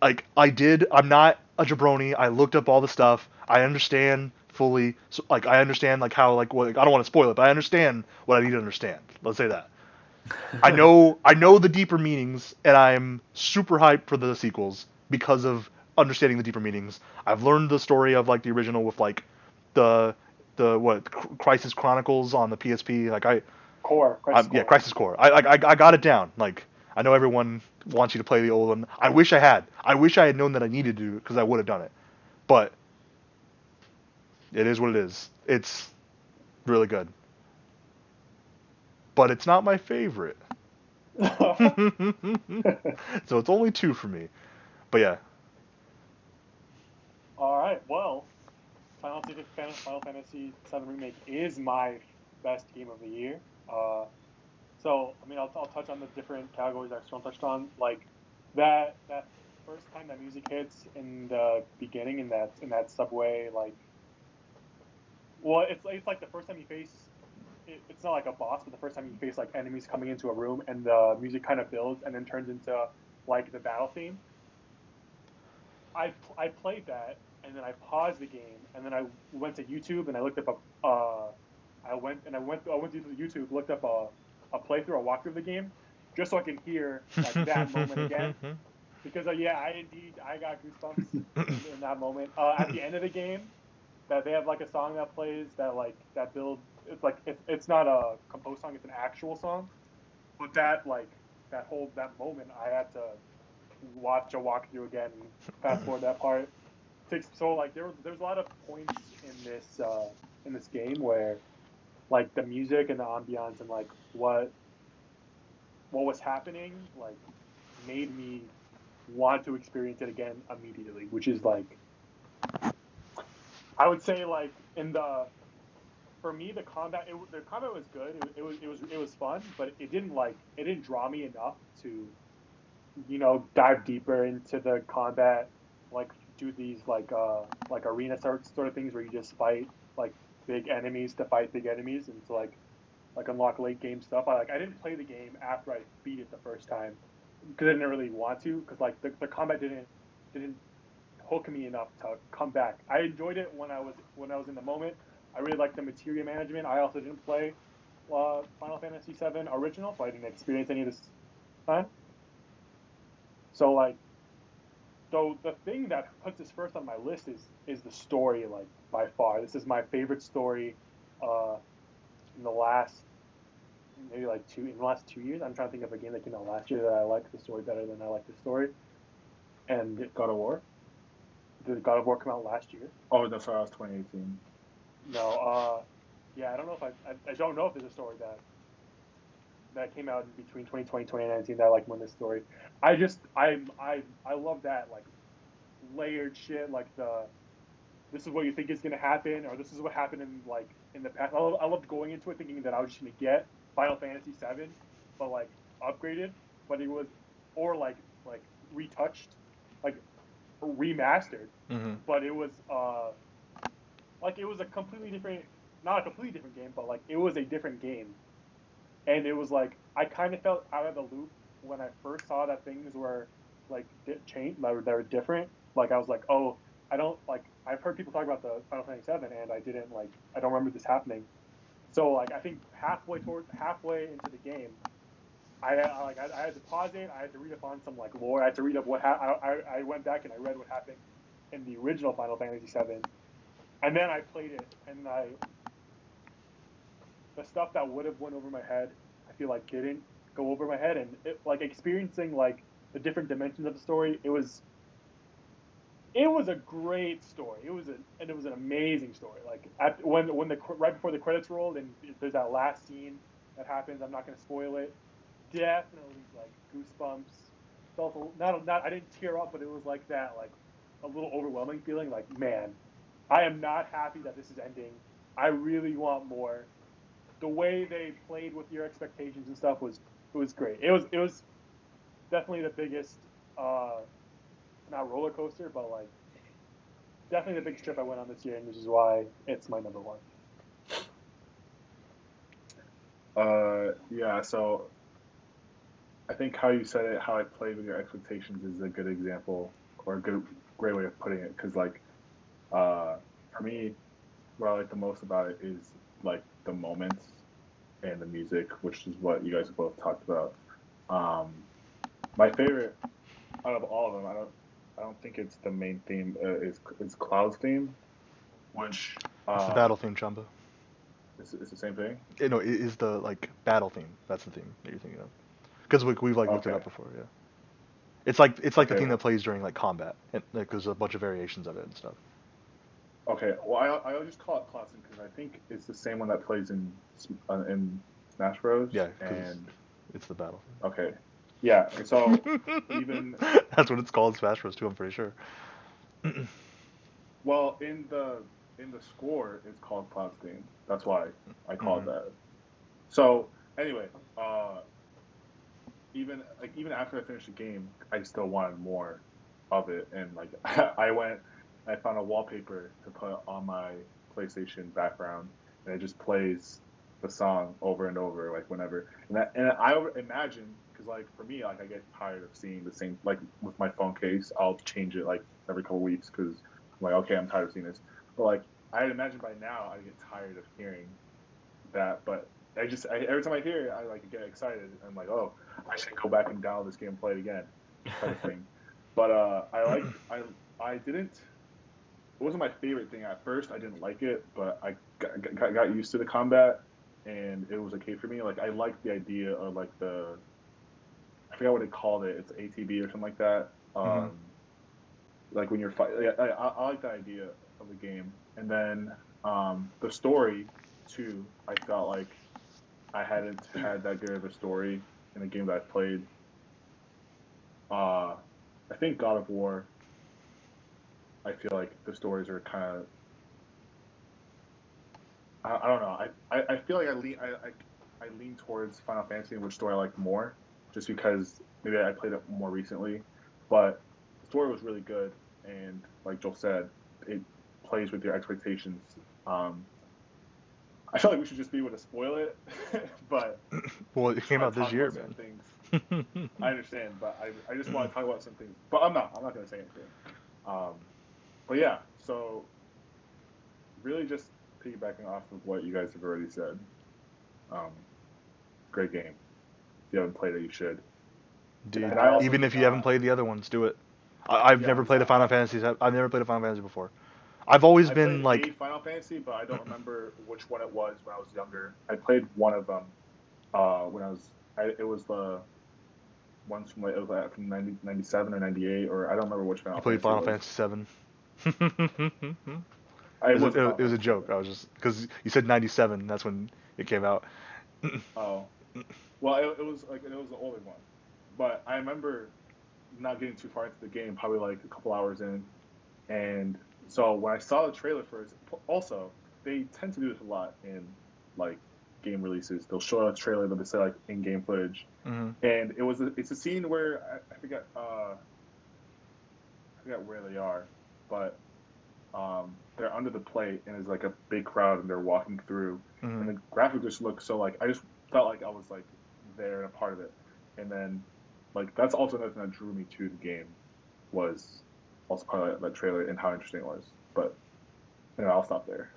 like I'm not a jabroni. I looked up all the stuff. I understand fully. So, like I understand like how like what I don't want to spoil it, but I understand what I need to understand. Let's say that. I know the deeper meanings, and I'm super hyped for the sequels because of understanding the deeper meanings. I've learned the story of like the original with like the Crisis Chronicles on the PSP. Like Crisis yeah, Core. Crisis Core. I got it down. Like I know everyone wants you to play the old one. I wish I had. I wish I had known that I needed to because I would have done it. But it is what it is. It's really good. But it's not my favorite. So it's only 2 for me. But yeah. All right. Well, Final Fantasy VII Remake is my best game of the year. So I mean, I'll touch on the different categories that Storm touched on, like that first time that music hits in the beginning in that subway, like, well, it's like the first time you face. It's not like a boss, but the first time you face like enemies coming into a room and the music kind of builds and then turns into like the battle theme. I played that and then I paused the game and then I went to YouTube and I looked up I went to YouTube, looked up a playthrough, a walkthrough of the game, just so I can hear like that moment again. Because yeah, I got goosebumps in that moment. At the end of the game, that they have like a song that plays that like that build. It's like it's not a composed song; it's an actual song. But that like that moment, I had to watch a walkthrough again and fast forward that part. So like there's a lot of points in this game where like the music and the ambiance and like what was happening like made me want to experience it again immediately, which is like I would say like in the for me the combat was good. It was fun, but it didn't draw me enough to dive deeper into the combat, like do these like arena sort of things where you just fight like big enemies to fight big enemies and to like unlock late game stuff. I didn't play the game after I beat it the first time because I didn't really want to because like the combat didn't hook me enough to come back. I enjoyed it when I was in the moment. I really liked the materia management. I also didn't play Final Fantasy VII original, so I didn't experience any of this time. So like, so the thing that puts this first on my list is the story. Like by far, this is my favorite story uh, in the last maybe like in the last 2 years. I'm trying to think of a game that came out last year that I liked the story better than I liked the story. And God of War. Did God of War come out last year? Oh, that's right. That was 2018. No. Yeah, I don't know if I don't know if there's a story that came out in between 2020 2019 that I like more than this story. I love that like layered shit like this is what you think is gonna happen or this is what happened in the past. I loved going into it thinking that I was just gonna get Final Fantasy VII, but like upgraded, but it was or like retouched, like remastered, Hmm. but it was like it was a completely different, not a completely different game, but like it was a different game, and it was like I kind of felt out of the loop when I first saw that things were like changed, that were different. Like I was like, oh, I don't like. I've heard people talk about the Final Fantasy VII, and I don't remember this happening. So like I think halfway into the game, I had to pause it. I had to read up on some like lore. I had to read up I went back and I read what happened in the original Final Fantasy VII, and then I played it, and the stuff that would have went over my head, I feel like didn't go over my head, and like experiencing like the different dimensions of the story, it was a great story. It was an amazing story. Like when the right before the credits rolled, and there's that last scene that happens. I'm not going to spoil it. Definitely like goosebumps. Felt not I didn't tear up, but it was like that like a little overwhelming feeling. Like man, I am not happy that this is ending. I really want more. The way they played with your expectations and stuff was it was great. It was definitely the biggest, not roller coaster, but like definitely the biggest trip I went on this year, and which is why it's my number one. Yeah. So I think how you said it, how I played with your expectations, is a good example or a great way of putting it. Because like, for me, what I like the most about it is like the moments and the music, which is what you guys have both talked about. Um, my favorite out of all of them, I don't think it's the main theme. It's Cloud's theme, which It's the battle theme, Chamba. is the same thing. No, it is the like battle theme. That's the theme that you're thinking of. Because we've like looked it Okay. up before. Yeah. It's like the Okay. theme that plays during like combat, and like there's a bunch of variations of it and stuff. Okay. Well, I just call it Cloud's theme because I think it's the same one that plays in Smash Bros. Yeah, because And it's the battle okay, yeah. And so theme. even That's what it's called, Smash Bros. Too. I'm pretty sure. well in the score, it's called Cloud's theme. That's why I call it Mhm. that. So anyway, even after I finished the game, I still wanted more of it, and like I found a wallpaper to put on my PlayStation background, and it just plays the song over and over, like whenever. And I imagine because like for me, like I get tired of seeing the same. Like with my phone case, I'll change it like every couple weeks because I'm like, okay, I'm tired of seeing this. But like I'd imagine by now, I get tired of hearing that, but every time I hear it, I like get excited. I'm like, oh, I should go back and download this game and play it again, type of thing. But I didn't. It wasn't my favorite thing at first. I didn't like it, but I got used to the combat, and it was okay for me. Like I liked the idea of like the I forgot what they called it. It's ATB or something like that. Mhm. Like when you're fighting. I like the idea of the game, and then the story too. I felt like I hadn't had that good of a story in a game that I've played. I think God of War. I feel like the stories are kind of. I don't know. I feel like I lean towards Final Fantasy, which story I like more, just because maybe I played it more recently. But the story was really good, and like Joel said, it plays with your expectations. Um, I feel like we should just be able to spoil it, but Well, it just came want out to this talk year, about certain things. man. I understand, but I just want to talk about some things. But I'm not going to say anything. Um, but yeah, so really just piggybacking off of what you guys have already said. Um, great game. If you haven't played it, you should. Dude, And I also even did if you haven't not. played the other ones, do it. I've Yeah, never played a exactly. Final Fantasy. I've never played a Final Fantasy before. I've always I been played like, a Final Fantasy, but I don't remember which one it was when I was younger. I played one of them when I was. It was the ones from like it was like from 97 or 98, or I don't remember which you Final played Fantasy it Final was. Fantasy 7. It was Final It was a Fantasy joke. 7. I was just because you said 97. That's when it came out. Oh, well, it was like it was the older one, but I remember not getting too far into the game, probably like a couple hours in, and so when I saw the trailer first, also they tend to do this a lot in like game releases. They'll show a trailer, but they say like in-game footage, Hmm. and it's a scene where I forget where they are, but they're under the plate and there's like a big crowd and they're walking through, Hmm. and the graphics just look so like I just felt like I was like there and a part of it, and then like that's also another thing that drew me to the game was also part of that trailer and how interesting it was. But I'll stop there.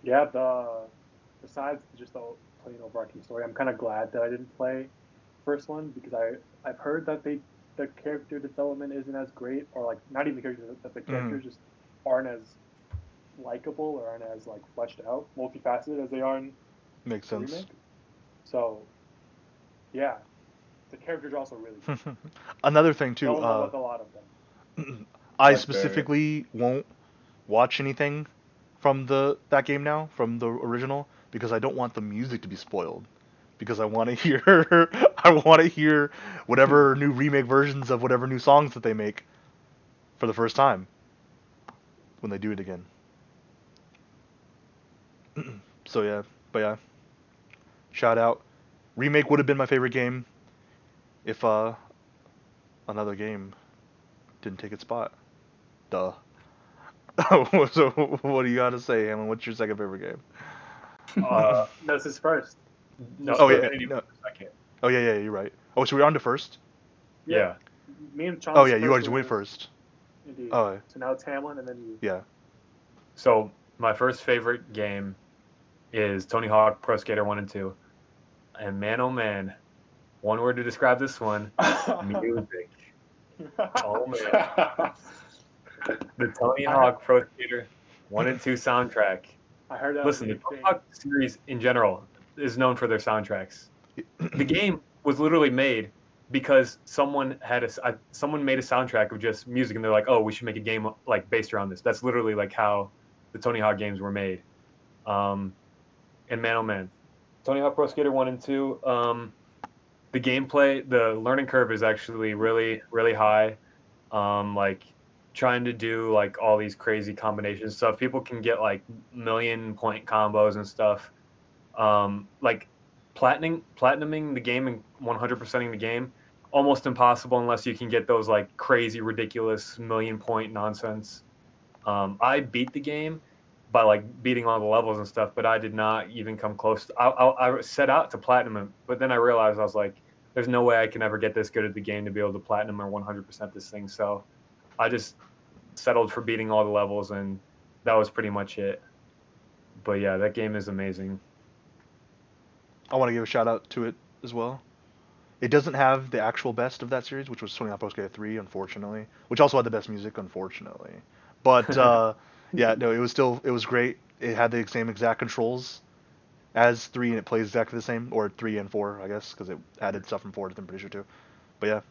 Yeah, the besides just the plain overarching story, I'm kind of glad that I didn't play first one because I've heard that the character development isn't as great, or like not even the characters, that the Hmm. characters just aren't as likable or aren't as like fleshed out, multifaceted as they are in Makes the sense. remake. So yeah, the characters are also really good. Another thing too. Along with a lot of them. I Like the specifically won't watch anything from the that game now, from the original, because I don't want the music to be spoiled. Because I want to hear I want to hear whatever new remake versions of whatever new songs that they make for the first time when they do it again. So yeah, but yeah, shout out. Remake would have been my favorite game if another game didn't take its spot. Duh. So what do you got to say, Hamlin? What's your second favorite game? Uh, No, this is first. no, Oh, yeah, Divinity no. was second. Oh yeah, you're right. Oh, so we're on to first. Yeah. Me and Sean. Oh yeah, you already went first. Indeed. Oh So now it's Hamlin and then you. yeah. So my first favorite game is Tony Hawk Pro Skater 1 and 2. And man, oh man, one word to describe this one: music. Oh man, the Tony Hawk Pro Skater 1 and 2 soundtrack. I heard that. Listen, the was a Tony big Hawk series in general is known for their soundtracks. The game was literally made because someone made a soundtrack of just music, and they're like, "Oh, we should make a game like based around this." That's literally like how the Tony Hawk games were made. And man, oh man, Tony Hawk Pro Skater 1 and 2. The gameplay, the learning curve is actually really, really high. Like trying to do like all these crazy combinations stuff. People can get like million-point combos and stuff. Like platinuming the game and 100%ing the game, almost impossible unless you can get those like crazy, ridiculous million-point nonsense. I beat the game by like beating all the levels and stuff, but I did not even come close. I set out to platinum it, but then I realized I was like, there's no way I can ever get this good at the game to be able to platinum or 100% this thing. So I just settled for beating all the levels, and that was pretty much it. But yeah, that game is amazing. I want to give a shout out to it as well. It doesn't have the actual best of that series, which was Tony Hawk Pro Skater 3, unfortunately, which also had the best music, unfortunately. But yeah, no, it was great. It had the same exact controls as 3, and it plays exactly the same, or 3 and 4, I guess, because it added stuff from 4 I'm pretty sure too. But yeah.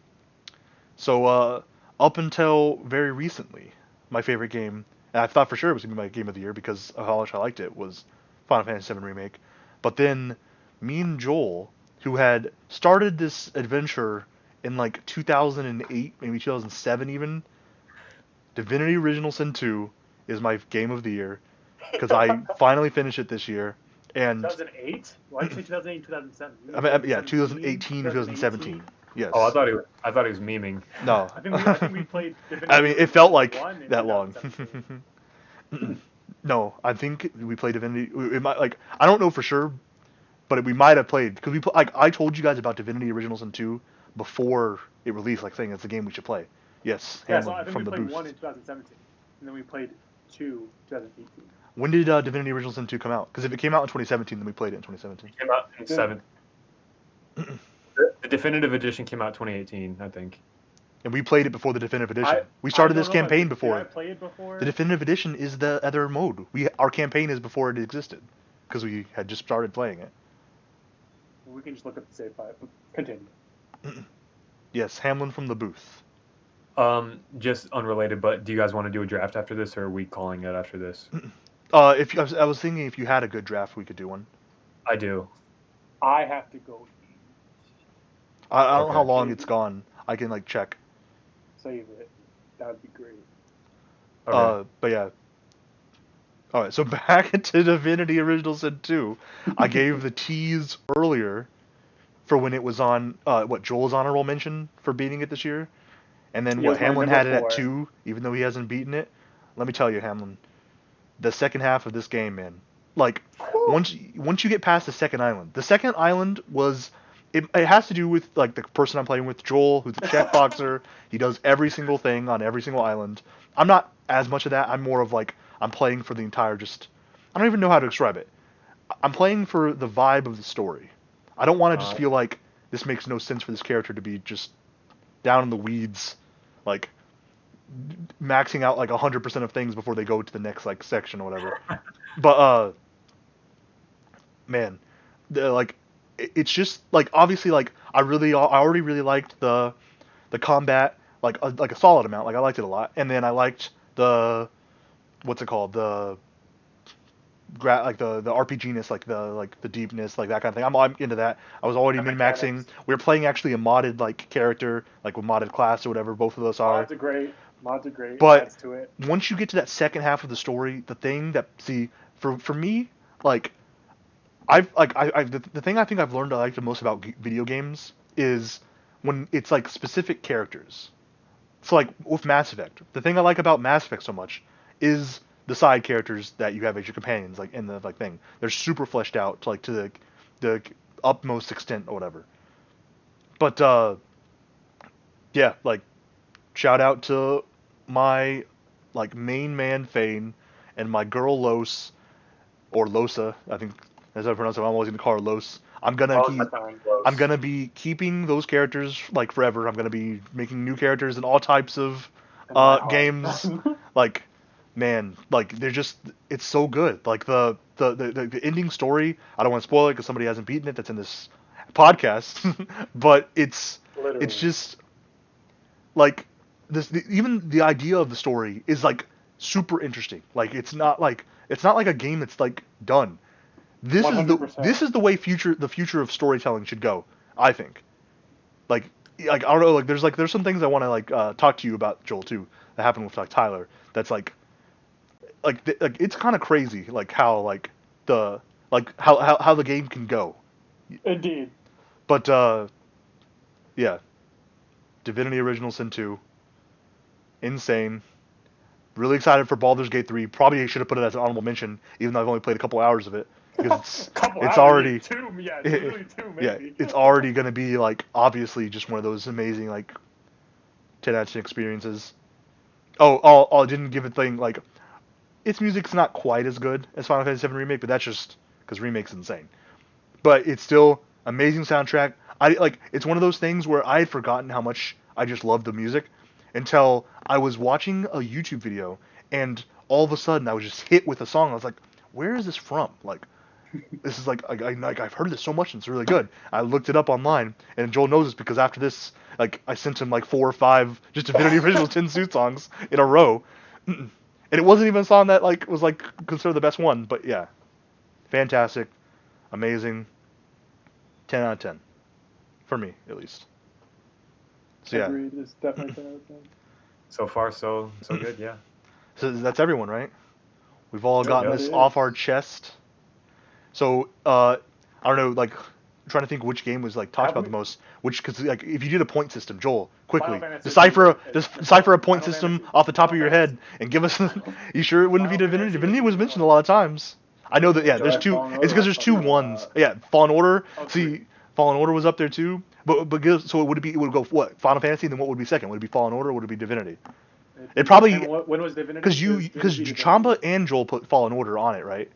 So up until very recently, my favorite game, and I thought for sure it was gonna be my game of the year because of how much I liked it, was Final Fantasy VII Remake. But then me and Joel, who had started this adventure in like 2008, maybe 2007 even, Divinity Original Sin 2 is my game of the year because I finally finished it this year. And 2008? Why did you say 2008, 2007? I mean, yeah, 2018 or 2017. Yes. Oh, I thought he was memeing. No. I think we played. I mean, it felt like 1 in that long. 2017. No, I think we played Divinity. It might, like, I don't know for sure, but we might have played because like I told you guys about Divinity Original Sin 2 before it released, like saying it's a game we should play. Yes, Yeah, so Hamlin I think from we the played booth. 1 in 2017, and then we played 2 2018. When did Divinity Original Sin 2 come out? Because if it came out in 2017, then we played it in 2017. It came out in 7th. The definitive edition came out 2018, I think. And we played it before the definitive edition. We I started don't this know if campaign did before I it. play it before? The definitive edition is the other mode. Our campaign is before it existed because we had just started playing it. We can just look at the save file. Continue. Yes, Hamlin from the booth. Just unrelated, but do you guys want to do a draft after this, or are we calling it after this? If I was thinking if you had a good draft, we could do one. I do. I have to go I don't know how Okay. long it's gone. I can like check. save it. That would be great. Okay. But yeah. All right, so back into Divinity Original Sin 2. I gave the tease earlier for when it was on what Joel's honorable mention for beating it this year, and then It what was my Hamlin number had it at 4. 2, even though he hasn't beaten it. Let me tell you, Hamlin, the second half of this game, man. Like once you get past the second island was. It has to do with like the person I'm playing with, Joel, who's a check boxer. He does every single thing on every single island. I'm not as much of that. I'm more of like I'm playing for the entire I don't even know how to describe it. I'm playing for the vibe of the story. I don't want to just feel like this makes no sense for this character to be just down in the weeds, like maxing out like 100% of things before they go to the next like section or whatever. But man, like it's just like obviously like I already really liked the combat like a solid amount. Like I liked it a lot, and then I liked the what's it called like the RPGness, like the deepness, like that kind of thing. I'm into that. I was already The min maxing. mechanics. We were playing actually a modded like character, like with modded class or whatever. Both of us are. Mods are great. Mods are great. But Adds to it. once you get to that second half of the story, the thing that for me, like the thing I think I've learned I like the most about video games is when it's like specific characters. So like with Mass Effect, the thing I like about Mass Effect so much is the side characters that you have as your companions, like in the like thing. They're super fleshed out to like to the utmost extent or whatever. But yeah, like shout out to my like main man Fane and my girl Los or Losa, I think as I pronounce it. I'm always gonna call her Los. All the time, I'm close. gonna be keeping those characters like forever. I'm gonna be making new characters in all types of In my heart. games. Like, man, like they're just it's so good. Like the ending story. I don't want to spoil it because somebody hasn't beaten it. That's in this podcast, but Literally. it's just like even the idea of the story is like super interesting. Like it's not like a game that's like done. This is the 100%. this is the way the future of storytelling should go. I think. Like I don't know. There's some things I want to like talk to you about, Joel, too. That happened with like Tyler. That's like it's kind of crazy. Like how like the like how the game can go. Indeed. But yeah, Divinity Original Sin 2, insane. Really excited for Baldur's Gate 3. Probably should have put it as an honorable mention, even though I've only played a couple hours of it because it's already two. Yeah, it's literally two, yeah, maybe. it's already gonna be like obviously just one of those amazing like 10 out of 10 experiences. Oh, I didn't give it thing like its music's not quite as good as Final Fantasy VII Remake, but that's just because Remake's insane. But it's still amazing soundtrack. I like it's one of those things where I had forgotten how much I just loved the music until I was watching a YouTube video and all of a sudden I was just hit with a song. I was like, where is this from? Like this is like I've heard this so much and it's really good. I looked it up online and Joel knows this because after this like I sent him like 4 or 5 just Divinity Original 10 Suit songs in a row. And it wasn't even a song that like was like considered the best one, but yeah. Fantastic. Amazing. 10 out of 10. For me, at least. So yeah. Agreed. It's definitely 10 out of 10. So far, so good. Yeah. So that's everyone, right? We've all gotten yeah, this it off is. our chest. So I don't know, like trying to think which game was like talked Have about we- the most. Which because like if you did a point system, Joel, quickly Final Fantasy decipher a point Final system Fantasy- off the top of Final your head and give us. You sure it wouldn't be Final Divinity? Fantasy Divinity was is- mentioned a lot of times. I know that. Yeah, there's Right, two. Fallen Order, It's because there's two something like ones. that. Yeah, Fallen Order. Oh, See, three. Fallen Order was up there too. So would it be? It would go what? Final Fantasy, and then what would be second? Would it be Fallen Order or would it be Divinity? It probably And when was Divinity? because Chamba and Joel put Fallen Order on it, right?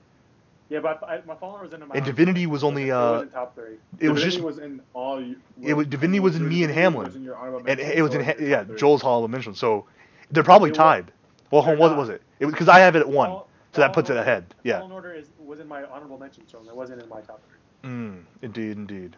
Yeah, but my follower was in my. And Divinity was only It wasn't top 3. it was Divinity just was in all. Divinity was in me and Hamlin. Was in your honorable and mentions, it was so in it's yeah top 3. Joel's honorable mention. So they're probably It wa- tied. Well, they're what not. was it? It was because I have it at 1, Fall- so that Fallen puts it Order- ahead. Yeah. Fallen Order was in my honorable mentions, so it wasn't in my top 3. Indeed.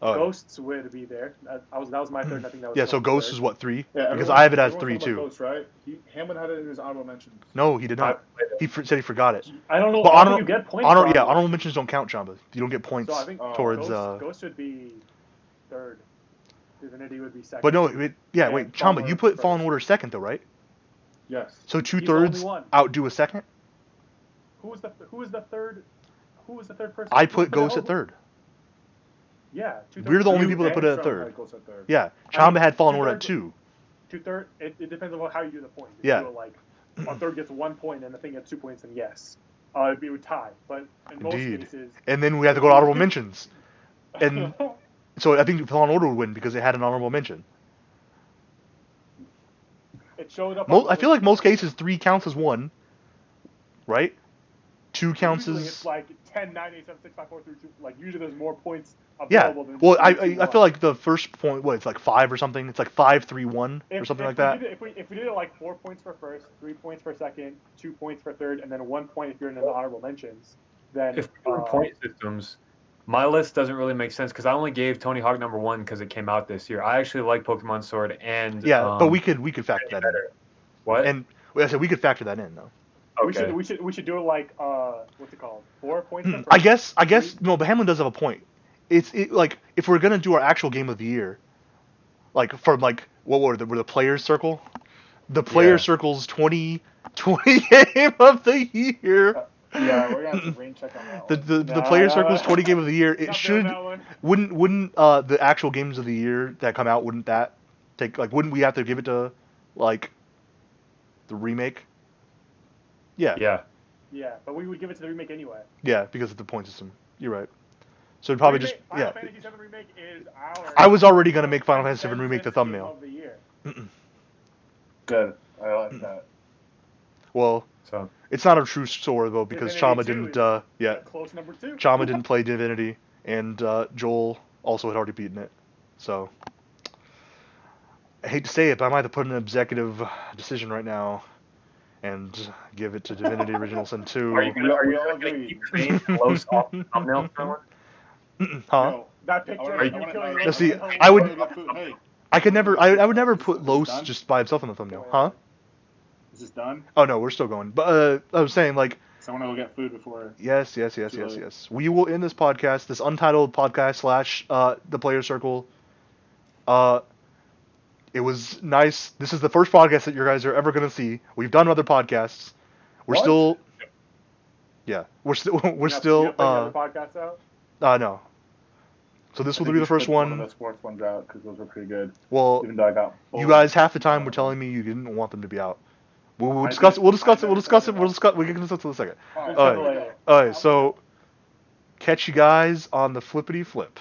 Oh. Ghosts would be there. That was my third. I think that was. Yeah. So Tony's Ghost third. is what 3? Yeah, Because everyone- I have it as everyone's 3 talking too. about Ghost, right? Hammond had it in his honorable mentions. No, he did not. He said he forgot it. I don't know. But How do you get points? from? honorable mentions don't count, Chamba. You don't get points So I think towards. Ghost would be third. Divinity would be second. But no, and wait, Fallen Chamba, you Order put first. Fallen Order second though, right? Yes. So the only 2/3 one. outdo a second. Who was the third? Who was the third person? I Who put put Ghost it at over? 3rd. Yeah, We're the only You people that and put it at Strong 3rd. had Ghost at 3rd. Yeah, I Chamba mean, had Fallen Order at 2/3 2. 2/3. It depends on how you do the points. If Yeah. you do it like a third gets 1 point and the thing gets 2 points, then yes, it'd be a tie. But in most Indeed. cases, And then we had to go to honorable mentions. And so I think Fallen Order would win because it had an honorable mention. it showed up. I feel like most cases 3 counts as 1, right? 2 counts usually as it's like 10, 9, 8, 7, 6, 5, 4, 3, 2. Like usually there's more points yeah. available than. Well, 3, 2, I 1. feel like the first point, it's like 5 or something. It's like 5, 3, 1 or something like that. If we did it like 4 points for first, 3 points for second, 2 points for third, and then 1 point if you're in the honorable mentions, then If we were point systems, my list doesn't really make sense because I only gave Tony Hawk number 1 because it came out this year. I actually like Pokemon Sword and Yeah, but we could factor that in. What? And I said we could factor that in though. Okay. we should do it like what's it called? 4 points for first. I guess no, but Hamlin does have a point. It's like if we're gonna do our actual game of the year, like from like what were the players circle, the player Yeah. circle's 2020 game of the year. Yeah, we're gonna have to rain check on that one. The Player Nah, Circle's 20 game of the year. Not It feeling should that one. wouldn't the actual games of the year that come out wouldn't that take like wouldn't we have to give it to like the remake? Yeah. Yeah. Yeah, but we would give it to the remake anyway. Yeah, because of the point system. You're right. So it'd probably just Final yeah. Fantasy VII remake is our. I was already gonna make Final Fantasy VII remake the consensus thumbnail. game of the year. Good. I like that. Well, So it's not a true story though because Divinity Chama 2 didn't. is Yeah, a close number 2. Chama didn't play Divinity, and Joel also had already beaten it. So I hate to say it, but I might have to put in an executive decision right now and give it to Divinity Original Sin 2. are you gonna all keep agree. creating close off thumbnail for one? Huh? Yo, That picture I of you wanna- killing I Now, see, Loki. I would- Hey, I could never. I would never put Is this Los done? just by himself in the thumbnail. Huh? is this done? Oh no, we're still going. But I was saying like. Someone will get food before. Yes. We will end this podcast, this untitled podcast slash the Player Circle. It was nice. This is the first podcast that you guys are ever gonna see. We've done other podcasts. We're What? still. Yeah, we're still Podcast out. no. So this I will think be you the first should put one of one. the sports ones out because those were pretty good. Well, Even though I got. you bored. guys half the time were telling me you didn't want them to be out. We'll I discuss. did. We'll discuss it. I We'll did. discuss it. We'll discuss. We can discuss it in a second. Oh, All right. So catch you guys on the flippity flip.